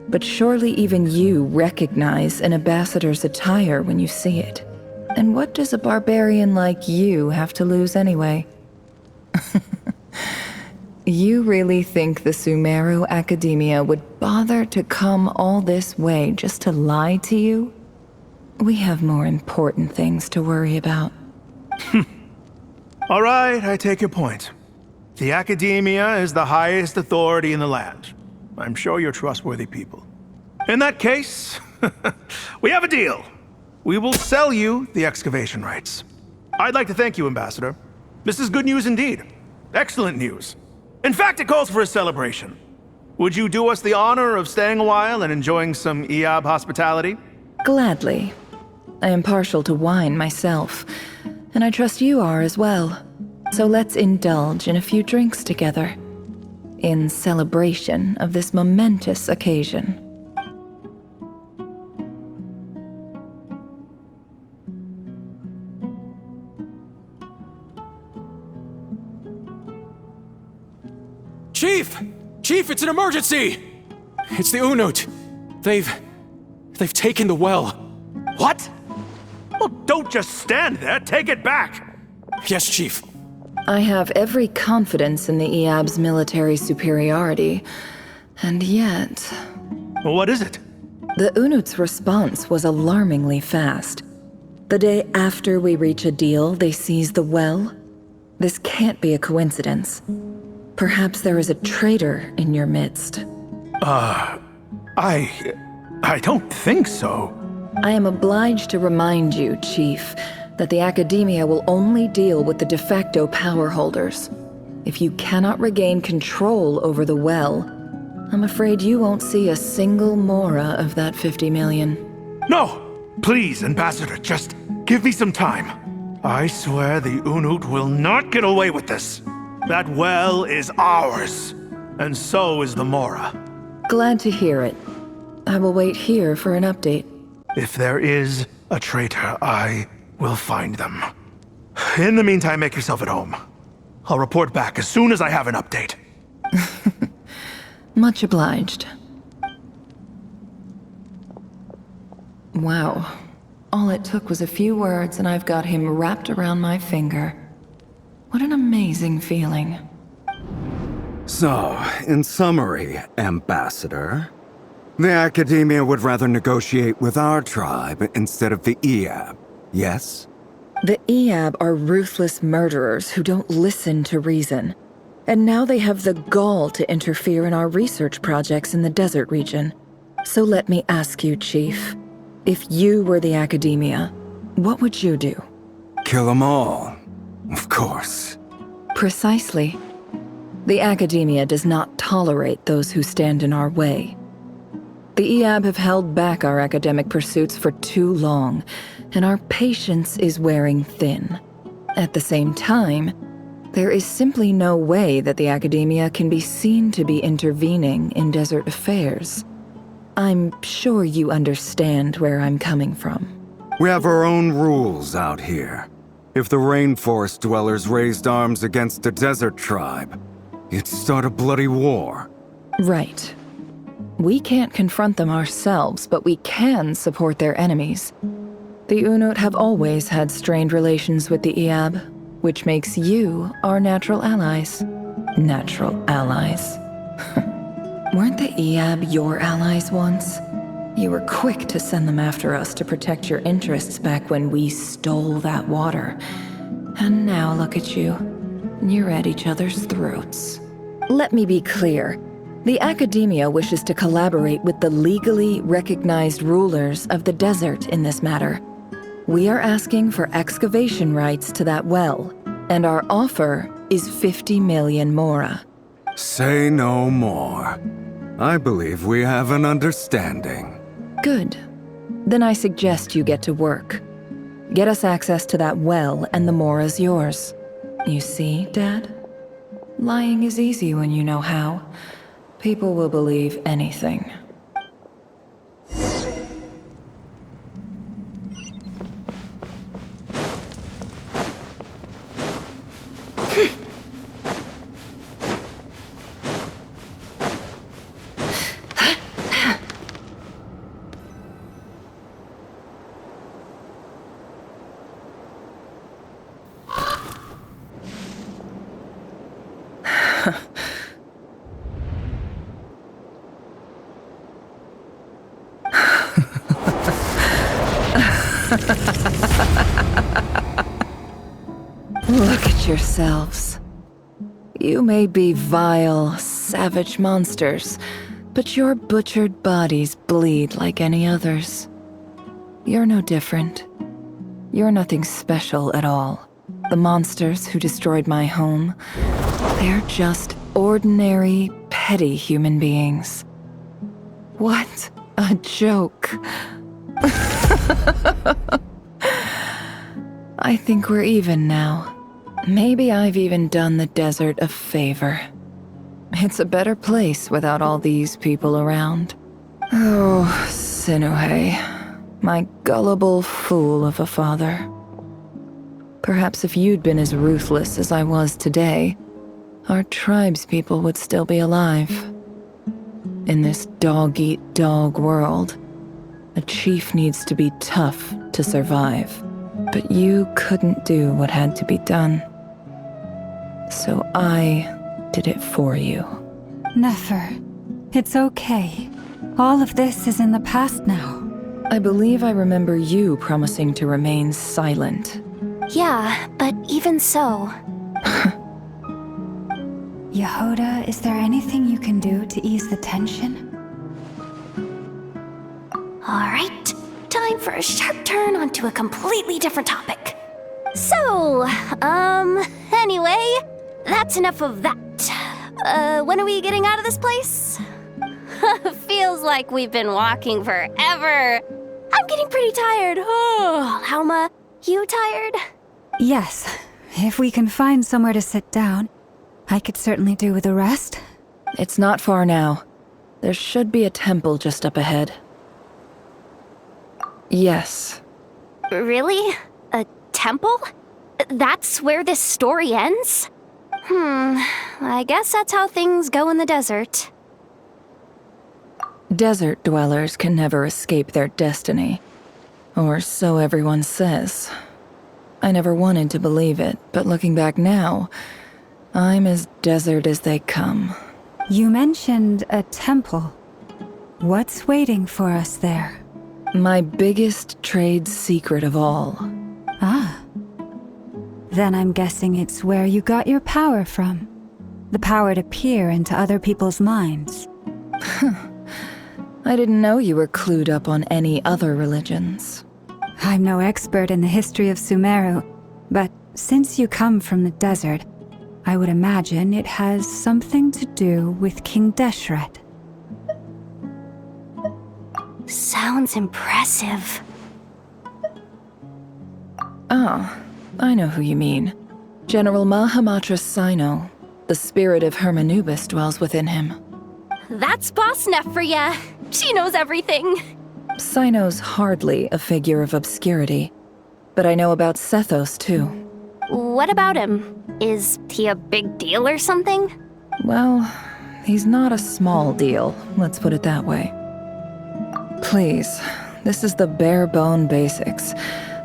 but surely even you recognize an ambassador's attire when you see it. And what does a barbarian like you have to lose anyway? You really think the Sumeru Academia would bother to come all this way just to lie to you? We have more important things to worry about. All right, I take your point. The Academia is the highest authority in the land. I'm sure you're trustworthy people. In that case, we have a deal. We will sell you the excavation rights. I'd like to thank you, Ambassador. This is good news indeed. Excellent news. In fact, it calls for a celebration. Would you do us the honor of staying a while and enjoying some Eab hospitality? Gladly. I am partial to wine myself, and I trust you are as well. So let's indulge in a few drinks together, in celebration of this momentous occasion. Chief! Chief, it's an emergency! It's the Unut. They've taken the well. What? Well, don't just stand there. Take it back. Yes, Chief. I have every confidence in the Eab's military superiority, and yet... What is it? The Unut's response was alarmingly fast. The day after we reach a deal, they seize the well. This can't be a coincidence. Perhaps there is a traitor in your midst. I don't think so. I am obliged to remind you, Chief, that the Academia will only deal with the de facto power holders. If you cannot regain control over the well, I'm afraid you won't see a single mora of that 50 million. No! Please, Ambassador, just give me some time. I swear the Unut will not get away with this. That well is ours, and so is the mora. Glad to hear it. I will wait here for an update. If there is a traitor, I will find them. In the meantime, make yourself at home. I'll report back as soon as I have an update. Much obliged. Wow. All it took was a few words and I've got him wrapped around my finger. What an amazing feeling. So, in summary, Ambassador, the Academia would rather negotiate with our tribe instead of the Eab, yes? The Eab are ruthless murderers who don't listen to reason. And now they have the gall to interfere in our research projects in the desert region. So let me ask you, Chief. If you were the Academia, what would you do? Kill them all, of course. Precisely. The Academia does not tolerate those who stand in our way. The Eab have held back our academic pursuits for too long, and our patience is wearing thin. At the same time, there is simply no way that the Academia can be seen to be intervening in desert affairs. I'm sure you understand where I'm coming from. We have our own rules out here. If the rainforest dwellers raised arms against a desert tribe, it'd start a bloody war. Right. We can't confront them ourselves, but we can support their enemies. The Unut have always had strained relations with the Eab, which makes you our natural allies. Natural allies. Weren't the Eab your allies once? You were quick to send them after us to protect your interests back when we stole that water. And now look at you. You're at each other's throats. Let me be clear. The Academia wishes to collaborate with the legally recognized rulers of the desert in this matter. We are asking for excavation rights to that well, and our offer is 50 million mora. Say no more. I believe we have an understanding. Good. Then I suggest you get to work. Get us access to that well, and the mora's yours. You see, Dad? Lying is easy when you know how. People will believe anything. Look at yourselves. You may be vile, savage monsters, but your butchered bodies bleed like any others. You're no different. You're nothing special at all. The monsters who destroyed my home, they're just ordinary, petty human beings. What a joke. I think we're even now. Maybe I've even done the desert a favor. It's a better place without all these people around. Oh, Sinuhe, my gullible fool of a father. Perhaps if you'd been as ruthless as I was today, our tribespeople would still be alive. In this dog-eat-dog world, a chief needs to be tough to survive. But you couldn't do what had to be done. So I did it for you. Nefer, it's okay. All of this is in the past now. I believe I remember you promising to remain silent. Yeah, but even so... Yehoda, is there anything you can do to ease the tension? Alright, time for a sharp turn onto a completely different topic. So, anyway, that's enough of that. When are we getting out of this place? Feels like we've been walking forever. I'm getting pretty tired. Oh, Lauma, you tired? Yes. If we can find somewhere to sit down, I could certainly do with a rest. It's not far now. There should be a temple just up ahead. Yes. Really? A temple? That's where this story ends? I guess that's how things go in the desert. Desert dwellers can never escape their destiny. Or so everyone says. I never wanted to believe it, but looking back now, I'm as desert as they come. You mentioned a temple. What's waiting for us there? My biggest trade secret of all. Ah. Then I'm guessing it's where you got your power from. The power to peer into other people's minds. I didn't know you were clued up on any other religions. I'm no expert in the history of Sumeru, but since you come from the desert, I would imagine it has something to do with King Deshret. Sounds impressive. Ah, I know who you mean. General Mahamatra Sino. The spirit of Hermanubis dwells within him. That's Boss Neff for ya. She knows everything. Sino's hardly a figure of obscurity, but I know about Sethos too. What about him? Is he a big deal or something? Well, he's not a small deal, let's put it that way. Please, this is the bare-bone basics.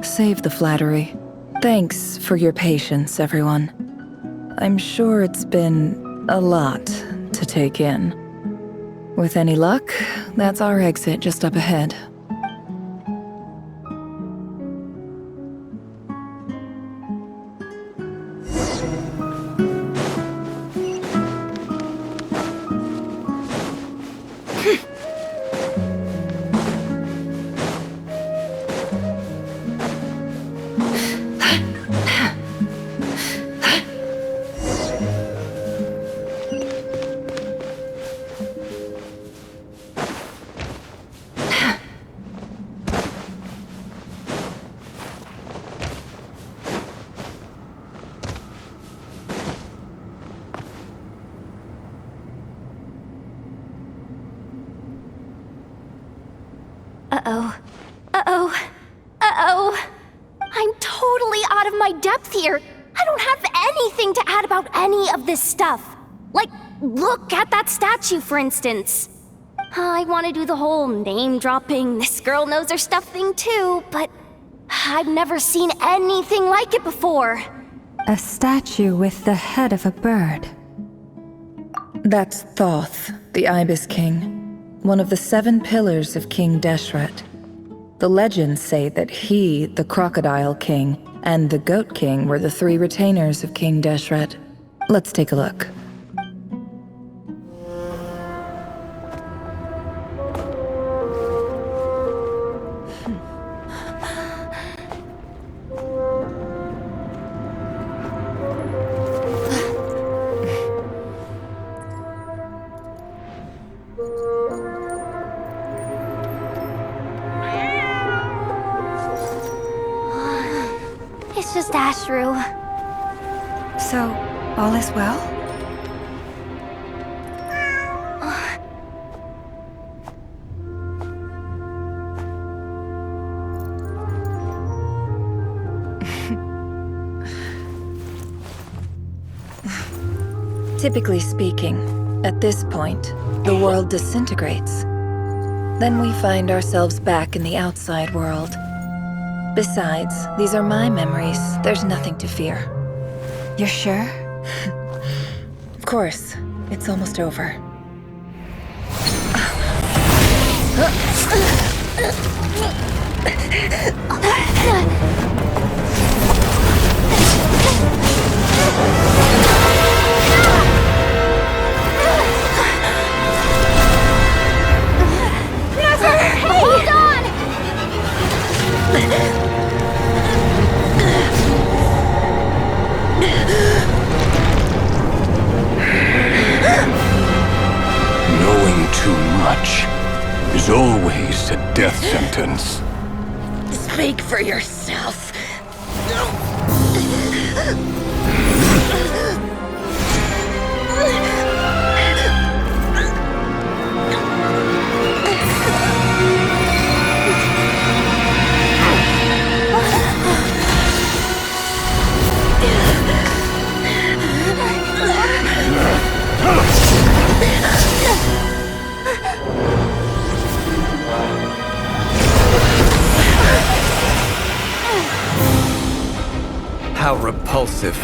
Save the flattery. Thanks for your patience, everyone. I'm sure it's been a lot to take in. With any luck, that's our exit just up ahead. Uh-oh. Uh-oh. Uh-oh. I'm totally out of my depth here. I don't have anything to add about any of this stuff. Like, look at that statue, for instance. I want to do the whole name-dropping, this girl knows her stuff thing too, but I've never seen anything like it before. A statue with the head of a bird. That's Thoth, the Ibis King. One of the 7 pillars of King Deshret. The legends say that he, the Crocodile King, and the Goat King were the 3 retainers of King Deshret. Let's take a look. It's just Ashru. So, all is well? Typically speaking, at this point, the world disintegrates. Then we find ourselves back in the outside world. Besides, these are my memories. There's nothing to fear. You're sure? Of course. It's almost over. Nefer! Hold on! Knowing too much is always a death sentence. Speak for yourself. How repulsive.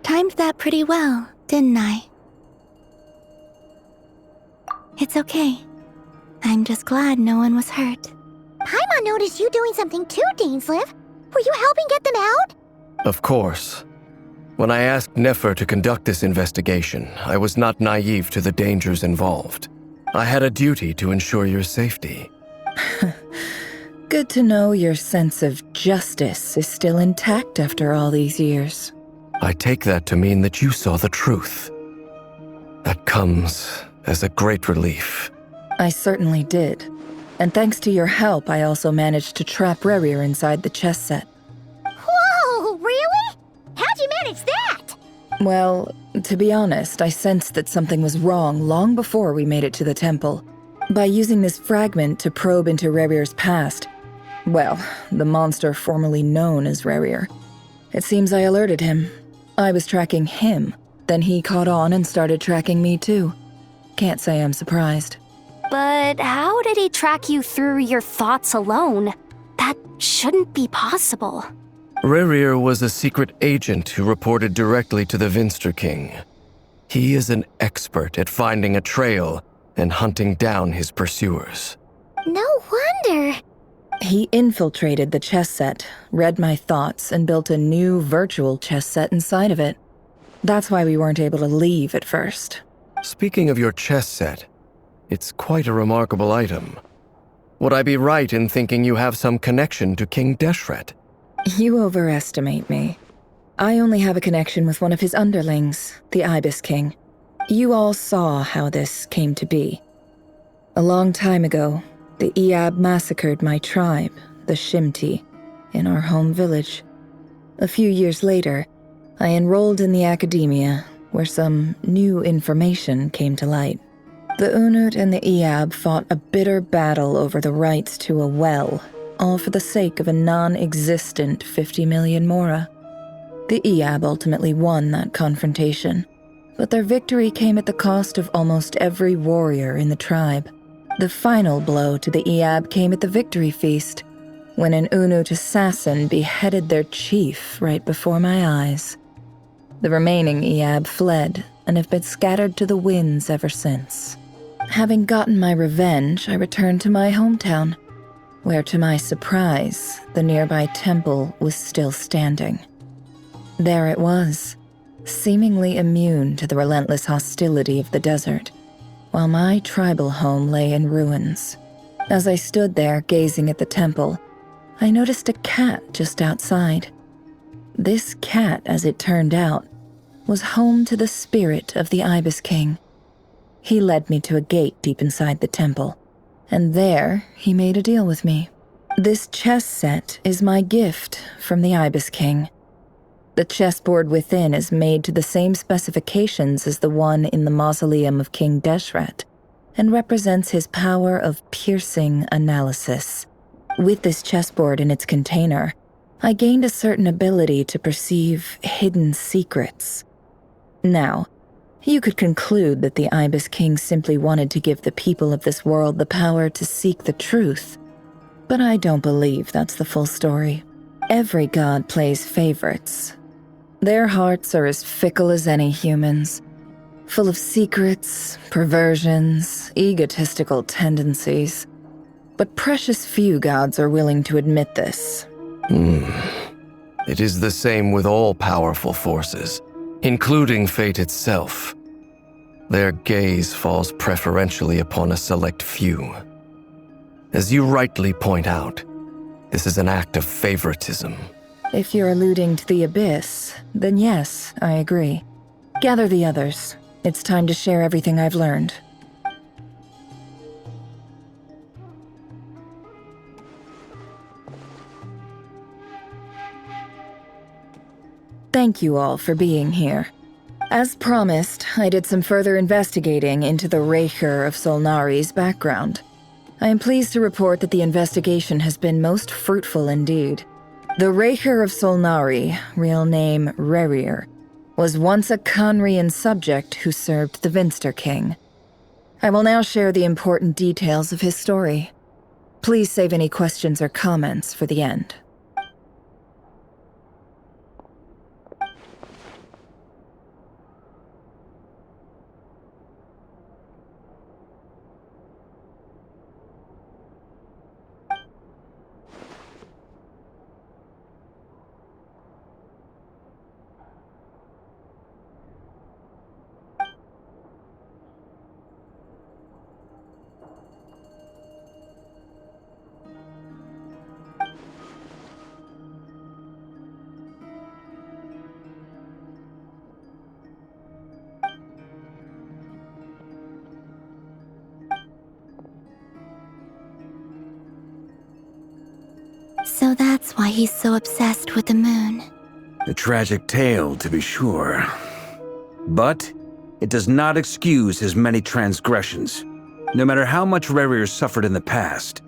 Timed that pretty well, didn't I? It's okay. I'm just glad no one was hurt. Paimon noticed you doing something too, Dainsliv. Were you helping get them out? Of course. When I asked Nefer to conduct this investigation, I was not naive to the dangers involved. I had a duty to ensure your safety. Good to know your sense of justice is still intact after all these years. I take that to mean that you saw the truth. That comes as a great relief. I certainly did. And thanks to your help, I also managed to trap Rerir inside the chess set. Whoa, really? How'd you manage that? Well, to be honest, I sensed that something was wrong long before we made it to the temple. By using this fragment to probe into Rerir's past, well, the monster formerly known as Rerir, it seems I alerted him. I was tracking him, then he caught on and started tracking me too. Can't say I'm surprised. But how did he track you through your thoughts alone? That shouldn't be possible. Rerir was a secret agent who reported directly to the Vinster King. He is an expert at finding a trail and hunting down his pursuers. No wonder. He infiltrated the chess set, read my thoughts, and built a new virtual chess set inside of it. That's why we weren't able to leave at first. Speaking of your chess set, it's quite a remarkable item. Would I be right in thinking you have some connection to King Deshret? You overestimate me. I only have a connection with one of his underlings, the Ibis King. You all saw how this came to be. A long time ago, The Iab massacred my tribe, the Shimti, in our home village. A few years later, I enrolled in the academia, where some new information came to light. The Unut and the Iab fought a bitter battle over the rights to a well, all for the sake of a non-existent 50 million mora. The Iab ultimately won that confrontation, but their victory came at the cost of almost every warrior in the tribe. The final blow to the Iab came at the victory feast, when an Unut assassin beheaded their chief right before my eyes. The remaining Iab fled and have been scattered to the winds ever since. Having gotten my revenge, I returned to my hometown, where to my surprise, the nearby temple was still standing. There it was, seemingly immune to the relentless hostility of the desert, while my tribal home lay in ruins. As I stood there gazing at the temple, I noticed a cat just outside. This cat, as it turned out, was home to the spirit of the Ibis King. He led me to a gate deep inside the temple, and there he made a deal with me. This chess set is my gift from the Ibis King. The chessboard within is made to the same specifications as the one in the mausoleum of King Deshret, and represents his power of piercing analysis. With this chessboard in its container, I gained a certain ability to perceive hidden secrets. Now, you could conclude that the Ibis King simply wanted to give the people of this world the power to seek the truth, but I don't believe that's the full story. Every god plays favorites. Their hearts are as fickle as any human's, full of secrets, perversions, egotistical tendencies. But precious few gods are willing to admit this. It is the same with all powerful forces, including fate itself. Their gaze falls preferentially upon a select few. As you rightly point out, this is an act of favoritism. If you're alluding to the Abyss, then yes, I agree. Gather the others. It's time to share everything I've learned. Thank you all for being here. As promised, I did some further investigating into the Reicher of Solnari's background. I am pleased to report that the investigation has been most fruitful indeed. The Reicher of Solnari, real name Rerir, was once a Khanrian subject who served the Vinster King. I will now share the important details of his story. Please save any questions or comments for the end. So that's why he's so obsessed with the moon. A tragic tale, to be sure. But it does not excuse his many transgressions. No matter how much Rerir suffered in the past,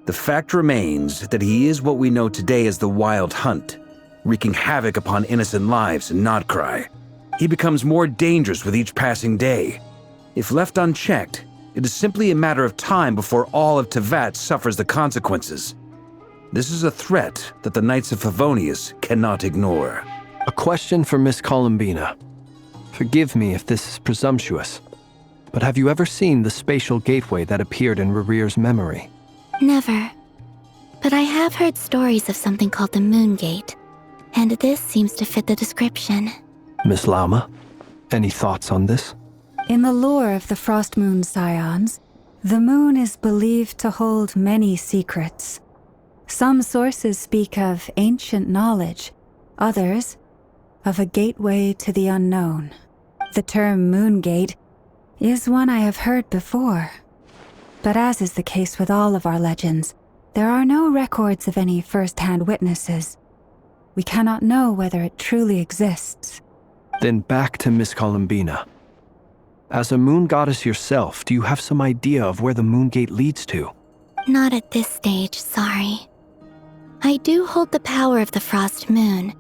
the fact remains that he is what we know today as the Wild Hunt, wreaking havoc upon innocent lives in Nod-Krai. He becomes more dangerous with each passing day. If left unchecked, it is simply a matter of time before all of Tevat suffers the consequences. This is a threat that the Knights of Favonius cannot ignore. A question for Miss Columbina. Forgive me if this is presumptuous, but have you ever seen the spatial gateway that appeared in Rerir's memory? Never. But I have heard stories of something called the Moon Gate, and this seems to fit the description. Miss Lauma, any thoughts on this? In the lore of the Frost Moon Scions, the moon is believed to hold many secrets. Some sources speak of ancient knowledge, others of a gateway to the unknown. The term Moon Gate is one I have heard before. But as is the case with all of our legends, there are no records of any first-hand witnesses. We cannot know whether it truly exists. Then back to Miss Columbina. As a moon goddess yourself, do you have some idea of where the moon gate leads to? Not at this stage, sorry. I do hold the power of the frost moon,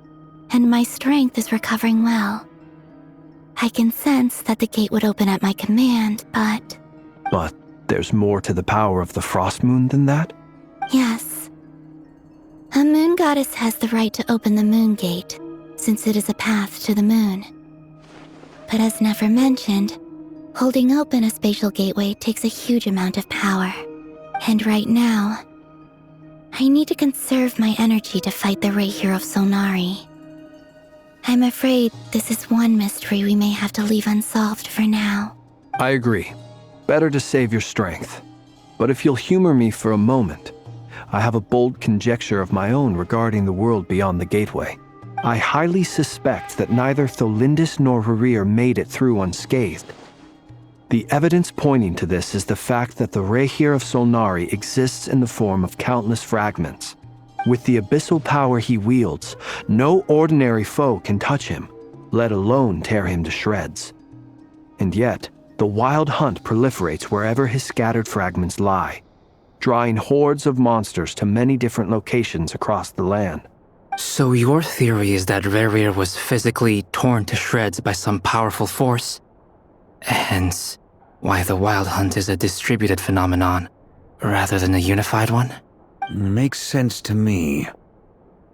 and my strength is recovering well. I can sense that the gate would open at my command, but... But there's more to the power of the frost moon than that? Yes. A moon goddess has the right to open the moon gate, since it is a path to the moon. But as Nefer mentioned, holding open a spatial gateway takes a huge amount of power. And right now, I need to conserve my energy to fight the Rahir of Solnari. I'm afraid this is one mystery we may have to leave unsolved for now. I agree. Better to save your strength. But if you'll humor me for a moment, I have a bold conjecture of my own regarding the world beyond the gateway. I highly suspect that neither Tholindis nor Rahir made it through unscathed. The evidence pointing to this is the fact that the Rahir of Solnari exists in the form of countless fragments. With the abyssal power he wields, no ordinary foe can touch him, let alone tear him to shreds. And yet, the wild hunt proliferates wherever his scattered fragments lie, drawing hordes of monsters to many different locations across the land. So your theory is that Rahir was physically torn to shreds by some powerful force? Hence, why the wild hunt is a distributed phenomenon, rather than a unified one? Makes sense to me.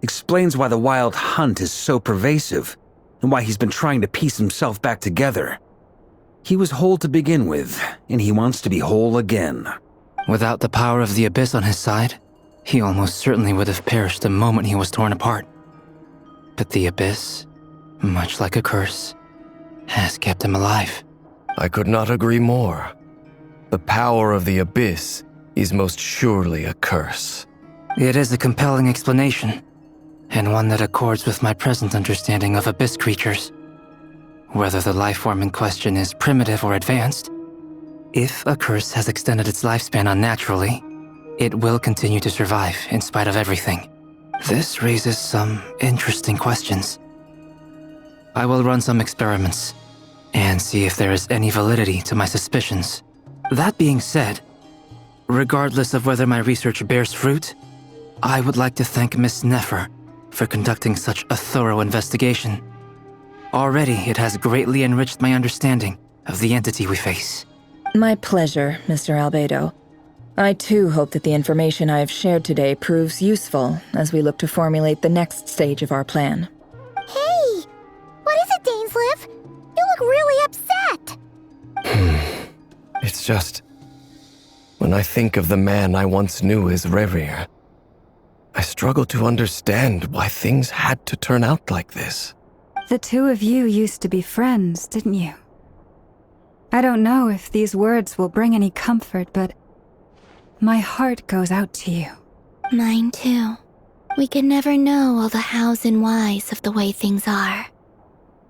Explains why the wild hunt is so pervasive, and why he's been trying to piece himself back together. He was whole to begin with, and he wants to be whole again. Without the power of the Abyss on his side, he almost certainly would have perished the moment he was torn apart. But the Abyss, much like a curse, has kept him alive. I could not agree more. The power of the Abyss is most surely a curse. It is a compelling explanation, and one that accords with my present understanding of Abyss creatures. Whether the life form in question is primitive or advanced, if a curse has extended its lifespan unnaturally, it will continue to survive in spite of everything. This raises some interesting questions. I will run some experiments and see if there is any validity to my suspicions. That being said, regardless of whether my research bears fruit, I would like to thank Miss Nefer for conducting such a thorough investigation. Already, it has greatly enriched my understanding of the entity we face. My pleasure, Mr. Albedo. I too hope that the information I have shared today proves useful as we look to formulate the next stage of our plan. Hey! What is it, Dainsliv? You look really upset! It's just... when I think of the man I once knew as Rahir, I struggle to understand why things had to turn out like this. The two of you used to be friends, didn't you? I don't know if these words will bring any comfort, but my heart goes out to you. Mine too. We can never know all the hows and whys of the way things are.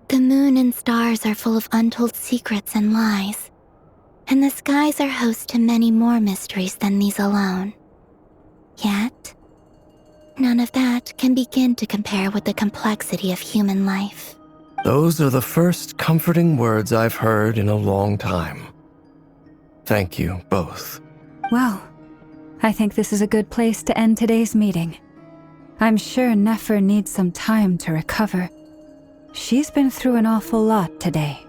The moon and stars are full of untold secrets and lies, and the skies are host to many more mysteries than these alone. Yet, none of that can begin to compare with the complexity of human life. Those are the first comforting words I've heard in a long time. Thank you both. Well, I think this is a good place to end today's meeting. I'm sure Nefer needs some time to recover. She's been through an awful lot today.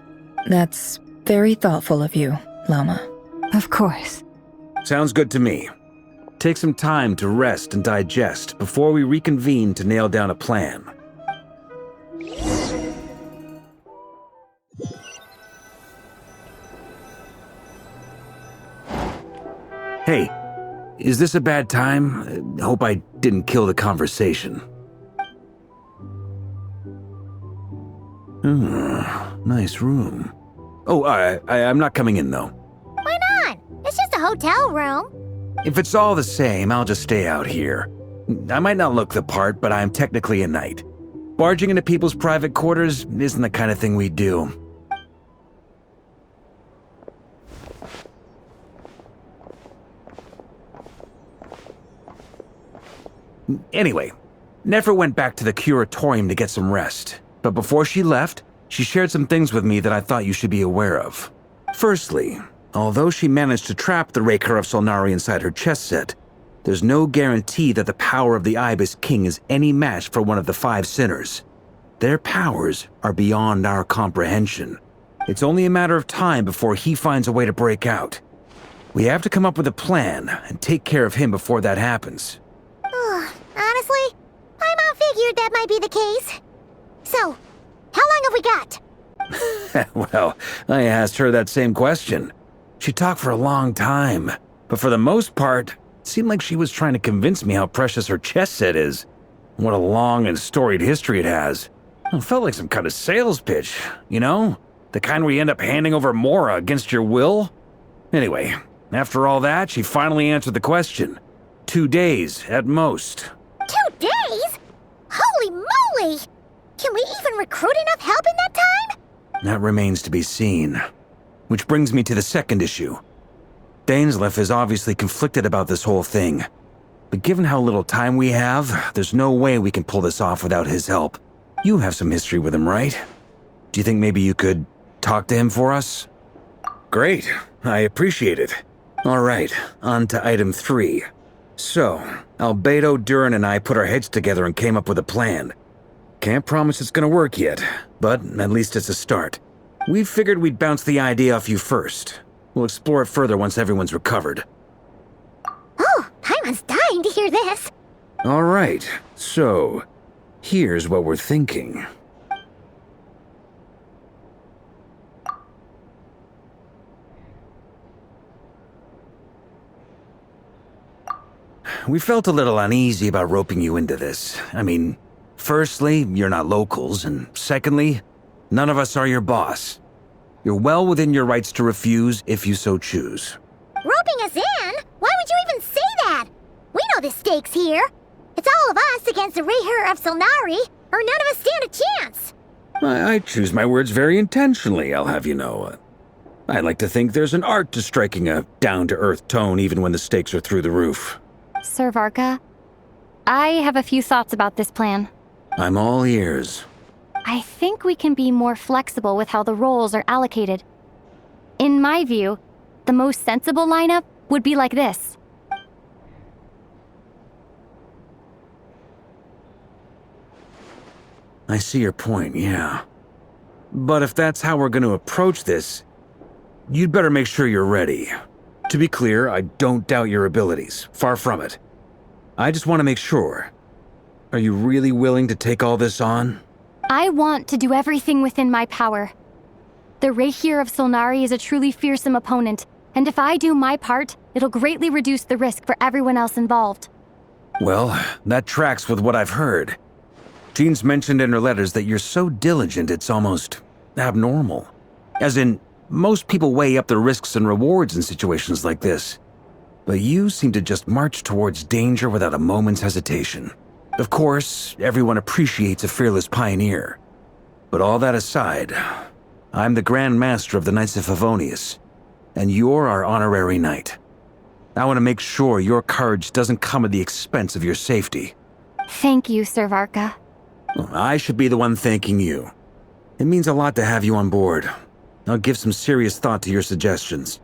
That's very thoughtful of you, Lama. Of course. Sounds good to me. Take some time to rest and digest before we reconvene to nail down a plan. Hey, is this a bad time? Hope I didn't kill the conversation. Nice room. Oh, I'm not coming in, though. Why not? It's just a hotel room. If it's all the same, I'll just stay out here. I might not look the part, but I'm technically a knight. Barging into people's private quarters isn't the kind of thing we do. Anyway, Nefer went back to the curatorium to get some rest. But before she left, she shared some things with me that I thought you should be aware of. Firstly, although she managed to trap the Raker of Solnari inside her chess set, there's no guarantee that the power of the Ibis King is any match for one of the 5 sinners. Their powers are beyond our comprehension. It's only a matter of time before he finds a way to break out. We have to come up with a plan and take care of him before that happens. Honestly, Paimon figured that might be the case. So, how long have we got? Well, I asked her that same question. She talked for a long time, but for the most part, it seemed like she was trying to convince me how precious her chess set is. What a long and storied history it has. It felt like some kind of sales pitch, you know? The kind where you end up handing over Mora against your will? Anyway, after all that, she finally answered the question. 2 days, at most. 2 days? Holy moly! Can we even recruit enough help in that time? That remains to be seen. Which brings me to the second issue. Dainsleif is obviously conflicted about this whole thing. But given how little time we have, there's no way we can pull this off without his help. You have some history with him, right? Do you think maybe you could talk to him for us? Great, I appreciate it. All right, on to item 3. So, Albedo, Durin, and I put our heads together and came up with a plan. Can't promise it's gonna work yet, but at least it's a start. We figured we'd bounce the idea off you first. We'll explore it further once everyone's recovered. Oh, Paimon's dying to hear this. All right, so here's what we're thinking. We felt a little uneasy about roping you into this. I mean, firstly, you're not locals, and secondly, none of us are your boss. You're well within your rights to refuse if you so choose. Roping us in? Why would you even say that? We know the stakes here. It's all of us against the Raher of Solnari, or none of us stand a chance. I choose my words very intentionally, I'll have you know. I like to think there's an art to striking a down-to-earth tone even when the stakes are through the roof. Sir Varka, I have a few thoughts about this plan. I'm all ears. I think we can be more flexible with how the roles are allocated. In my view, the most sensible lineup would be like this. I see your point, yeah. But if that's how we're going to approach this, you'd better make sure you're ready. To be clear, I don't doubt your abilities. Far from it. I just want to make sure. Are you really willing to take all this on? I want to do everything within my power. The Raher of Solnari is a truly fearsome opponent, and if I do my part, it'll greatly reduce the risk for everyone else involved. Well, that tracks with what I've heard. Jean's mentioned in her letters that you're so diligent it's almost abnormal. As in, most people weigh up the risks and rewards in situations like this. But you seem to just march towards danger without a moment's hesitation. Of course, everyone appreciates a fearless pioneer. But all that aside, I'm the Grand Master of the Knights of Favonius, and you're our honorary knight. I want to make sure your courage doesn't come at the expense of your safety. Thank you, Sir Varka. I should be the one thanking you. It means a lot to have you on board. I'll give some serious thought to your suggestions.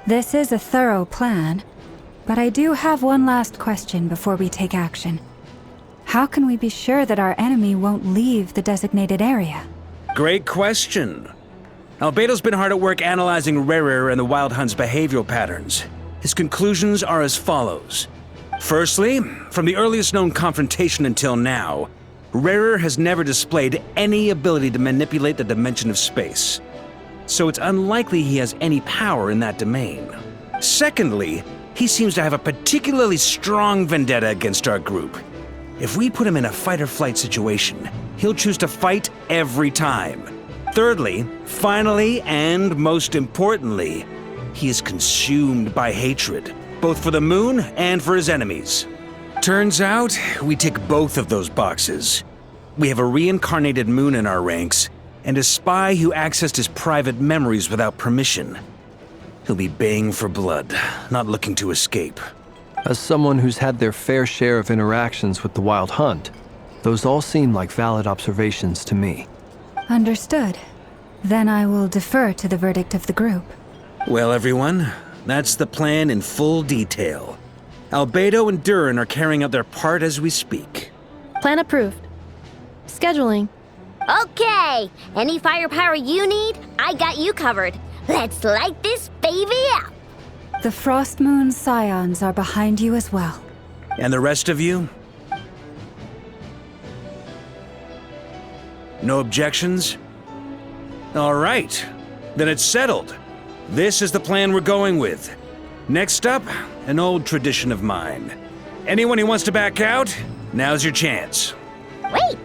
This is a thorough plan, but I do have one last question before we take action. How can we be sure that our enemy won't leave the designated area? Great question. Albedo's been hard at work analyzing Rerir and the Wild Hunt's behavioral patterns. His conclusions are as follows. Firstly, from the earliest known confrontation until now, Rarer has never displayed any ability to manipulate the dimension of space. So it's unlikely he has any power in that domain. Secondly, he seems to have a particularly strong vendetta against our group. If we put him in a fight-or-flight situation, he'll choose to fight every time. Thirdly, finally, and most importantly, he is consumed by hatred, both for the moon and for his enemies. Turns out, we tick both of those boxes. We have a reincarnated moon in our ranks, and a spy who accessed his private memories without permission. He'll be baying for blood, not looking to escape. As someone who's had their fair share of interactions with the Wild Hunt, those all seem like valid observations to me. Understood. Then I will defer to the verdict of the group. Well, everyone, that's the plan in full detail. Albedo and Durin are carrying out their part as we speak. Plan approved. Scheduling. Okay, any firepower you need, I got you covered. Let's light this baby up. The Frost Moon Scions are behind you as well. And the rest of you? No objections? All right, then it's settled. This is the plan we're going with. Next up, an old tradition of mine. Anyone who wants to back out, now's your chance. Wait,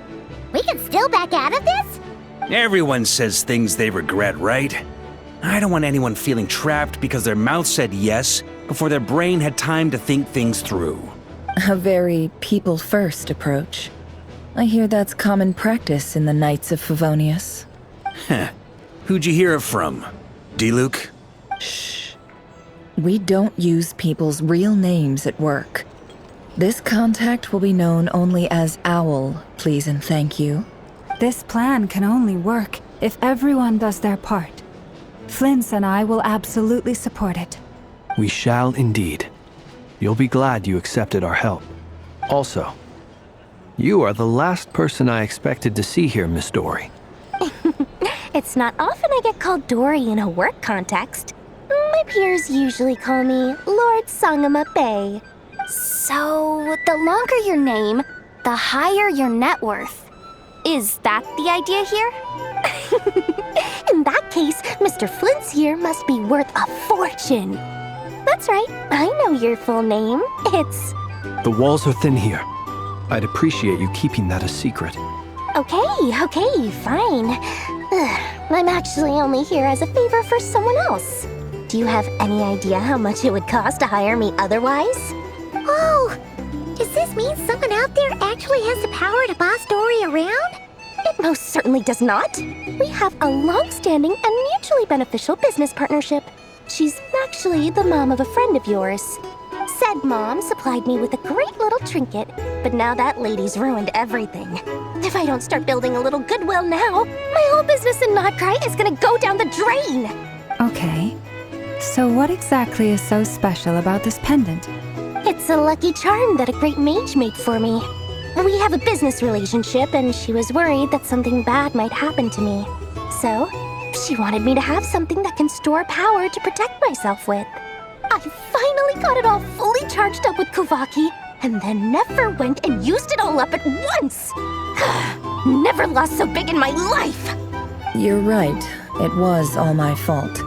we can still back out of this? Everyone says things they regret, right? I don't want anyone feeling trapped because their mouth said yes before their brain had time to think things through. A very people-first approach. I hear that's common practice in the Knights of Favonius. Heh. Who'd you hear it from? D-Luke? Shh. We don't use people's real names at work. This contact will be known only as Owl, please and thank you. This plan can only work if everyone does their part. Flint's and I will absolutely support it. We shall indeed. You'll be glad you accepted our help. Also, you are the last person I expected to see here, Miss Dory. It's not often I get called Dory in a work context. My peers usually call me Lord Sangama Bay. So, the longer your name, the higher your net worth. Is that the idea here? In that case, Mr. Flint's here must be worth a fortune. That's right, I know your full name. It's... The walls are thin here. I'd appreciate you keeping that a secret. Okay, fine. I'm actually only here as a favor for someone else. Do you have any idea how much it would cost to hire me otherwise? Oh, does this mean someone out there actually has the power to boss Dory around? It most certainly does not. We have a long-standing and mutually beneficial business partnership. She's actually the mom of a friend of yours. Said mom supplied me with a great little trinket, but now that lady's ruined everything. If I don't start building a little goodwill now, my whole business in Nod-Krai is gonna go down the drain! Okay. So what exactly is so special about this pendant? It's a lucky charm that a great mage made for me. We have a business relationship, and she was worried that something bad might happen to me. So, she wanted me to have something that can store power to protect myself with. I finally got it all fully charged up with Kuvaki, and then Nefer went and used it all up at once! Never lost so big in my life! You're right. It was all my fault.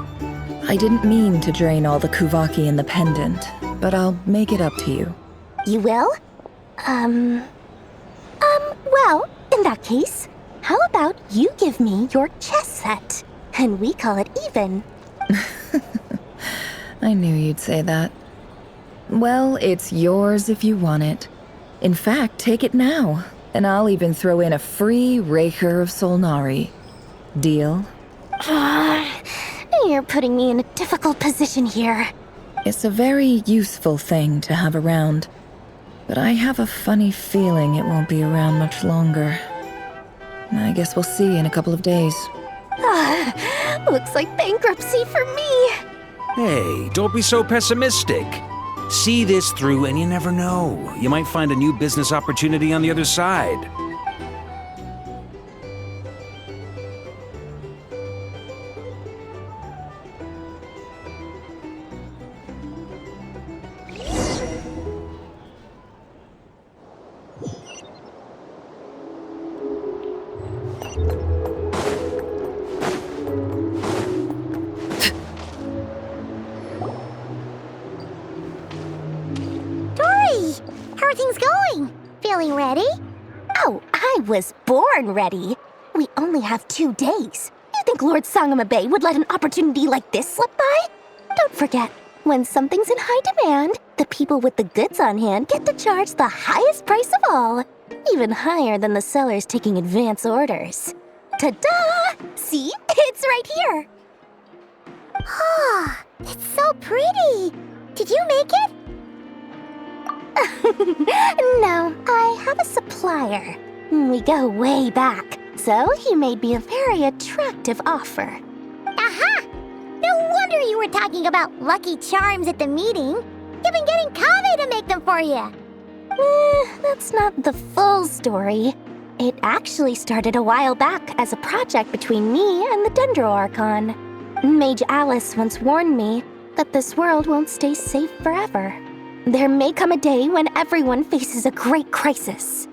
I didn't mean to drain all the Kuvaki in the pendant, but I'll make it up to you. You will? Well, in that case, how about you give me your chess set, and we call it even? I knew you'd say that. Well, it's yours if you want it. In fact, take it now, and I'll even throw in a free Raker of Solnari. Deal? You're putting me in a difficult position here. It's a very useful thing to have around, but I have a funny feeling it won't be around much longer. I guess we'll see in a couple of days. Looks like bankruptcy for me. Hey, don't be so pessimistic. See this through and you never know. You might find a new business opportunity on the other side. How are things going? Feeling ready? Oh, I was born ready. We only have 2 days. You think Lord Sangamabe would let an opportunity like this slip by? Don't forget, when something's in high demand, the people with the goods on hand get to charge the highest price of all. Even higher than the sellers taking advance orders. Ta-da! See? It's right here. Ah, it's so pretty. Did you make it? No, I have a supplier. We go way back, so he made me a very attractive offer. Aha! No wonder you were talking about lucky charms at the meeting. You've been getting Kaveh to make them for you. That's not the full story. It actually started a while back as a project between me and the Dendro Archon. Mage Alice once warned me that this world won't stay safe forever. There may come a day when everyone faces a great crisis.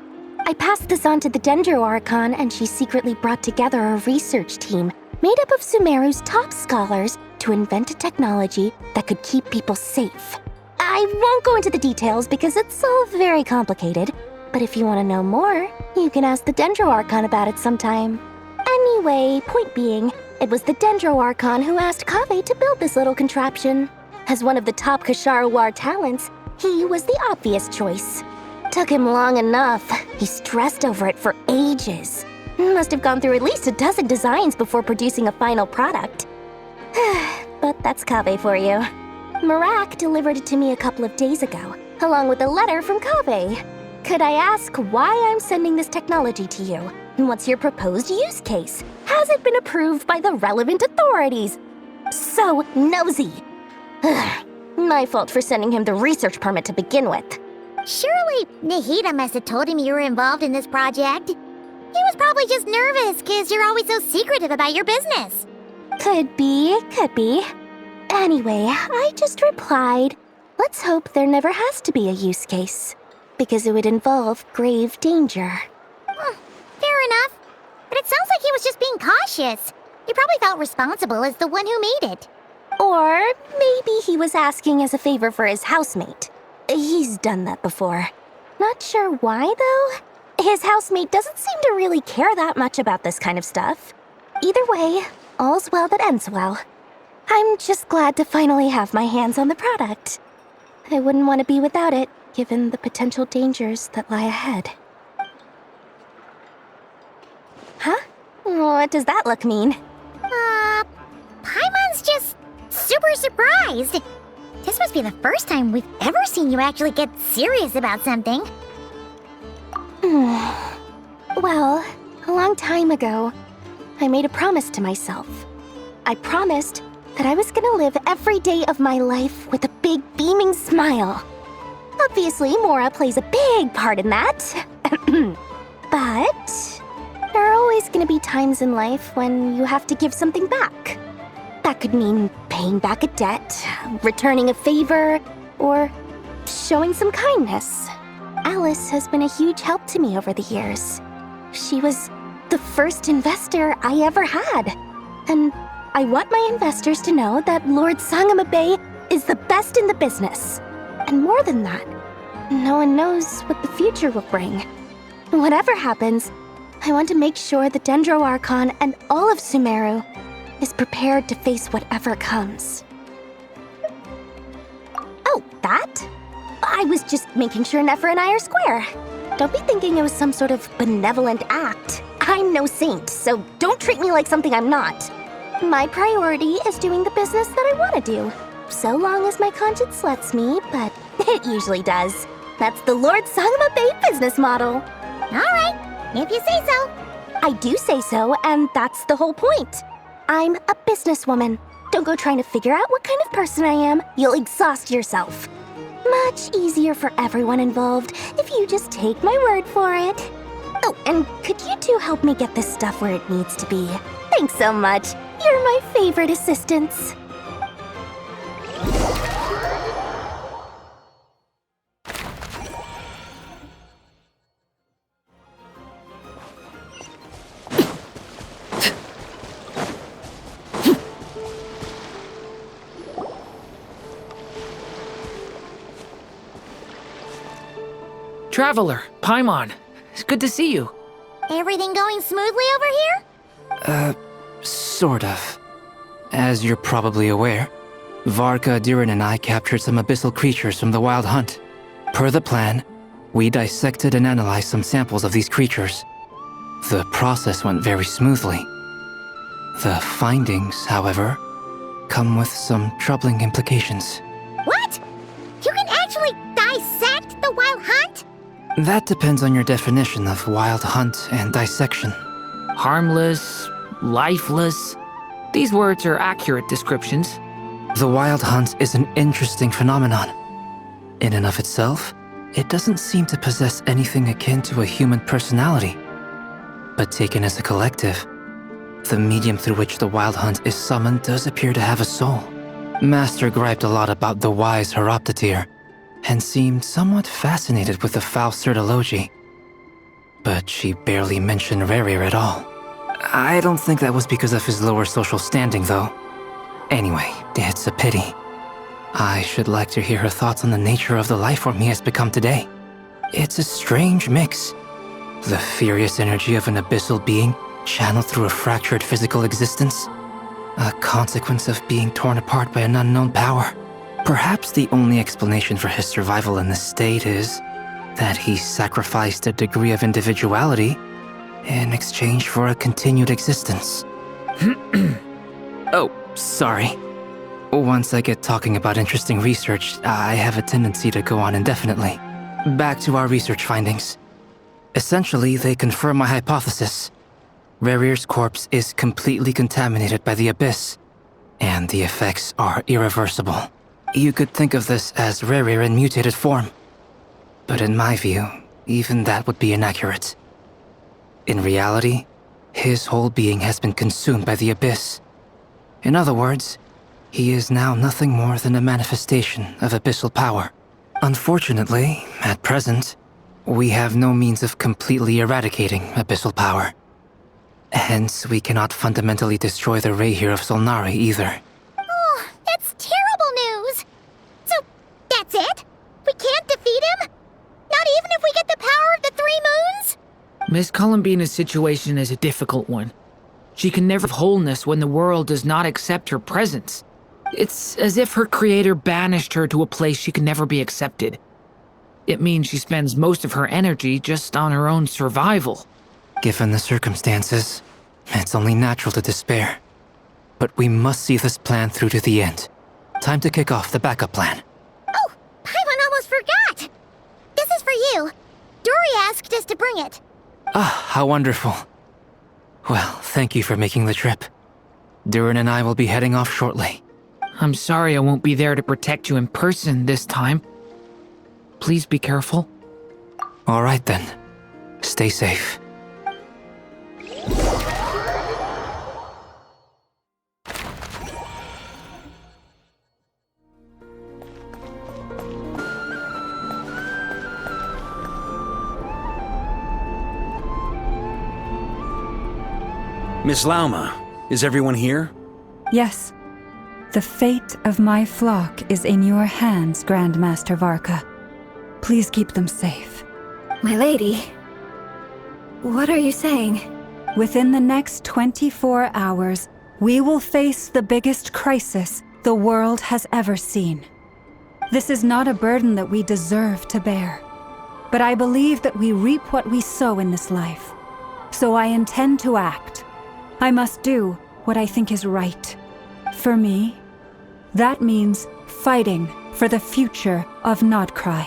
I passed this on to the Dendro Archon, and she secretly brought together a research team made up of Sumeru's top scholars to invent a technology that could keep people safe. I won't go into the details because it's all very complicated, but if you want to know more, you can ask the Dendro Archon about it sometime. Anyway, point being, it was the Dendro Archon who asked Kaveh to build this little contraption. As one of the top Kasharawar talents, he was the obvious choice. Took him long enough. He stressed over it for ages. Must have gone through at least a dozen designs before producing a final product. But that's Kaveh for you. Marak delivered it to me a couple of days ago, along with a letter from Kaveh. Could I ask why I'm sending this technology to you? What's your proposed use case? Has it been approved by the relevant authorities? So nosy. My fault for sending him the research permit to begin with. Surely Nahida must have told him you were involved in this project. He was probably just nervous because you're always so secretive about your business. Could be. Anyway, I just replied, let's hope there never has to be a use case, because it would involve grave danger. Fair enough. But it sounds like he was just being cautious. He probably felt responsible as the one who made it. Or maybe he was asking as a favor for his housemate. He's done that before. Not sure why, though. His housemate doesn't seem to really care that much about this kind of stuff. Either way, all's well that ends well. I'm just glad to finally have my hands on the product. I wouldn't want to be without it, given the potential dangers that lie ahead. Huh? What does that look mean? Paimon's just super surprised. This must be the first time we've ever seen you actually get serious about something. Well, a long time ago, I made a promise to myself. I promised that I was gonna live every day of my life with a big beaming smile. Obviously, Mora plays a big part in that. But there are always gonna be times in life when you have to give something back. That could mean paying back a debt, returning a favor, or showing some kindness. Alice has been a huge help to me over the years. She was the first investor I ever had. And I want my investors to know that Lord Sangamabe is the best in the business. And more than that, no one knows what the future will bring. Whatever happens, I want to make sure the Dendro Archon and all of Sumeru is prepared to face whatever comes. Oh, that? I was just making sure Nefer and I are square. Don't be thinking it was some sort of benevolent act. I'm no saint, so don't treat me like something I'm not. My priority is doing the business that I want to do, so long as my conscience lets me, but it usually does. That's the Lord Sangamabe business model. All right, if you say so. I do say so, and that's the whole point. I'm a businesswoman. Don't go trying to figure out what kind of person I am. You'll exhaust yourself. Much easier for everyone involved if you just take my word for it. Oh, and could you two help me get this stuff where it needs to be? Thanks so much. You're my favorite assistants. Traveler, Paimon, it's good to see you. Everything going smoothly over here? Sort of. As you're probably aware, Varka, Durin, and I captured some abyssal creatures from the Wild Hunt. Per the plan, we dissected and analyzed some samples of these creatures. The process went very smoothly. The findings, however, come with some troubling implications. What? You can actually dissect the Wild Hunt? That depends on your definition of Wild Hunt and dissection. Harmless, lifeless. These words are accurate descriptions. The Wild Hunt is an interesting phenomenon. In and of itself, it doesn't seem to possess anything akin to a human personality. But taken as a collective, the medium through which the Wild Hunt is summoned does appear to have a soul. Master griped a lot about the wise Horoptetyr, and seemed somewhat fascinated with the Faust Certology. But she barely mentioned Rerir at all. I don't think that was because of his lower social standing, though. Anyway, it's a pity. I should like to hear her thoughts on the nature of the lifeform he has become today. It's a strange mix. The furious energy of an abyssal being channeled through a fractured physical existence. A consequence of being torn apart by an unknown power. Perhaps the only explanation for his survival in this state is that he sacrificed a degree of individuality in exchange for a continued existence. Oh, sorry. Once I get talking about interesting research, I have a tendency to go on indefinitely. Back to our research findings. Essentially, they confirm my hypothesis. Rerir's corpse is completely contaminated by the Abyss, and the effects are irreversible. You could think of this as Rerir in mutated form. But in my view, even that would be inaccurate. In reality, his whole being has been consumed by the Abyss. In other words, he is now nothing more than a manifestation of abyssal power. Unfortunately, at present, we have no means of completely eradicating abyssal power. Hence, we cannot fundamentally destroy the Rayhir of Solnari either. Oh, that's terrible news! So, that's it? We can't defeat him? Not even if we get the power of the Three Moons? Miss Columbina's situation is a difficult one. She can never have wholeness when the world does not accept her presence. It's as if her creator banished her to a place she can never be accepted. It means she spends most of her energy just on her own survival. Given the circumstances, it's only natural to despair. But we must see this plan through to the end. Time to kick off the backup plan. Oh, Paimon almost forgot! This is for you. Dory asked us to bring it. Ah, how wonderful. Well, thank you for making the trip. Durin and I will be heading off shortly. I'm sorry I won't be there to protect you in person this time. Please be careful. All right then. Stay safe. Miss Lauma, is everyone here? Yes. The fate of my flock is in your hands, Grand Master Varka. Please keep them safe. My lady, what are you saying? Within the next 24 hours, we will face the biggest crisis the world has ever seen. This is not a burden that we deserve to bear, but I believe that we reap what we sow in this life. So I intend to act. I must do what I think is right. For me, that means fighting for the future of Nod-Krai.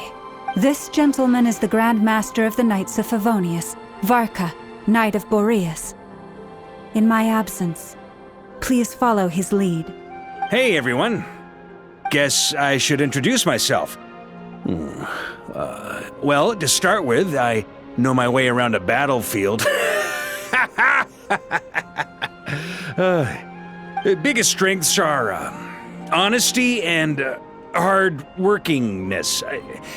This gentleman is the Grand Master of the Knights of Favonius, Varka, Knight of Boreas. In my absence, please follow his lead. Hey, everyone. Guess I should introduce myself. Well, to start with, I know my way around a battlefield. Biggest strengths are honesty and hard-workingness.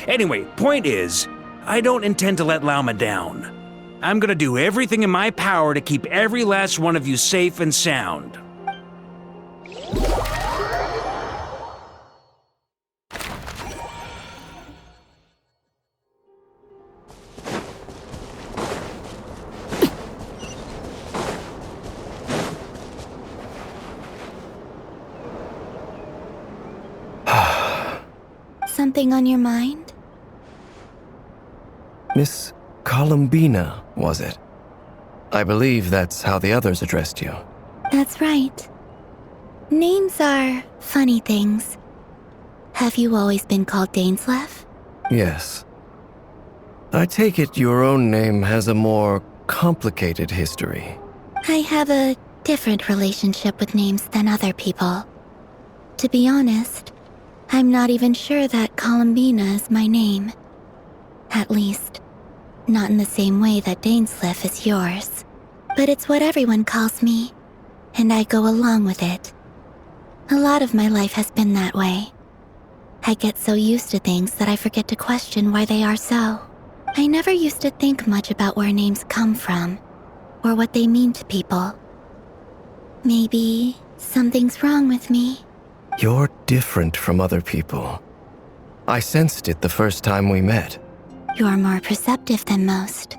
Anyway, point is, I don't intend to let Lauma down. I'm gonna do everything in my power to keep every last one of you safe and sound. something on your mind? Miss Columbina, was it? I believe that's how the others addressed you. That's right. Names are funny things. Have you always been called Dainsleff? Yes. I take it your own name has a more complicated history. I have a different relationship with names than other people. To be honest, I'm not even sure that Columbina is my name. At least, not in the same way that Dainsleff is yours. But it's what everyone calls me, and I go along with it. A lot of my life has been that way. I get so used to things that I forget to question why they are so. I never used to think much about where names come from, or what they mean to people. Maybe something's wrong with me. You're different from other people. I sensed it the first time we met. You're more perceptive than most.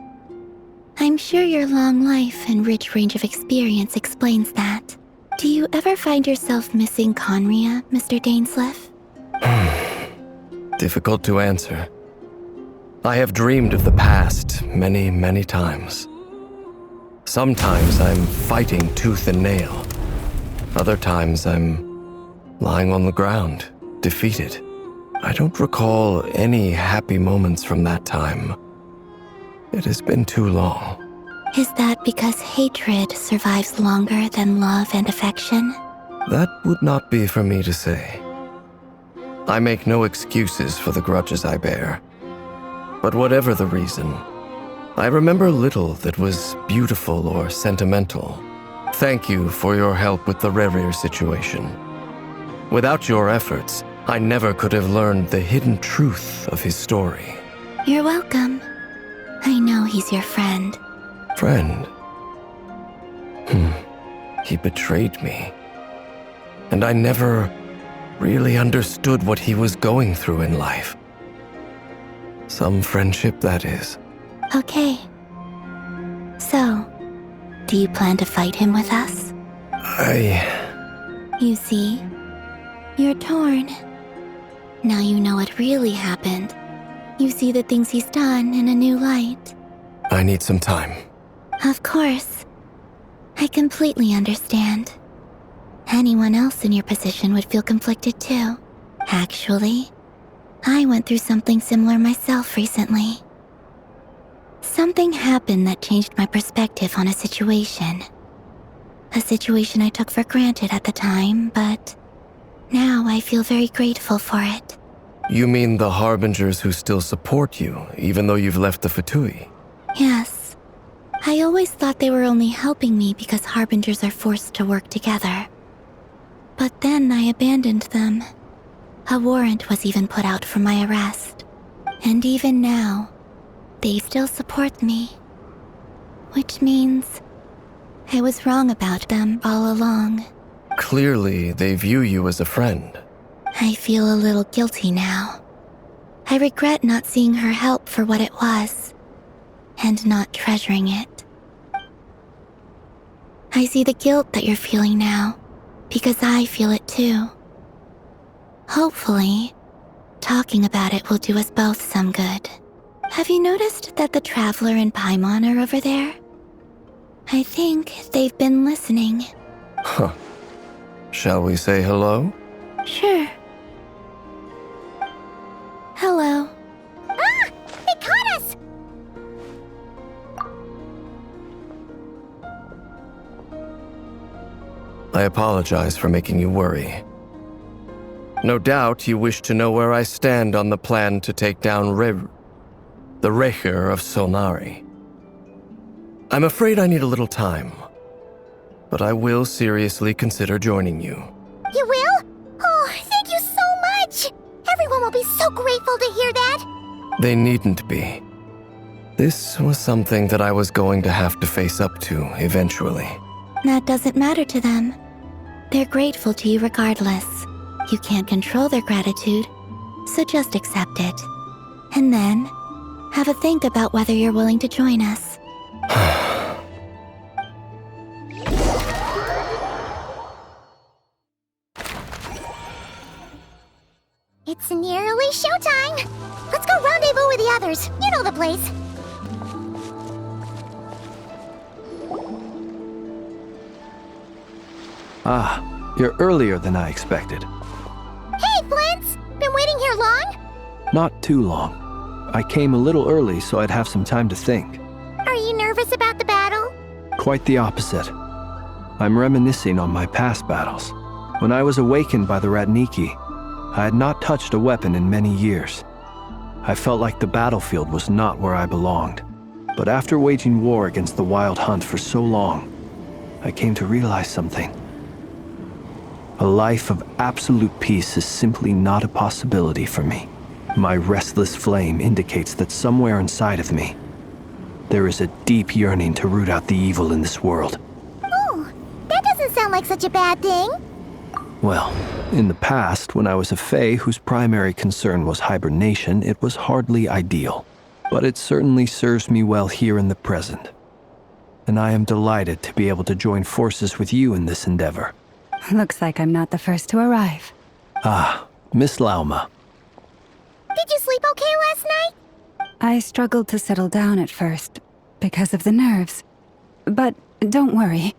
I'm sure your long life and rich range of experience explains that. Do you ever find yourself missing Conria, Mr. Dainsleff? Difficult to answer. I have dreamed of the past many, many times. Sometimes I'm fighting tooth and nail. Other times I'm lying on the ground, defeated. I don't recall any happy moments from that time. It has been too long. Is that because hatred survives longer than love and affection? That would not be for me to say. I make no excuses for the grudges I bear. But whatever the reason, I remember little that was beautiful or sentimental. Thank you for your help with the Rerir situation. Without your efforts, I never could have learned the hidden truth of his story. You're welcome. I know he's your friend. Friend? He betrayed me. And I never really understood what he was going through in life. Some friendship, that is. Okay. So, do you plan to fight him with us? You see, you're torn. Now you know what really happened. You see the things he's done in a new light. I need some time. Of course. I completely understand. Anyone else in your position would feel conflicted too. Actually, I went through something similar myself recently. Something happened that changed my perspective on a situation. A situation I took for granted at the time, but now I feel very grateful for it. You mean the Harbingers who still support you, even though you've left the Fatui? Yes. I always thought they were only helping me because Harbingers are forced to work together. But then I abandoned them. A warrant was even put out for my arrest. And even now, they still support me. Which means I was wrong about them all along. Clearly, they view you as a friend. I feel a little guilty now. I regret not seeing her help for what it was, and not treasuring it. I see the guilt that you're feeling now, because I feel it too. Hopefully, talking about it will do us both some good. Have you noticed that the Traveler and Paimon are over there? I think they've been listening. Huh. Shall we say hello? Sure. Hello. Ah! They caught us! I apologize for making you worry. No doubt you wish to know where I stand on the plan to take down the Recher of Solnari. I'm afraid I need a little time, but I will seriously consider joining you. You will? Oh, thank you so much! Everyone will be so grateful to hear that! They needn't be. This was something that I was going to have to face up to eventually. That doesn't matter to them. They're grateful to you regardless. You can't control their gratitude, so just accept it. And then, have a think about whether you're willing to join us. It's nearly Finally showtime! Let's go rendezvous with the others. You know the place. Ah, you're earlier than I expected. Hey, Flints! Been waiting here long? Not too long. I came a little early so I'd have some time to think. Are you nervous about the battle? Quite the opposite. I'm reminiscing on my past battles. When I was awakened by the Ratniki, I had not touched a weapon in many years. I felt like the battlefield was not where I belonged. But after waging war against the Wild Hunt for so long, I came to realize something. A life of absolute peace is simply not a possibility for me. My restless flame indicates that somewhere inside of me, there is a deep yearning to root out the evil in this world. Oh, that doesn't sound like such a bad thing. Well, in the past, when I was a Fae whose primary concern was hibernation, it was hardly ideal. But it certainly serves me well here in the present. And I am delighted to be able to join forces with you in this endeavor. Looks like I'm not the first to arrive. Ah, Miss Lauma. Did you sleep okay last night? I struggled to settle down at first, because of the nerves. But don't worry.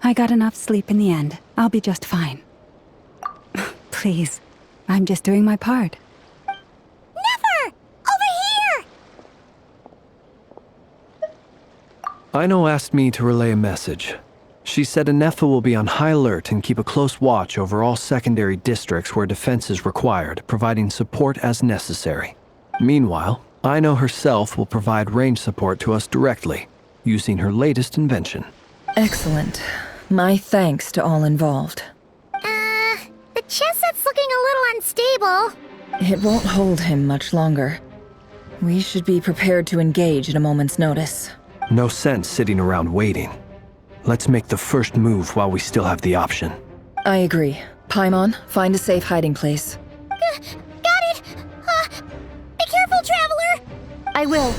I got enough sleep in the end. I'll be just fine. Please, I'm just doing my part. Nefer! Over here! Aino asked me to relay a message. She said Nefer will be on high alert and keep a close watch over all secondary districts where defense is required, providing support as necessary. Meanwhile, Aino herself will provide range support to us directly, using her latest invention. Excellent. My thanks to all involved. The chess set's looking a little unstable. It won't hold him much longer. We should be prepared to engage at a moment's notice. No sense sitting around waiting. Let's make the first move while we still have the option. I agree. Paimon, find a safe hiding place. Got it! Be careful, Traveler! I will.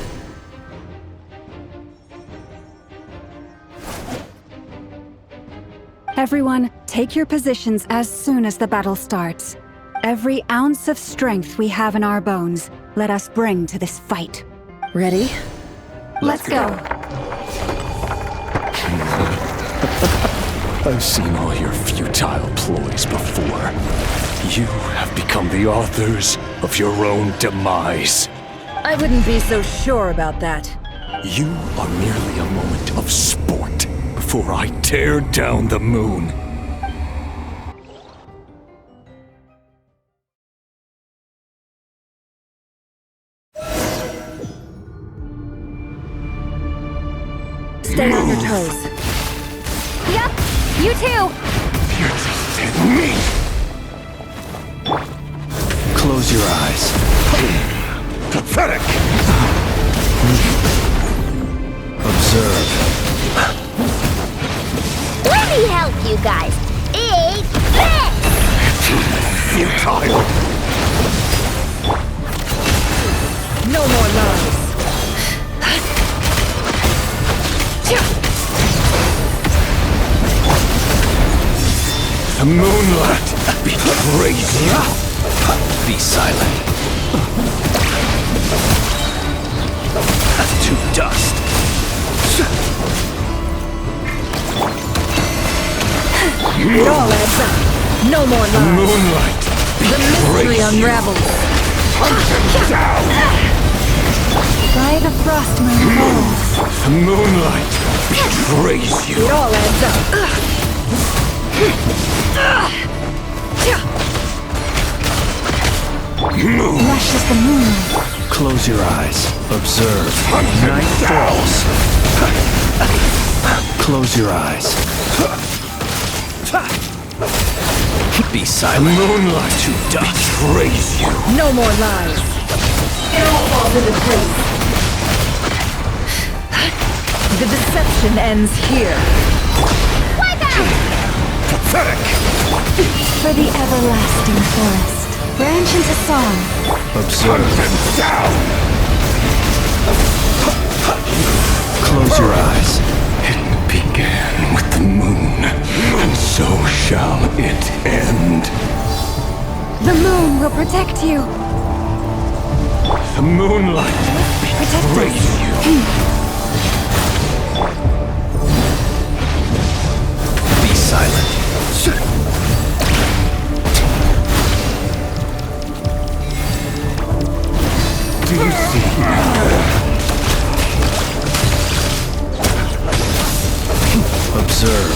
Everyone, take your positions as soon as the battle starts. Every ounce of strength we have in our bones, let us bring to this fight. Ready? Let's go. I've seen all your futile ploys before. You have become the authors of your own demise. I wouldn't be so sure about that. You are merely a moment of sport before I tear down the moon. Stay on your toes. Yep, you too. You're just in me. Close your eyes. Pathetic! Observe. Let me help you guys. Eat this! Futile! No more lies. The moonlight betrays you. Be silent. To dust. It all adds up. No more lies. Moonlight The mystery unravels. By the frost moon falls. The moonlight betrays you. It all adds up. Lush as the moon. Close your eyes. Observe. Night falls. Close your eyes. Be silent. Moonlight to betrays you. No more lies. It all falls into place. The deception ends here. Pathetic! For the everlasting forest. Branch into song. Observe. Down! Close your eyes. It began with the moon, and so shall it end. The moon will protect you. The moonlight betrays you. Be silent. Do you see? Observe.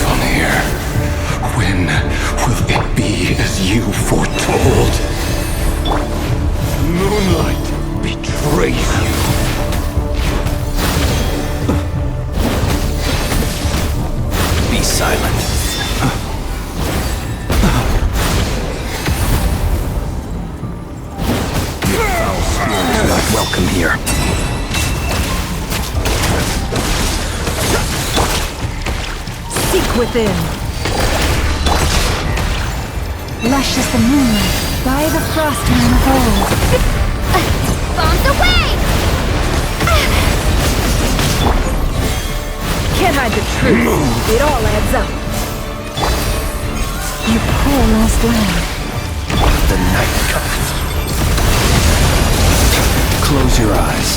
From here, when will it be as you foretold? Moonlight betrays you. Be silent. Your foul spirit is not welcome here. Seek within. Lush as the moonlight, by the frost moon of old. Bombs away! Can't hide the truth. It all adds up. You poor lost lamb. The night comes. Close your eyes.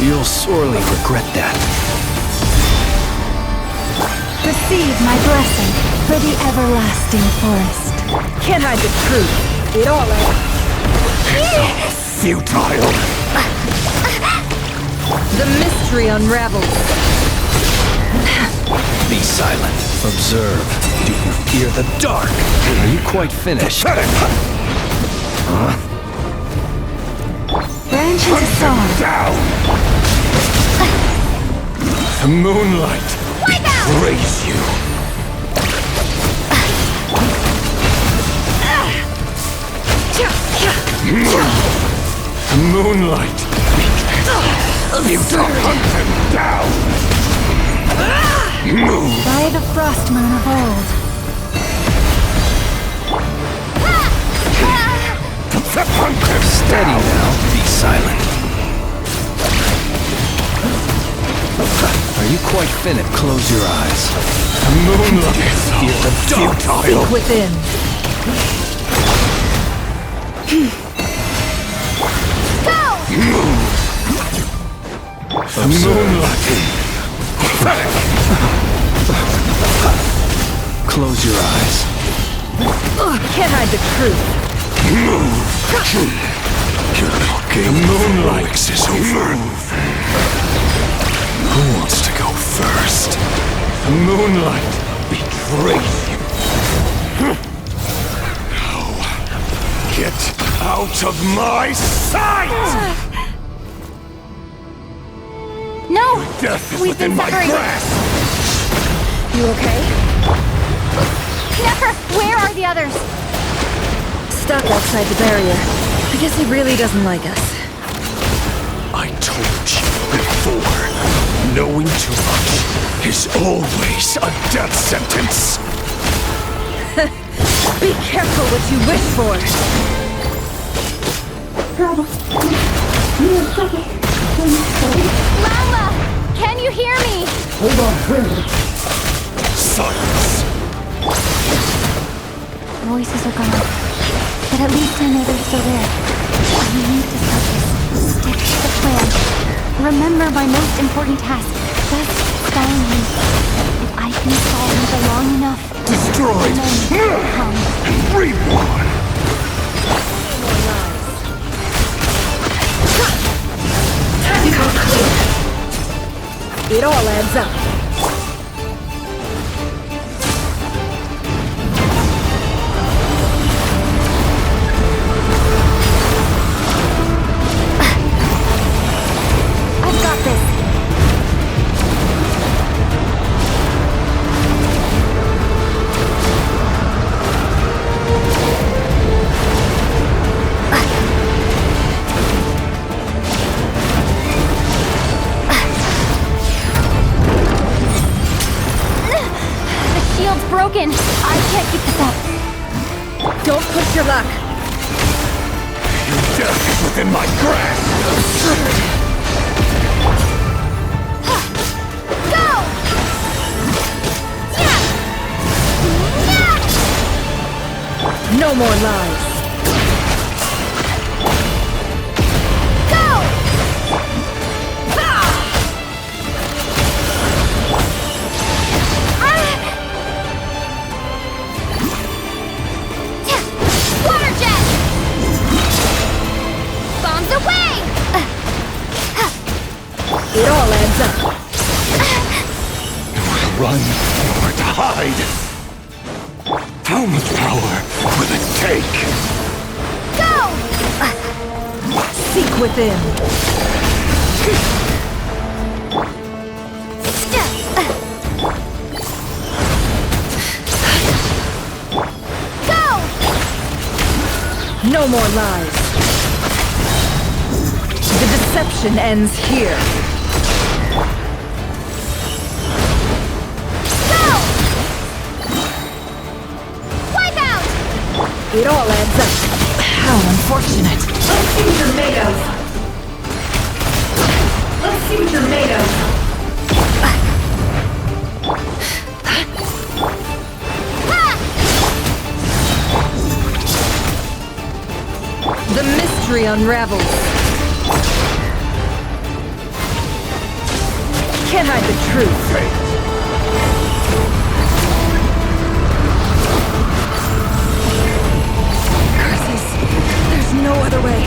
You'll sorely regret that. Receive my blessing for the everlasting forest. Can't hide the truth. It all adds. Futile. The mystery unravels. Be silent. Observe. Do you fear the dark? Are you quite finished? Branch into song. Down. The moonlight betrays you. The moonlight betrays you. To hunt him down. Move. By the frost moon of old. Steady now. Be silent. Are you quite finished? Close your eyes. The moonlight Fear the dark. futile. Seek within. The moonlight. Close your eyes. Can't hide the truth. Your little game of heroics is over. Who wants to go first? The moonlight betrays you. Now, get out of my sight! No! Death is We've within been my separated. grasp! You okay? Nefer, where are the others? Stuck outside the barrier. I guess he really doesn't like us. I told you before, knowing too much is always a death sentence. Be careful what you wish for. Lala! Can you hear me? Silence. Voices are gone. But at least I know they're still there. We need to focus. Stick to the plan. Remember my most important task. Just find him. If I can solve him long enough, Destroyed. then he will come. Reborn. It all adds up. I've got this. The shield's broken. I can't keep this up. Don't push your luck. Your death is within my grasp. Go! Yeah! No more lies. It all adds up. Run or to hide. How much power will it take? Go! Seek within. Go! No more lies. The deception ends here. It all adds up. How unfortunate. Let's see what you're made of. Let's see what you're made of. The mystery unravels. Can't hide the truth. No other way.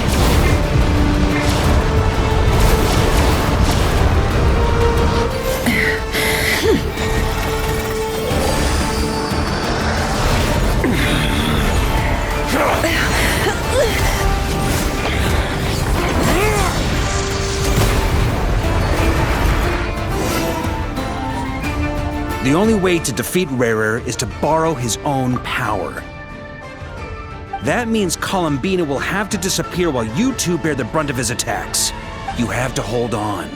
The only way to defeat Rarer is to borrow his own power. That means Columbina will have to disappear while you two bear the brunt of his attacks. You have to hold on.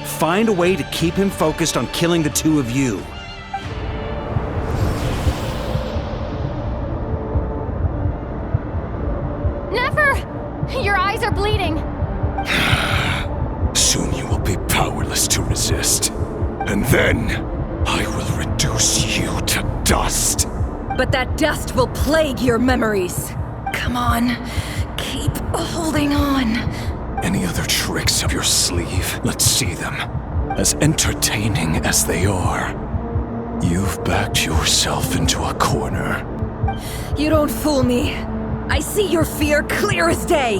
Find a way to keep him focused on killing the two of you. Nefer! Your eyes are bleeding. Soon you will be powerless to resist. And then, I will reduce you to dust. But that dust will plague your memories. Come on, keep holding on. Any other tricks up your sleeve? Let's see them. As entertaining as they are. You've backed yourself into a corner. You don't fool me. I see your fear clear as day.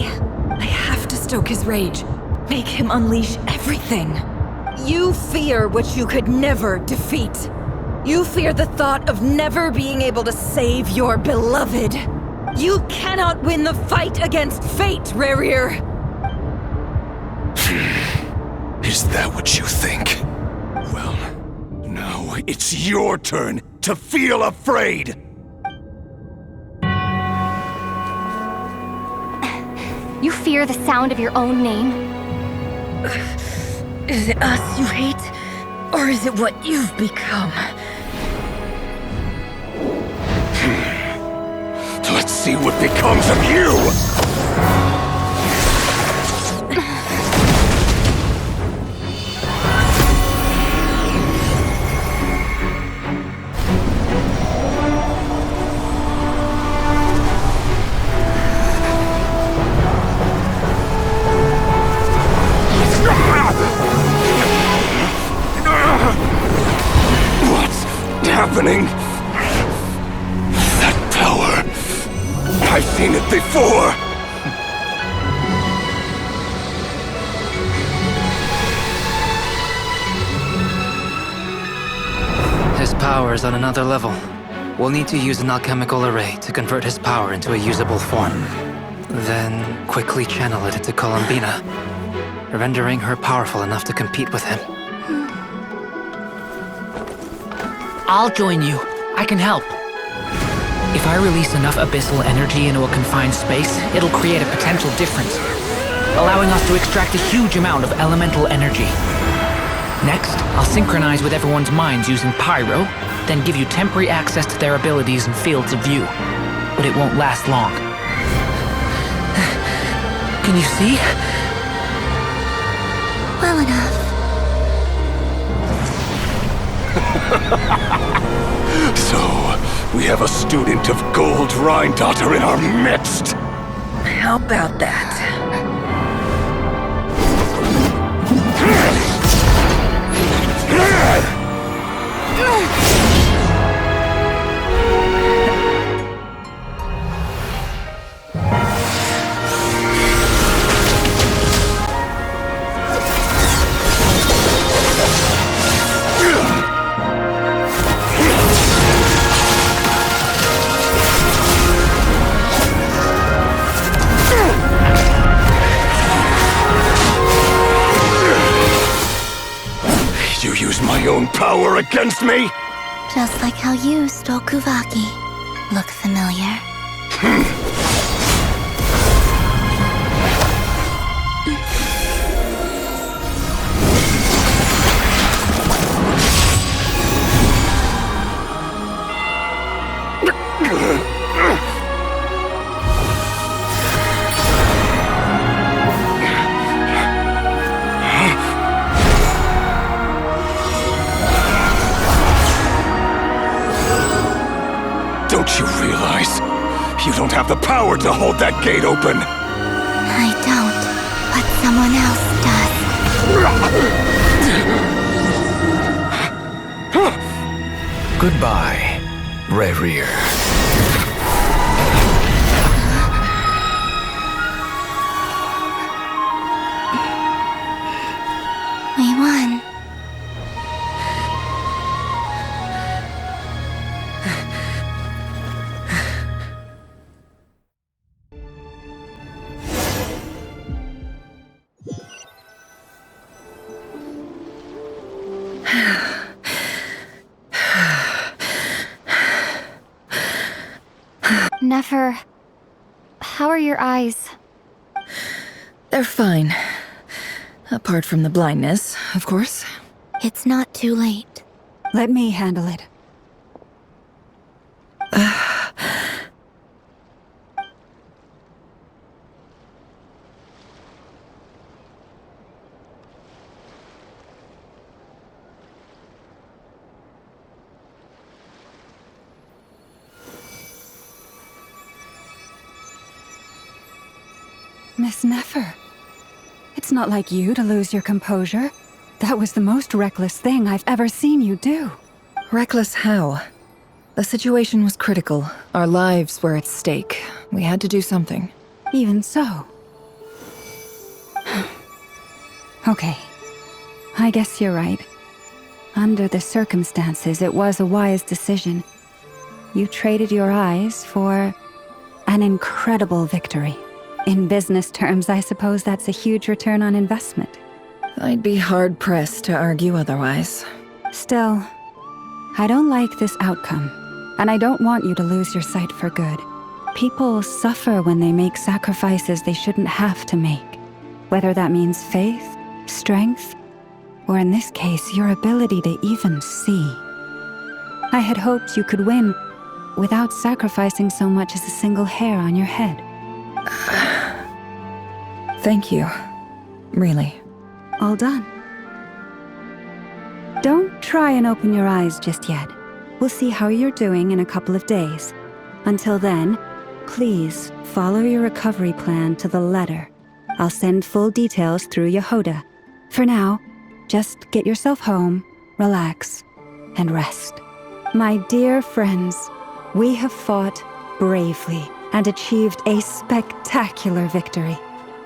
I have to stoke his rage. Make him unleash everything. You fear what you could never defeat. You fear the thought of never being able to save your beloved. You cannot win the fight against fate, Rarer! Is that what you think? Well, now it's your turn to feel afraid! You fear the sound of your own name? Is it us you hate? Or is it what you've become? Let's see what becomes of you! What's happening? That power... I've seen it before! His power is on another level. We'll need to use an alchemical array to convert his power into a usable form. Then quickly channel it into Columbina, rendering her powerful enough to compete with him. I'll join you. I can help. If I release enough abyssal energy into a confined space, it'll create a potential difference, allowing us to extract a huge amount of elemental energy. Next, I'll synchronize with everyone's minds using Pyro, then give you temporary access to their abilities and fields of view. But it won't last long. Can you see? Well enough. So, we have a student of Gold Rhine-Daughter in our midst! How about that? You use my own power against me? Just like how you stole Kuvaki. Look familiar? Don't you realize? You don't have the power to hold that gate open! I don't, but someone else does. Goodbye, Rerir. We won. Nefer, how are your eyes? They're fine. Apart from the blindness, of course. It's not too late. Let me handle it. Miss Nefer, it's not like you to lose your composure. That was the most reckless thing I've ever seen you do. Reckless how? The situation was critical. Our lives were at stake. We had to do something. Even so. Okay. I guess you're right. Under the circumstances, it was a wise decision. You traded your eyes for an incredible victory. In business terms, I suppose that's a huge return on investment. I'd be hard-pressed to argue otherwise. Still, I don't like this outcome, and I don't want you to lose your sight for good. People suffer when they make sacrifices they shouldn't have to make, whether that means faith, strength, or in this case, your ability to even see. I had hoped you could win without sacrificing so much as a single hair on your head. Thank you. Really. All done. Don't try and open your eyes just yet. We'll see how you're doing in a couple of days. Until then, please follow your recovery plan to the letter. I'll send full details through Yehoda. For now, just get yourself home, relax, and rest. My dear friends, we have fought bravely and achieved a spectacular victory.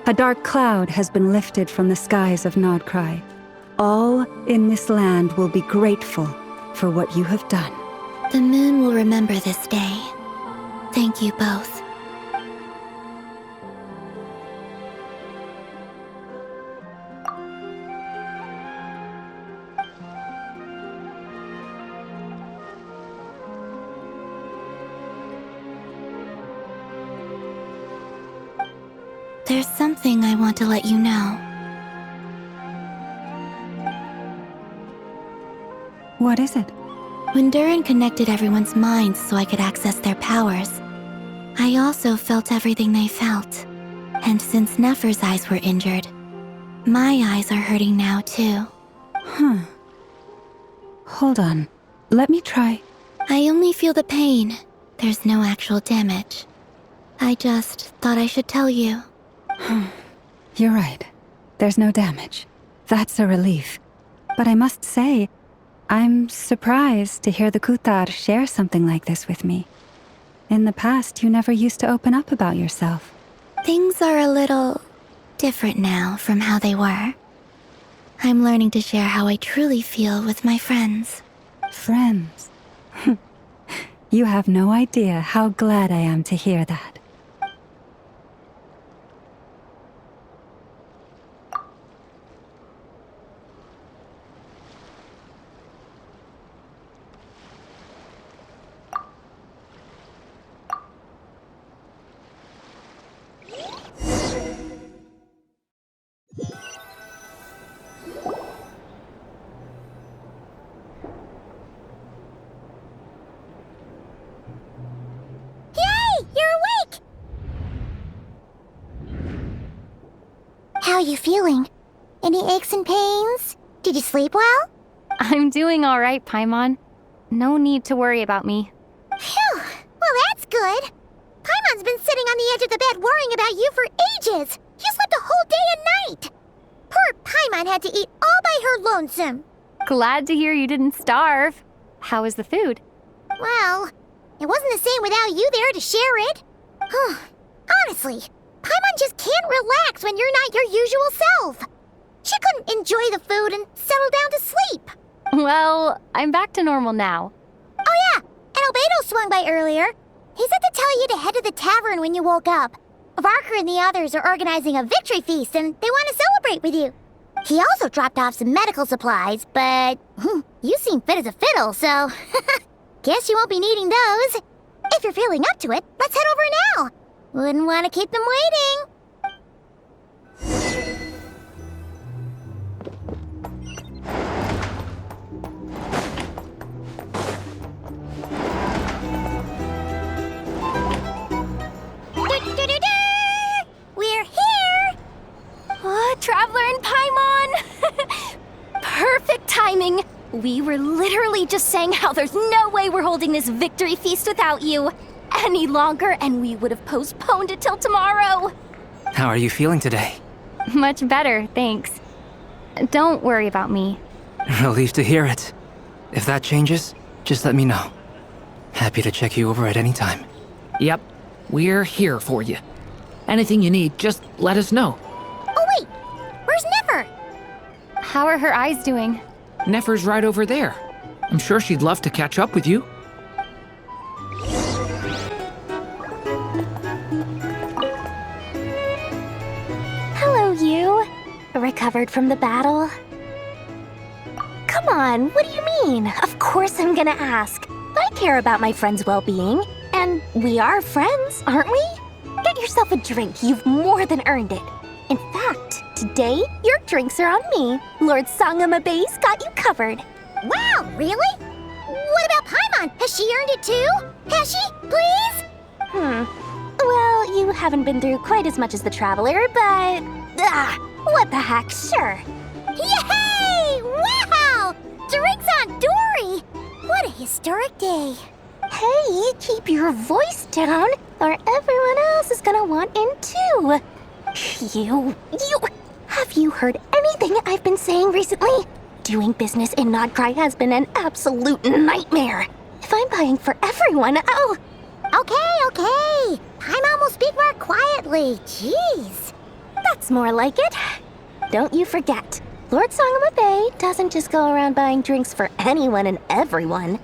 A dark cloud has been lifted from the skies of Nod-Krai. All in this land will be grateful for what you have done. The moon will remember this day. Thank you both. There's something I want to let you know. What is it? When Durin connected everyone's minds so I could access their powers, I also felt everything they felt. And since Nefer's eyes were injured, my eyes are hurting now too. Hold on. Let me try. I only feel the pain. There's no actual damage. I just thought I should tell you. You're right. There's no damage. That's a relief. But I must say, I'm surprised to hear the Kutar share something like this with me. In the past, you never used to open up about yourself. Things are a little different now from how they were. I'm learning to share how I truly feel with my friends. Friends? You have no idea how glad I am to hear that. How are you feeling? Any aches and pains? Did you sleep well? I'm doing all right, Paimon. No need to worry about me. Phew! Well, that's good. Paimon's been sitting on the edge of the bed worrying about you for ages. You slept a whole day and night. Poor Paimon had to eat all by her lonesome. Glad to hear you didn't starve. How was the food? Well, it wasn't the same without you there to share it. Honestly, Paimon just can't relax when you're not your usual self. She couldn't enjoy the food and settle down to sleep. Well, I'm back to normal now. Oh yeah, and Albedo swung by earlier. He said to tell you to head to the tavern when you woke up. Varker and the others are organizing a victory feast and they want to celebrate with you. He also dropped off some medical supplies, but you seem fit as a fiddle, so guess you won't be needing those. If you're feeling up to it, let's head over now. Wouldn't want to keep them waiting. We're here! What, Traveler and Paimon? Perfect timing! We were literally just saying how there's no way we're holding this victory feast without you. Any longer, and we would have postponed it till tomorrow. How are you feeling today? Much better, thanks. Don't worry about me. Relief to hear it. If that changes, just let me know. Happy to check you over at any time. Yep, we're here for you. Anything you need, just let us know. Oh wait, where's Nefer? How are her eyes doing? Nefer's right over there. I'm sure she'd love to catch up with you. Hello, you. Recovered from the battle? Come on, what do you mean? Of course I'm gonna ask. I care about my friend's well-being. And we are friends, aren't we? Get yourself a drink, you've more than earned it. In fact, today, your drinks are on me. Lord Sangamabe's got you covered. Wow, really? What about Paimon? Has she earned it too? Has she? Please? Well, you haven't been through quite as much as the Traveler, but... what the heck, sure. Yay! Wow! Drinks on Dory! What a historic day. Hey, keep your voice down, or everyone else is gonna want in too. You... Have you heard anything I've been saying recently? Doing business in Nod-Krai has been an absolute nightmare. If I'm buying for everyone, I'll... Okay. Paimon will speak more quietly. Jeez. That's more like it. Don't you forget, Lord Sangamabe doesn't just go around buying drinks for anyone and everyone.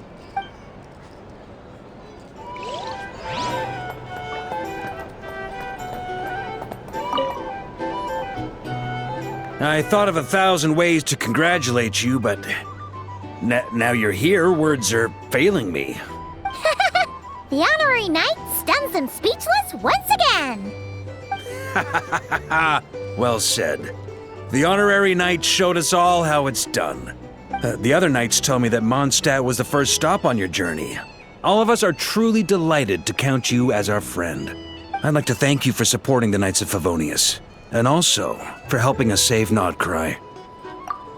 I thought of 1,000 ways to congratulate you, but now you're here, words are failing me. The honorary knight stuns them speechless once again. Well said. The honorary knight showed us all how it's done. The other knights tell me that Mondstadt was the first stop on your journey. All of us are truly delighted to count you as our friend. I'd like to thank you for supporting the Knights of Favonius, and also for helping us save Nod-Krai.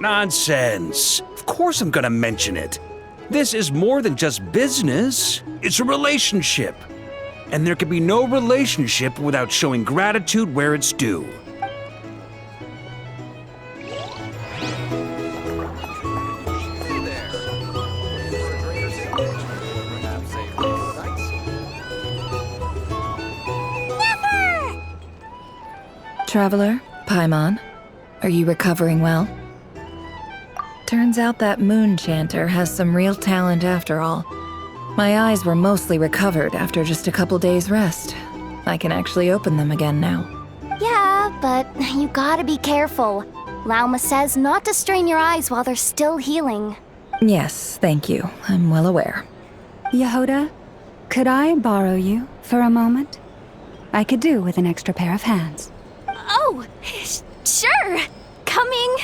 Nonsense! Of course I'm gonna mention it. This is more than just business. It's a relationship. And there can be no relationship without showing gratitude where it's due. Traveler, Paimon, are you recovering well? Turns out that moon chanter has some real talent after all. My eyes were mostly recovered after just a couple days' rest. I can actually open them again now. Yeah, but you gotta be careful. Lauma says not to strain your eyes while they're still healing. Yes, thank you. I'm well aware. Yehoda, could I borrow you for a moment? I could do with an extra pair of hands. Oh, sure. Coming.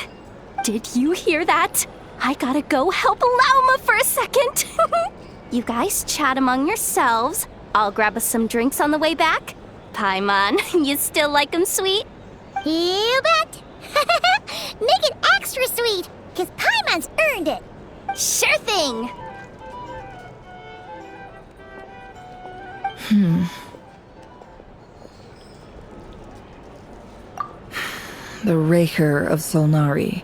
Did you hear that? I gotta go help Lauma for a second. You guys chat among yourselves. I'll grab us some drinks on the way back. Paimon, you still like 'em sweet? You bet! Make it extra sweet, because Paimon's earned it! Sure thing! The Raker of Solnari.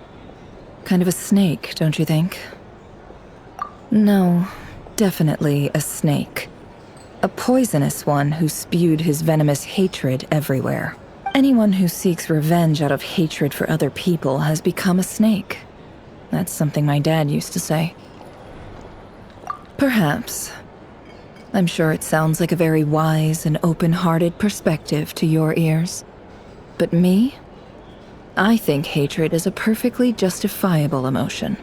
Kind of a snake, don't you think? No, definitely a snake. A poisonous one who spewed his venomous hatred everywhere. Anyone who seeks revenge out of hatred for other people has become a snake. That's something my dad used to say. Perhaps. I'm sure it sounds like a very wise and open-hearted perspective to your ears. But me? I think hatred is a perfectly justifiable emotion.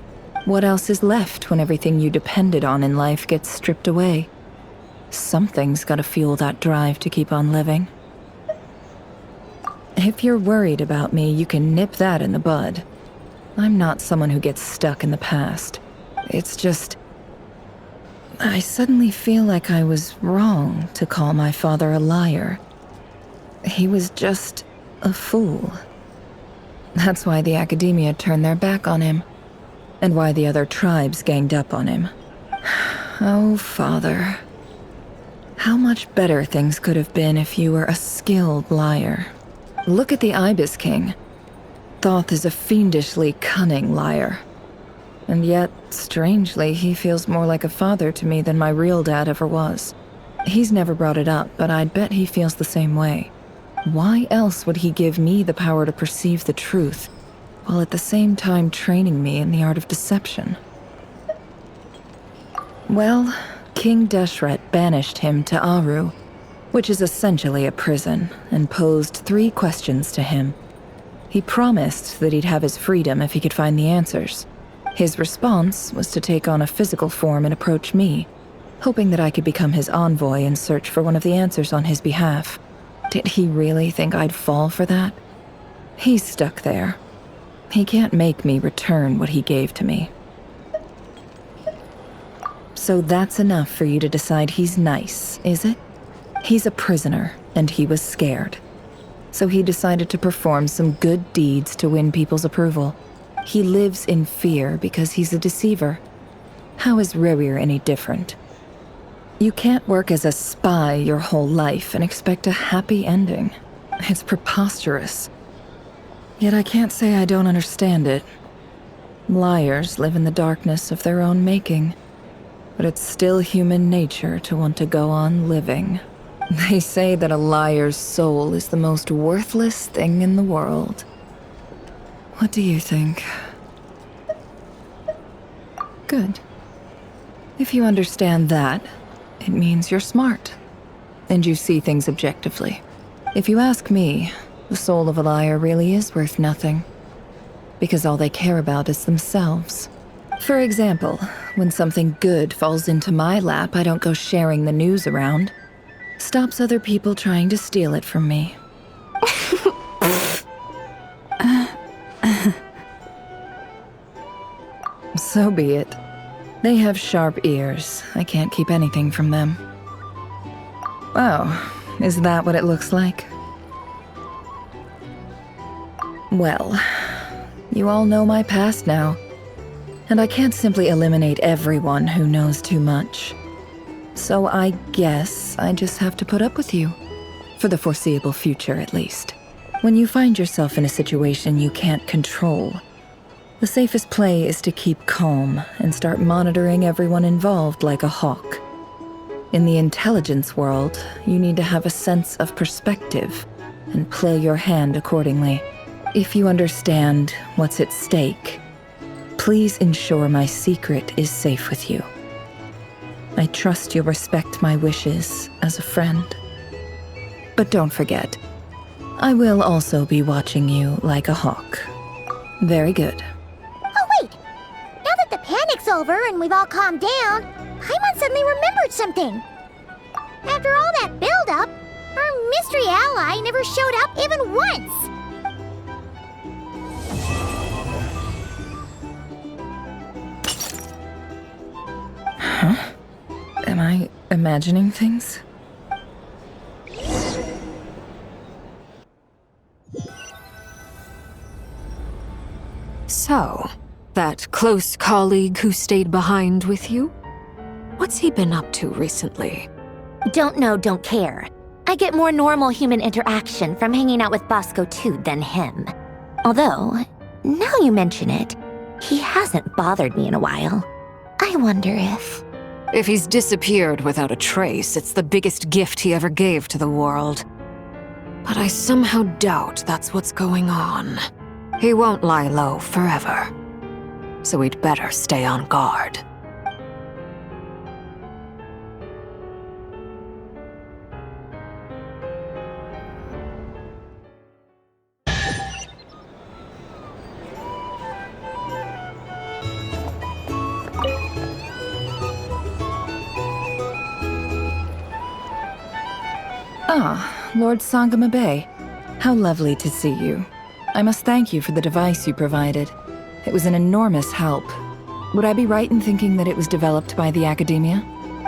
What else is left when everything you depended on in life gets stripped away? Something's gotta fuel that drive to keep on living. If you're worried about me, you can nip that in the bud. I'm not someone who gets stuck in the past. It's just... I suddenly feel like I was wrong to call my father a liar. He was just a fool. That's why the Academia turned their back on him, and why the other tribes ganged up on him. Oh, Father. How much better things could have been if you were a skilled liar. Look at the Ibis King. Thoth is a fiendishly cunning liar. And yet, strangely, he feels more like a father to me than my real dad ever was. He's never brought it up, but I'd bet he feels the same way. Why else would he give me the power to perceive the truth, while at the same time training me in the art of deception? Well, King Deshret banished him to Aru, which is essentially a prison, and posed 3 questions to him. He promised that he'd have his freedom if he could find the answers. His response was to take on a physical form and approach me, hoping that I could become his envoy and search for one of the answers on his behalf. Did he really think I'd fall for that? He's stuck there. He can't make me return what he gave to me. So that's enough for you to decide he's nice, is it? He's a prisoner, and he was scared. So he decided to perform some good deeds to win people's approval. He lives in fear because he's a deceiver. How is Rerir any different? You can't work as a spy your whole life and expect a happy ending. It's preposterous. Yet I can't say I don't understand it. Liars live in the darkness of their own making, but it's still human nature to want to go on living. They say that a liar's soul is the most worthless thing in the world. What do you think? Good. If you understand that, it means you're smart, and you see things objectively. If you ask me, the soul of a liar really is worth nothing, because all they care about is themselves. For example, when something good falls into my lap, I don't go sharing the news around. Stops other people trying to steal it from me. So be it. They have sharp ears. I can't keep anything from them. Oh, is that what it looks like? Well, you all know my past now. And I can't simply eliminate everyone who knows too much. So I guess I just have to put up with you. For the foreseeable future, at least. When you find yourself in a situation you can't control, the safest play is to keep calm and start monitoring everyone involved like a hawk. In the intelligence world, you need to have a sense of perspective and play your hand accordingly. If you understand what's at stake, please ensure my secret is safe with you. I trust you'll respect my wishes as a friend. But don't forget, I will also be watching you like a hawk. Very good. Oh wait! Now that the panic's over and we've all calmed down, Paimon suddenly remembered something. After all that build-up, our mystery ally never showed up even once! Huh? Am I imagining things? So, that close colleague who stayed behind with you? What's he been up to recently? Don't know, don't care. I get more normal human interaction from hanging out with Bosco too than him. Although, now you mention it, he hasn't bothered me in a while. I wonder if... If he's disappeared without a trace, it's the biggest gift he ever gave to the world. But I somehow doubt that's what's going on. He won't lie low forever. So we'd better stay on guard. Ah, Lord Sangama Bay. How lovely to see you. I must thank you for the device you provided. It was an enormous help. Would I be right in thinking that it was developed by the Academia?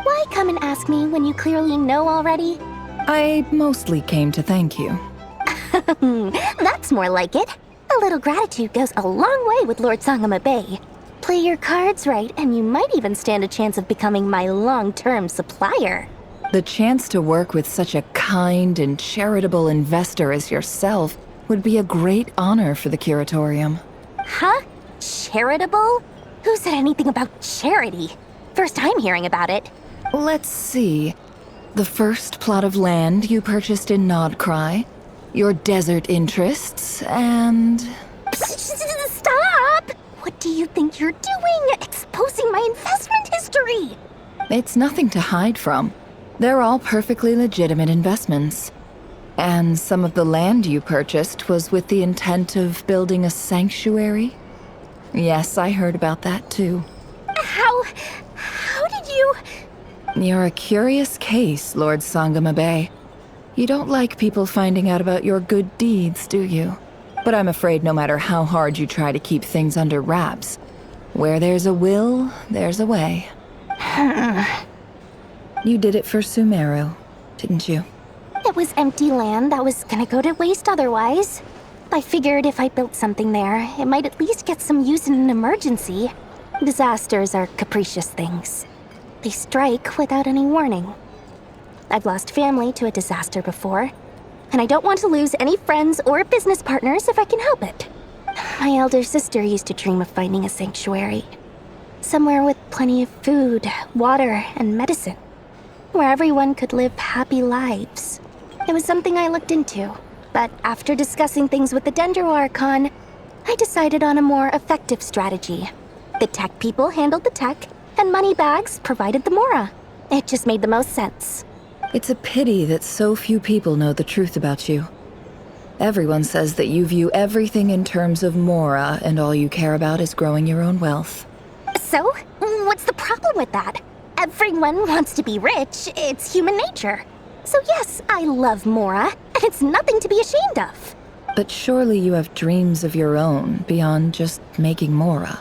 Why come and ask me when you clearly know already? I mostly came to thank you. That's more like it. A little gratitude goes a long way with Lord Sangama Bay. Play your cards right, and you might even stand a chance of becoming my long-term supplier. The chance to work with such a kind and charitable investor as yourself would be a great honor for the Curatorium. Huh? Charitable? Who said anything about charity? First time hearing about it. Let's see. The first plot of land you purchased in Nod-Krai, your desert interests, and... Stop! What do you think you're doing? Exposing my investment history! It's nothing to hide from. They're all perfectly legitimate investments. And some of the land you purchased was with the intent of building a sanctuary? Yes, I heard about that too. How did you... You're a curious case, Lord Sangama Bay. You don't like people finding out about your good deeds, do you? But I'm afraid no matter how hard you try to keep things under wraps, where there's a will, there's a way. You did it for Sumeru, didn't you? It was empty land that was gonna go to waste otherwise. I figured if I built something there, it might at least get some use in an emergency. Disasters are capricious things. They strike without any warning. I've lost family to a disaster before, and I don't want to lose any friends or business partners if I can help it. My elder sister used to dream of finding a sanctuary. Somewhere with plenty of food, water, and medicine. Where everyone could live happy lives. It was something I looked into, but after discussing things with the Dendro Archon, I decided on a more effective strategy. The tech people handled the tech, and Moneybags provided the Mora. It just made the most sense. It's a pity that so few people know the truth about you. Everyone says that you view everything in terms of Mora, and all you care about is growing your own wealth. So, what's the problem with that? Everyone wants to be rich, it's human nature. So yes, I love Mora, and it's nothing to be ashamed of. But surely you have dreams of your own beyond just making Mora.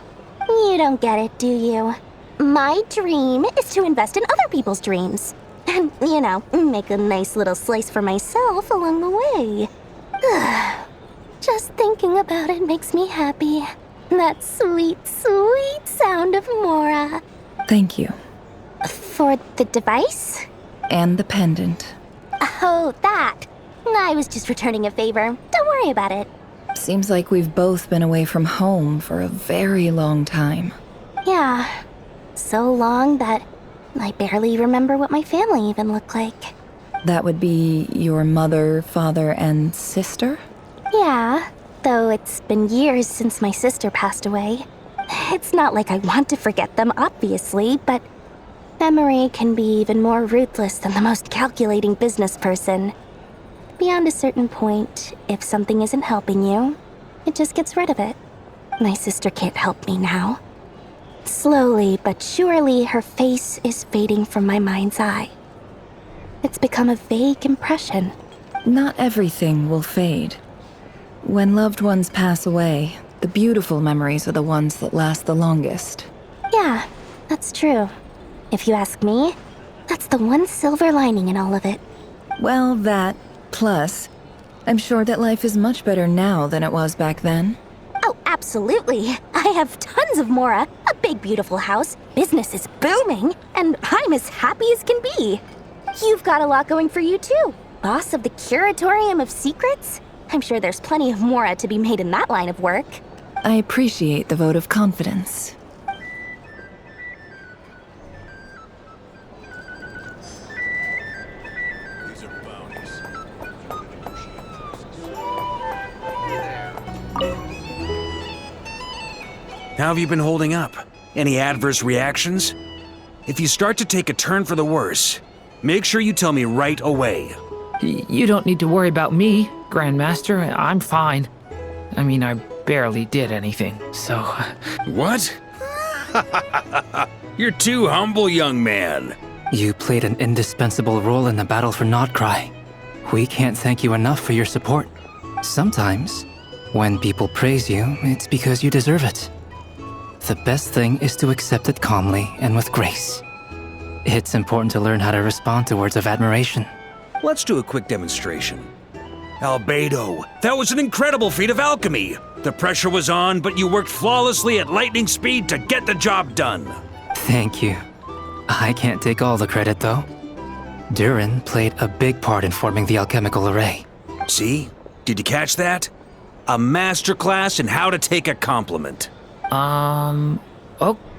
You don't get it, do you? My dream is to invest in other people's dreams. And, you know, make a nice little slice for myself along the way. Just thinking about it makes me happy. That sweet, sweet sound of Mora. Thank you. For the device? And the pendant. Oh, that. I was just returning a favor. Don't worry about it. Seems like we've both been away from home for a very long time. Yeah. So long that I barely remember what my family even looked like. That would be your mother, father, and sister? Yeah, though it's been years since my sister passed away. It's not like I want to forget them, obviously, but memory can be even more ruthless than the most calculating business person. Beyond a certain point, if something isn't helping you, it just gets rid of it. My sister can't help me now. Slowly but surely, her face is fading from my mind's eye. It's become a vague impression. Not everything will fade. When loved ones pass away, the beautiful memories are the ones that last the longest. Yeah, that's true. If you ask me, that's the one silver lining in all of it. Well, that, plus, I'm sure that life is much better now than it was back then. Oh, absolutely. I have tons of Mora, a big beautiful house, business is booming, and I'm as happy as can be. You've got a lot going for you too. Boss of the Curatorium of Secrets? I'm sure there's plenty of Mora to be made in that line of work. I appreciate the vote of confidence. How have you been holding up? Any adverse reactions? If you start to take a turn for the worse, make sure you tell me right away. You don't need to worry about me, Grandmaster. I'm fine. I mean, I barely did anything, so... What? You're too humble, young man. You played an indispensable role in the battle for Nod-Krai. We can't thank you enough for your support. Sometimes, when people praise you, it's because you deserve it. The best thing is to accept it calmly and with grace. It's important to learn how to respond to words of admiration. Let's do a quick demonstration. Albedo, that was an incredible feat of alchemy. The pressure was on, but you worked flawlessly at lightning speed to get the job done. Thank you. I can't take all the credit, though. Durin played a big part in forming the alchemical array. See? Did you catch that? A masterclass in how to take a compliment.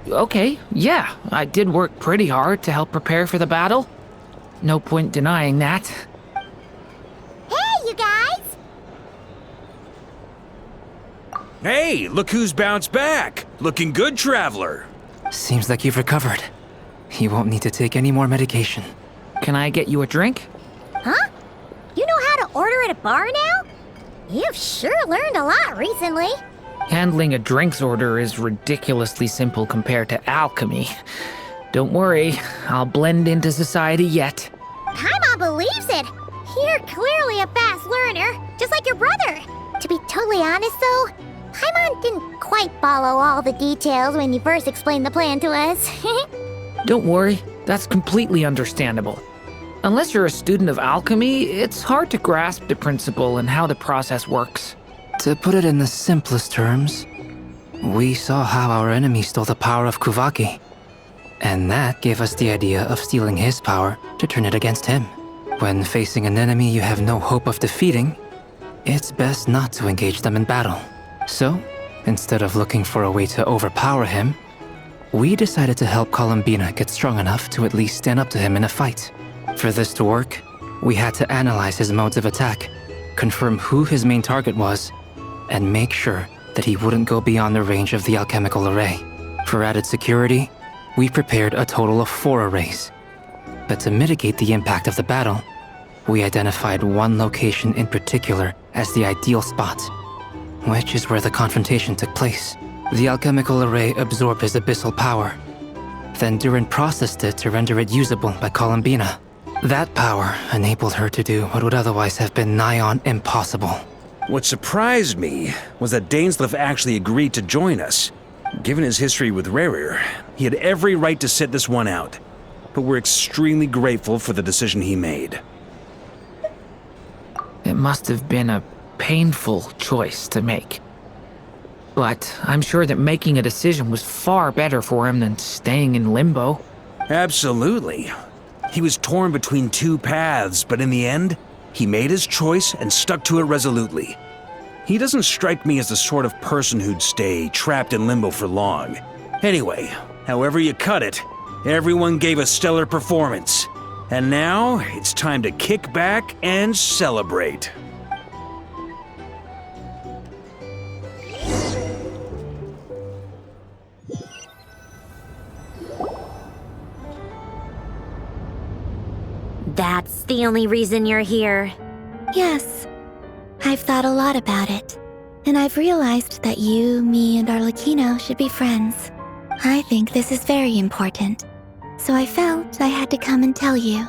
Okay, yeah. I did work pretty hard to help prepare for the battle. No point denying that. Hey, you guys! Hey, look who's bounced back. Looking good, traveler. Seems like you've recovered. You won't need to take any more medication. Can I get you a drink? Huh? You know how to order at a bar now? You've sure learned a lot recently. Handling a drinks order is ridiculously simple compared to alchemy. Don't worry, I'll blend into society yet. Paimon believes it. You're clearly a fast learner, just like your brother. To be totally honest, though, Paimon didn't quite follow all the details when you first explained the plan to us. Don't worry, that's completely understandable. Unless you're a student of alchemy, it's hard to grasp the principle and how the process works. To put it in the simplest terms, we saw how our enemy stole the power of Kuvaki. And that gave us the idea of stealing his power to turn it against him. When facing an enemy you have no hope of defeating, it's best not to engage them in battle. So, instead of looking for a way to overpower him, we decided to help Columbina get strong enough to at least stand up to him in a fight. For this to work, we had to analyze his modes of attack, confirm who his main target was, and make sure that he wouldn't go beyond the range of the alchemical array. For added security, we prepared a total of 4 arrays. But to mitigate the impact of the battle, we identified one location in particular as the ideal spot, which is where the confrontation took place. The alchemical array absorbed his abyssal power. Then Durin processed it to render it usable by Columbina. That power enabled her to do what would otherwise have been nigh on impossible. What surprised me was that Dainsleif actually agreed to join us. Given his history with Rerir, he had every right to sit this one out. But we're extremely grateful for the decision he made. It must have been a painful choice to make. But I'm sure that making a decision was far better for him than staying in limbo. Absolutely. He was torn between two paths, but in the end, he made his choice and stuck to it resolutely. He doesn't strike me as the sort of person who'd stay trapped in limbo for long. Anyway, however you cut it, everyone gave a stellar performance. And now, it's time to kick back and celebrate. That's the only reason you're here. Yes. I've thought a lot about it. And I've realized that you, me, and Arlecchino should be friends. I think this is very important. So I felt I had to come and tell you.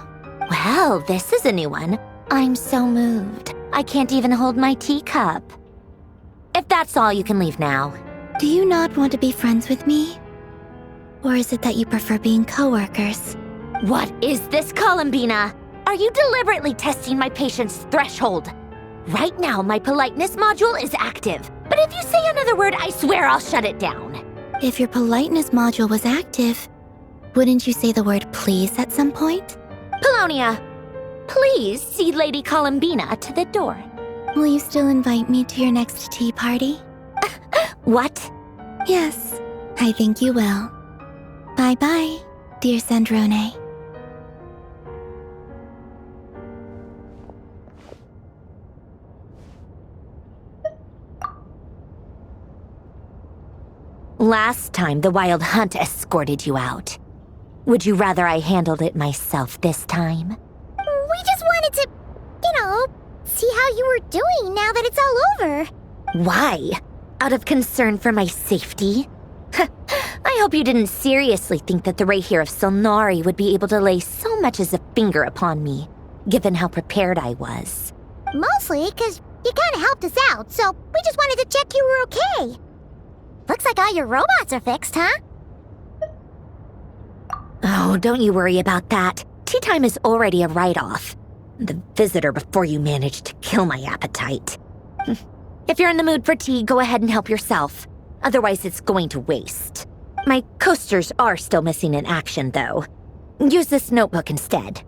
Well, this is a new one. I'm so moved. I can't even hold my teacup. If that's all, you can leave now. Do you not want to be friends with me? Or is it that you prefer being co-workers? What is this, Columbina? Are you deliberately testing my patience threshold? Right now, my politeness module is active. But if you say another word, I swear I'll shut it down. If your politeness module was active, wouldn't you say the word please at some point? Polonia, please see Lady Columbina to the door. Will you still invite me to your next tea party? What? Yes, I think you will. Bye-bye, dear Sandrone. Last time, the Wild Hunt escorted you out. Would you rather I handled it myself this time? We just wanted to, see how you were doing now that it's all over. Why? Out of concern for my safety? I hope you didn't seriously think that the Rayhir of Solnari would be able to lay so much as a finger upon me, given how prepared I was. Mostly because you kind of helped us out, so we just wanted to check you were okay. Looks like all your robots are fixed, huh? Oh, don't you worry about that. Tea time is already a write-off. The visitor before you managed to kill my appetite. If you're in the mood for tea, go ahead and help yourself. Otherwise, it's going to waste. My coasters are still missing in action, though. Use this notebook instead.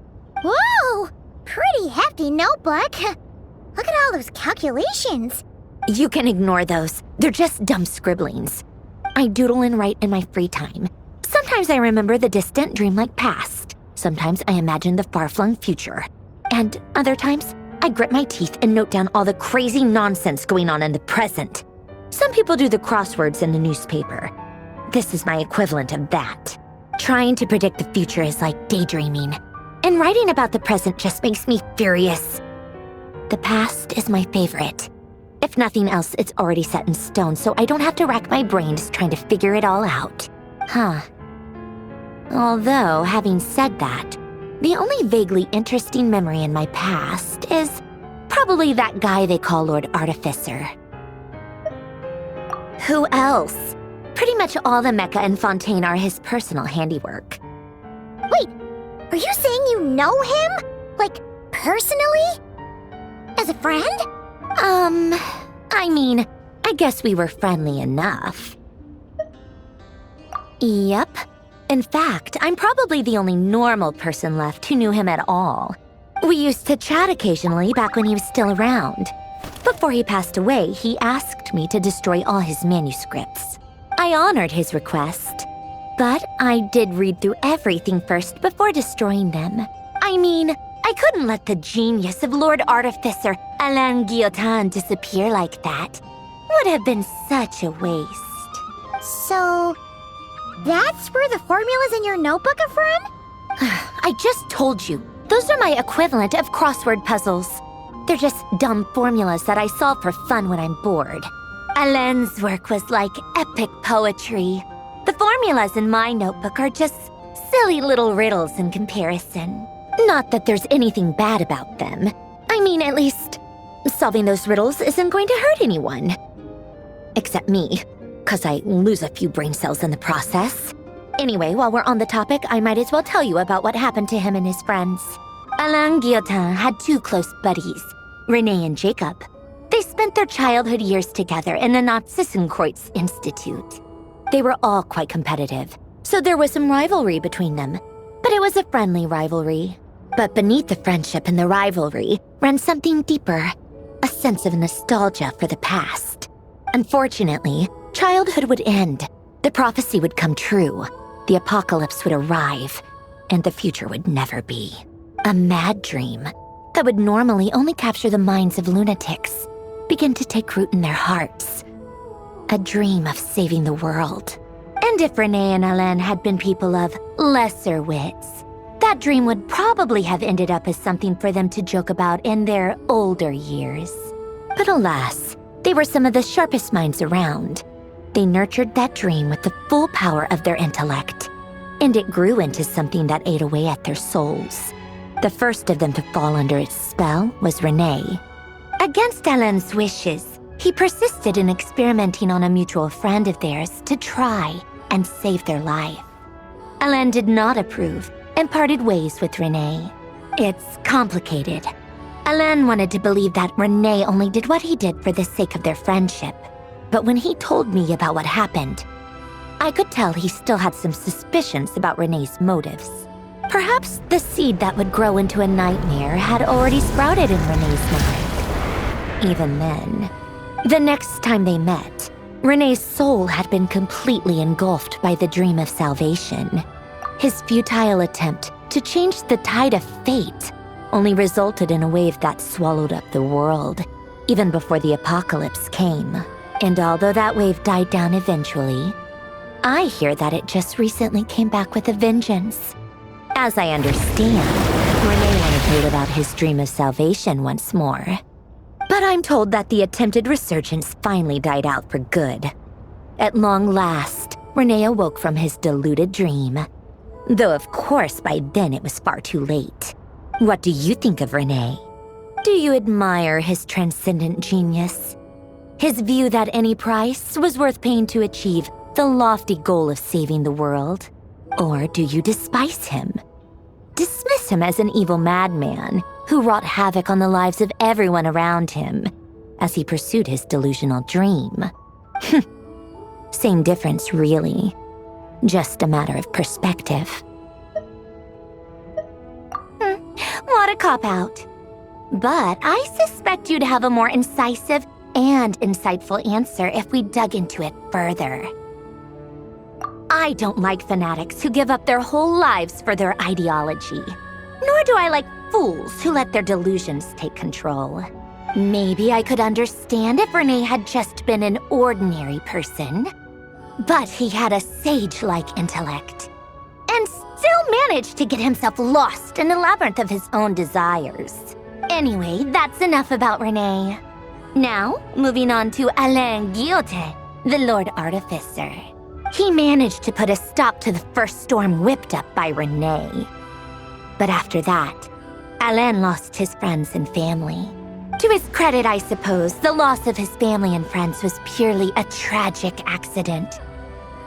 Whoa! Pretty hefty notebook. Look at all those calculations. You can ignore those. They're just dumb scribblings. I doodle and write in my free time. Sometimes I remember the distant dreamlike past. Sometimes I imagine the far-flung future. And other times, I grit my teeth and note down all the crazy nonsense going on in the present. Some people do the crosswords in the newspaper. This is my equivalent of that. Trying to predict the future is like daydreaming. And writing about the present just makes me furious. The past is my favorite. If nothing else, it's already set in stone, so I don't have to rack my brains trying to figure it all out. Huh. Although, having said that, the only vaguely interesting memory in my past is probably that guy they call Lord Artificer. Who else? Pretty much all the mecha and Fontaine are his personal handiwork. Wait, are you saying you know him? Like, personally? As a friend? I guess we were friendly enough. Yep. In fact, I'm probably the only normal person left who knew him at all. We used to chat occasionally back when he was still around. Before he passed away, he asked me to destroy all his manuscripts. I honored his request, but I did read through everything first before destroying them. I couldn't let the genius of Lord Artificer Alain Guillotin disappear like that. Would have been such a waste. So, that's where the formulas in your notebook are from? I just told you. Those are my equivalent of crossword puzzles. They're just dumb formulas that I solve for fun when I'm bored. Alain's work was like epic poetry. The formulas in my notebook are just silly little riddles in comparison. Not that there's anything bad about them. At least, solving those riddles isn't going to hurt anyone. Except me, 'cause I lose a few brain cells in the process. Anyway, while we're on the topic, I might as well tell you about what happened to him and his friends. Alain Guillotin had two close buddies, Renee and Jacob. They spent their childhood years together in the Nod-Krai Institute. They were all quite competitive, so there was some rivalry between them. But it was a friendly rivalry. But beneath the friendship and the rivalry ran something deeper, a sense of nostalgia for the past. Unfortunately, childhood would end. The prophecy would come true. The apocalypse would arrive, and the future would never be. A mad dream that would normally only capture the minds of lunatics begin to take root in their hearts. A dream of saving the world. And if Renee and Alain had been people of lesser wits, that dream would probably have ended up as something for them to joke about in their older years. But alas, they were some of the sharpest minds around. They nurtured that dream with the full power of their intellect, and it grew into something that ate away at their souls. The first of them to fall under its spell was Renee. Against Alain's wishes, he persisted in experimenting on a mutual friend of theirs to try and save their life. Alain did not approve and parted ways with Renee. It's complicated. Alain wanted to believe that Renee only did what he did for the sake of their friendship. But when he told me about what happened, I could tell he still had some suspicions about Renee's motives. Perhaps the seed that would grow into a nightmare had already sprouted in Renee's mind. Even then, the next time they met, Renee's soul had been completely engulfed by the dream of salvation. His futile attempt to change the tide of fate only resulted in a wave that swallowed up the world, even before the apocalypse came. And although that wave died down eventually, I hear that it just recently came back with a vengeance. As I understand, Renee wanted to live out his dream of salvation once more. But I'm told that the attempted resurgence finally died out for good. At long last, Renee awoke from his deluded dream. Though of course by then it was far too late. What do you think of Renee? Do you admire his transcendent genius? His view that any price was worth paying to achieve the lofty goal of saving the world? Or do you despise him? Dismiss him as an evil madman who wrought havoc on the lives of everyone around him as he pursued his delusional dream? Same difference, really. Just a matter of perspective. What a cop-out. But I suspect you'd have a more incisive and insightful answer if we dug into it further. I don't like fanatics who give up their whole lives for their ideology. Nor do I like fools who let their delusions take control. Maybe I could understand if Renee had just been an ordinary person. But he had a sage-like intellect, and still managed to get himself lost in the labyrinth of his own desires. Anyway, that's enough about Renee. Now, moving on to Alain Guillotin, the Lord Artificer. He managed to put a stop to the first storm whipped up by Renee. But after that, Alain lost his friends and family. To his credit, I suppose, the loss of his family and friends was purely a tragic accident.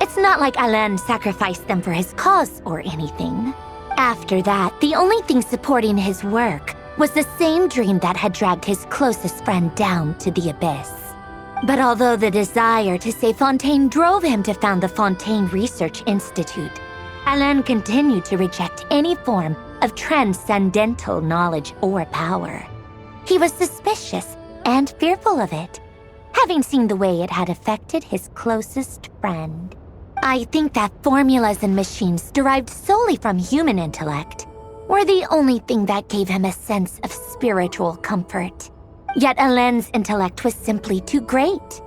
It's not like Alain sacrificed them for his cause or anything. After that, the only thing supporting his work was the same dream that had dragged his closest friend down to the abyss. But although the desire to save Fontaine drove him to found the Fontaine Research Institute, Alain continued to reject any form of transcendental knowledge or power. He was suspicious and fearful of it, having seen the way it had affected his closest friend. I think that formulas and machines derived solely from human intellect were the only thing that gave him a sense of spiritual comfort. Yet Alain's intellect was simply too great.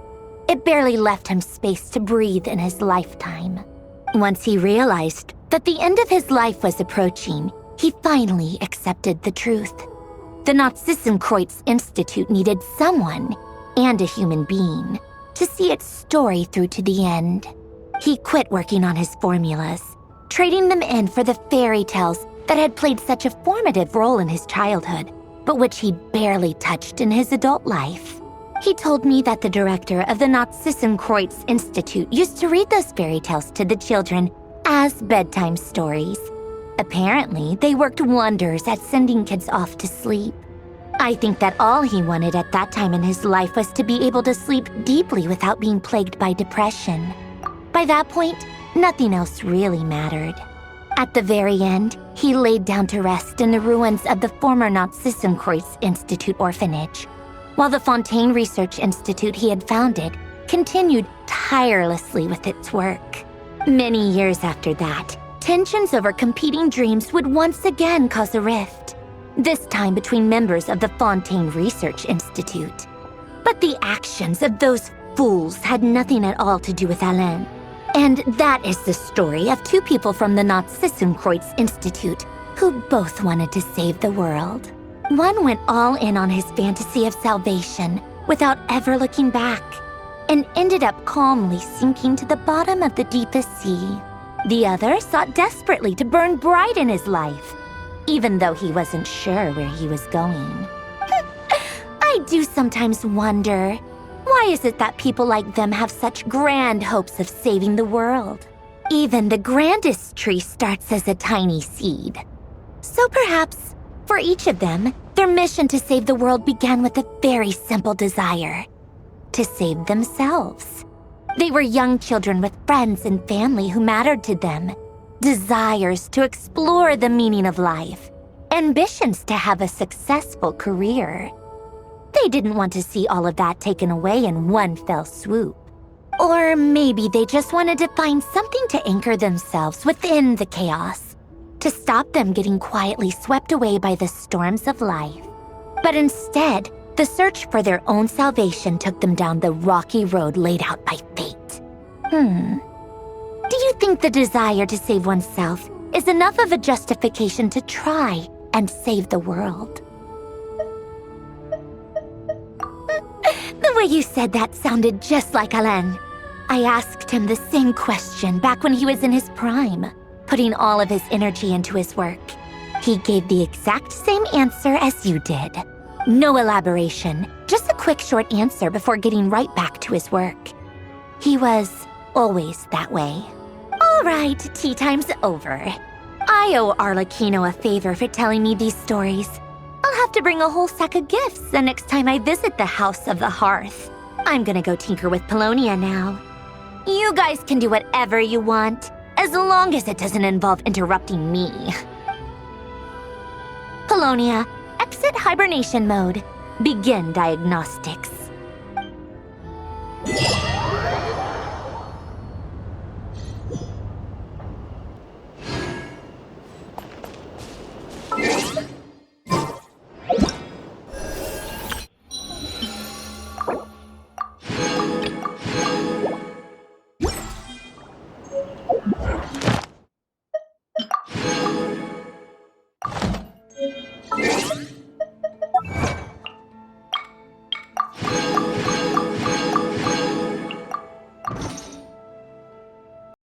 It barely left him space to breathe in his lifetime. Once he realized that the end of his life was approaching, he finally accepted the truth. The Nod-Krai Institute needed someone, and a human being, to see its story through to the end. He quit working on his formulas, trading them in for the fairy tales that had played such a formative role in his childhood, but which he barely touched in his adult life. He told me that the director of the Nod-Krai Institute used to read those fairy tales to the children as bedtime stories. Apparently, they worked wonders at sending kids off to sleep. I think that all he wanted at that time in his life was to be able to sleep deeply without being plagued by depression. By that point, nothing else really mattered. At the very end, he laid down to rest in the ruins of the former Nod-Krai Institute orphanage, while the Fontaine Research Institute he had founded continued tirelessly with its work. Many years after that, tensions over competing dreams would once again cause a rift, this time between members of the Fontaine Research Institute. But the actions of those fools had nothing at all to do with Alain. And that is the story of two people from the Nod-Krai Institute who both wanted to save the world. One went all in on his fantasy of salvation without ever looking back, and ended up calmly sinking to the bottom of the deepest sea. The other sought desperately to burn bright in his life, even though he wasn't sure where he was going. I do sometimes wonder, why is it that people like them have such grand hopes of saving the world? Even the grandest tree starts as a tiny seed. So perhaps, for each of them, their mission to save the world began with a very simple desire: to save themselves. They were young children with friends and family who mattered to them, desires to explore the meaning of life, ambitions to have a successful career. They didn't want to see all of that taken away in one fell swoop. Or maybe they just wanted to find something to anchor themselves within the chaos, to stop them getting quietly swept away by the storms of life. But instead, the search for their own salvation took them down the rocky road laid out by fate. Do you think the desire to save oneself is enough of a justification to try and save the world? The way you said that sounded just like Alain. I asked him the same question back when he was in his prime, putting all of his energy into his work. He gave the exact same answer as you did. No elaboration, just a quick short answer before getting right back to his work. He was always that way. All right, tea time's over. I owe Arlecchino a favor for telling me these stories. I'll have to bring a whole sack of gifts the next time I visit the House of the Hearth. I'm gonna go tinker with Polonia now. You guys can do whatever you want, as long as it doesn't involve interrupting me. Polonia, exit hibernation mode. Begin diagnostics.